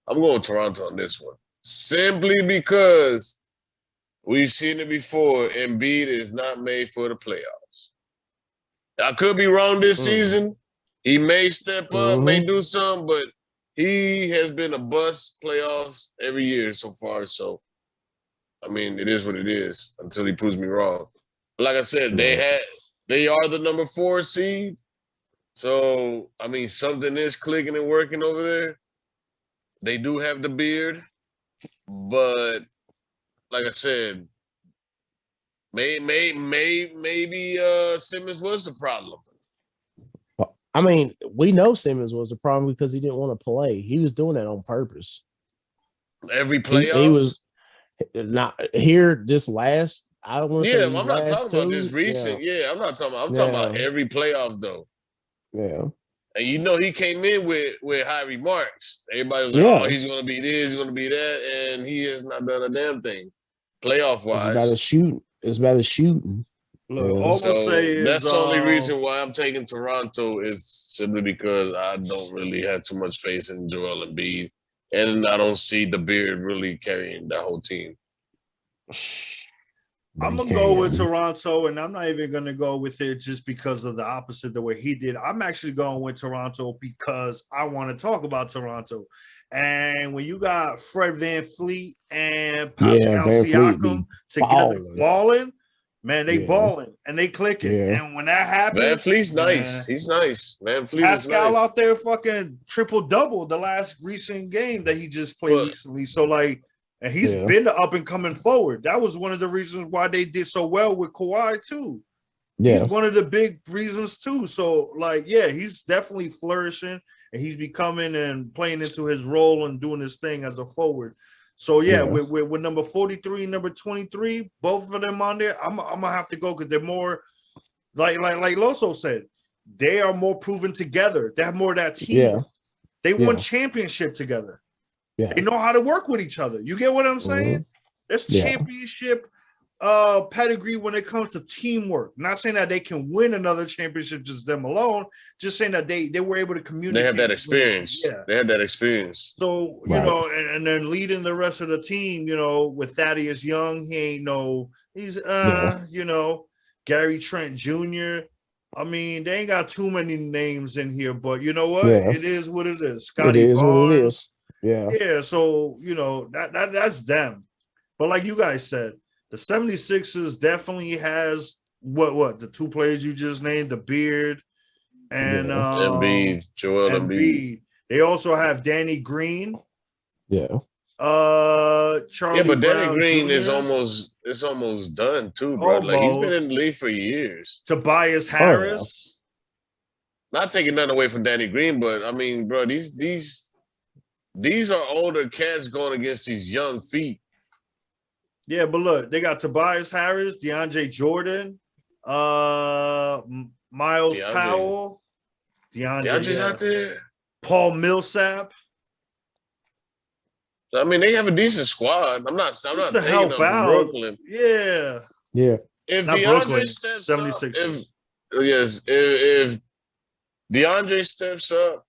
I'm going Toronto on this one. Simply because we've seen it before. Embiid is not made for the playoffs. I could be wrong this season. He may step up, may do something, but he has been a bust playoffs every year so far. So, I mean, it is what it is until he proves me wrong. But like I said, they are the number 4 seed. So, I mean, something is clicking and working over there. They do have the beard, but like I said, maybe Simmons was the problem. I mean, we know Simmons was the problem because he didn't want to play. He was doing that on purpose. Every playoffs? He was not here this last. I don't want to say I'm not talking about this recent. Yeah. I'm not talking about. I'm talking about every playoff though. Yeah. And you know he came in with high remarks. Everybody was like, "Oh, he's gonna be this, he's gonna be that," and he has not done a damn thing, playoff wise. It's about a shooting. It's about a shooting. Look, so that's the only reason why I'm taking Toronto is simply because I don't really have too much faith in Joel Embiid, and I don't see the beard really carrying that whole team. I'm gonna go with Toronto, and I'm not even gonna go with it just because of the opposite the way he did. I'm actually going with Toronto because I want to talk about Toronto. And when you got Fred VanVleet and Pascal Siakam together balling, man, they balling and they clicking. Yeah. And when that happens, VanVleet's nice. He's nice. VanVleet Pascal is nice. out there fucking triple-double the last recent game that he just played recently. So like, and he's been the up and coming forward. That was one of the reasons why they did so well with Kawhi too. Yeah. He's one of the big reasons too. So like, yeah, he's definitely flourishing and he's becoming and playing into his role and doing his thing as a forward. So yeah, with number 43, number 23, both of them on there, I'm gonna have to go because they're more like Loso said, they are more proven together. They have more of that team. Yeah. They won championship together. Yeah. They know how to work with each other. You get what I'm saying? There's championship pedigree when it comes to teamwork. Not saying that they can win another championship just them alone, just saying that they were able to communicate. They have that experience. Yeah. They had that experience. So, you know, and then leading the rest of the team, you know, with Thaddeus Young, he's you know, Gary Trent Jr. I mean, they ain't got too many names in here, but you know what? It is what it is. Scotty Barnes. What it is. Yeah. Yeah, so, you know, that's them. But like you guys said, the 76ers definitely has what the two players you just named, the beard and Embiid, Joel Embiid. They also have Danny Green. Yeah. Charlie but Danny Brown Green Jr. is almost done too, bro. Like he's been in the league for years. Tobias Harris. Not taking nothing away from Danny Green, but I mean, bro, these are older cats going against these young feet. Yeah, but look, they got Tobias Harris, DeAndre Jordan, Miles Powell, DeAndre's out there, Paul Millsap. So, I mean, they have a decent squad. I'm not taking them from Brooklyn. Yeah. If not DeAndre Brooklyn, steps 76. up, if DeAndre steps up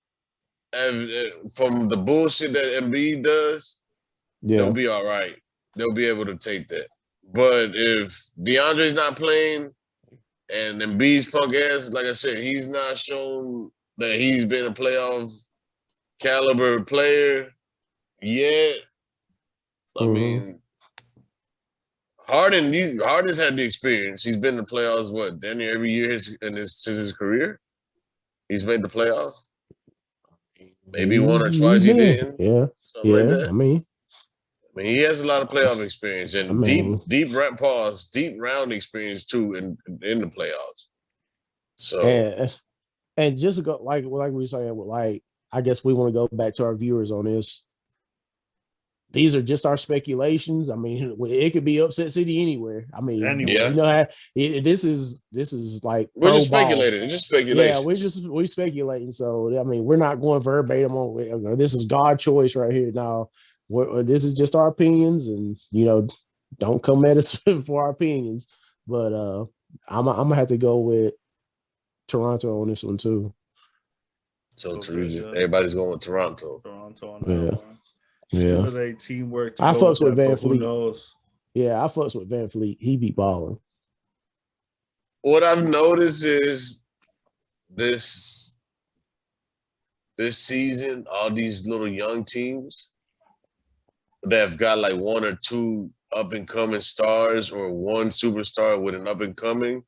from the bullshit that Embiid does, they'll be all right. They'll be able to take that. But if DeAndre's not playing and Embiid's punk ass, like I said, he's not shown that he's been a playoff caliber player yet. I mean, Harden's had the experience. He's been in the playoffs, damn near every year since his career. He's made the playoffs. Maybe one or twice he didn't. Yeah. Something like that. I mean, he has a lot of playoff experience and deep round experience too in the playoffs. So and just to go like we were saying, like I guess we want to go back to our viewers on this. these are just our speculations. I mean, it could be upset city anywhere. I mean, Anywhere. you know how this is like we're just pro ball. speculating. It's just speculation. Yeah, we speculating. So I mean, we're not going verbatim on this is God choice right here. Now, this is just our opinions, and don't come at us for our opinions. But I'm gonna have to go with Toronto on this one too. So everybody's going with Toronto. Toronto on that one. Yeah. They teamwork. I fucks with Van Fleet. Who knows? Yeah, I fucks with Van Fleet. He be balling. What I've noticed is this season, all these little young teams that have got like one or two up and coming stars or one superstar with an up and coming,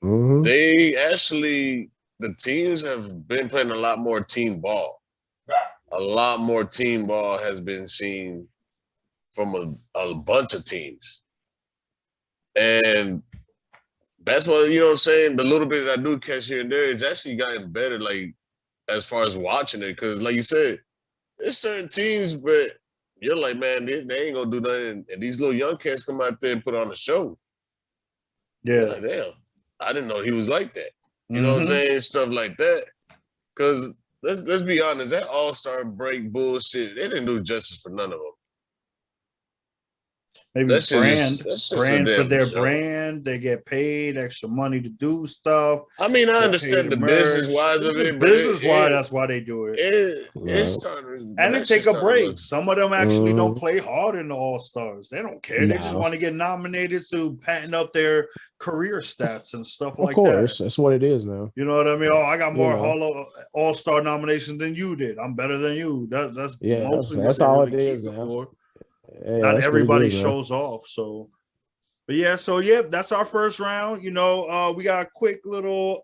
they actually, the teams have been playing a lot more team ball. A lot more team ball has been seen from a bunch of teams. And that's what, you know what I'm saying? The little bit that I do catch here and there, it's actually gotten better, like, as far as watching it. Because, like you said, there's certain teams, but you're like, man, they ain't going to do nothing. And these little young cats come out there and put on a show. Yeah. Like, damn, I didn't know he was like that. You know what I'm saying? Stuff like that. Because let's be honest, that all-star break bullshit, they didn't do justice for none of them. Maybe brand for their brand. They get paid extra money to do stuff. I mean, I understand the business wise of it, but business wise, that's why they do it. It's starting, and they take a break. Some of them actually don't play hard in the All-Stars. They don't care. They just want to get nominated to patent up their career stats and stuff like that. Of course, that's what it is now. You know what I mean? Oh, I got more All-Star nominations than you did. I'm better than you. That's mostly that's all it is now. Yeah, not everybody shows off. So, but that's our first round. We got a quick little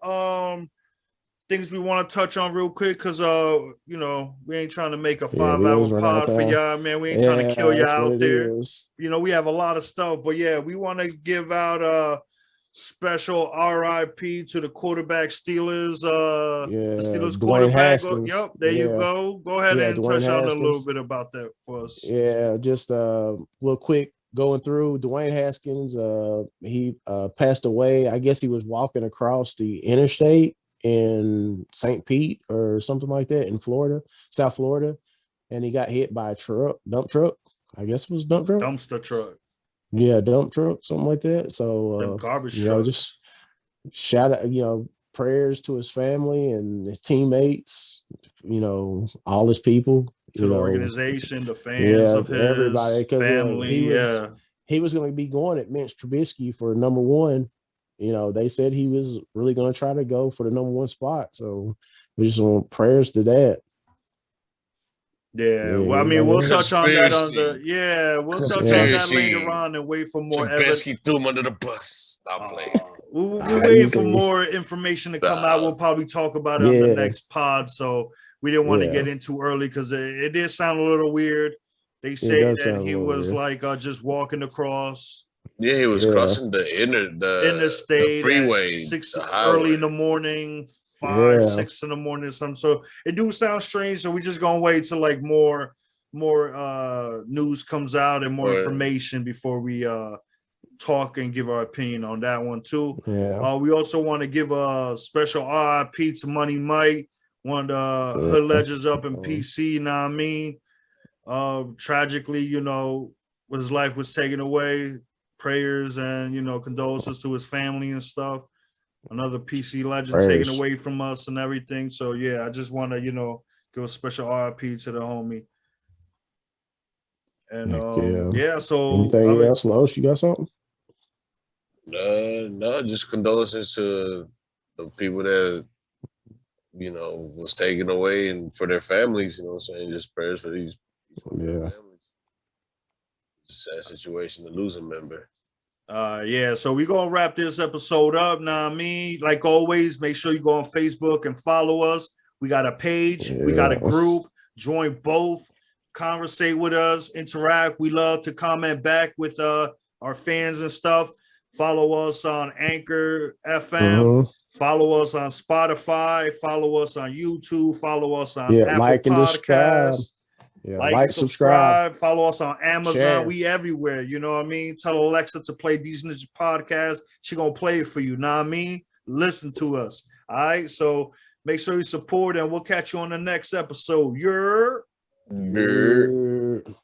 things we want to touch on real quick because we ain't trying to make a 5-hour pod for y'all, man. We ain't trying to kill y'all out there. We have a lot of stuff, but we want to give out a special RIP to the quarterback Steelers. The Steelers quarterback. Yep, there you go. Go ahead and Dwayne touch on Haskins. a little bit about that for us. Yeah, just real quick going through Dwayne Haskins. He passed away. I guess he was walking across the interstate in St. Pete or something like that in Florida, South Florida, and he got hit by a dump truck. I guess it was dump truck. Dumpster truck. Yeah, dump truck, something like that. So garbage trucks. Just shout out, prayers to his family and his teammates, all his people. To the organization, the fans of his everybody, family. He was going to be going at Mitch Trubisky for number one. They said he was really going to try to go for the number one spot. So we just want prayers to that. Yeah, well, I mean, we'll touch on that we'll touch on that later on and wait for more evidence. Trubisky threw him under the bus. I'm playing. We're waiting for more information to come out. We'll probably talk about it on the next pod. So we didn't want to get in too early because it did sound a little weird. They say that he was weird. Like just walking across. Yeah, he was crossing the interstate, the freeway, 6 early in the morning. 5, 6 in the morning or something. So it do sound strange. So we're just gonna wait till like more news comes out and more information before we talk and give our opinion on that one too. Yeah. We also want to give a special RIP to Money Mike, one of the hood legends up in PC. You know what I mean? Tragically, his life was taken away. Prayers and condolences to his family and stuff. Another PC legend taken away from us and everything. So I just want to give a special RIP to the homie. And so anything else, Los? You got something? No, just condolences to the people that was taken away and for their families. You know what I'm saying? Just prayers for these families. It's a sad situation to lose a member. So we're gonna wrap this episode up. Now, like always, make sure you go on Facebook and follow us. We got a page, we got a group. Join both, conversate with us, interact. We love to comment back with our fans and stuff. Follow us on Anchor FM. Follow us on Spotify. Follow us on YouTube. Follow us on Apple Podcasts. Yeah, like, subscribe, follow us on Amazon. Share. We everywhere. You know what I mean? Tell Alexa to play These Ninjas podcast. She gonna play it for you. Know what I mean? Listen to us. All right. So make sure you support, and we'll catch you on the next episode. You're. Nerd.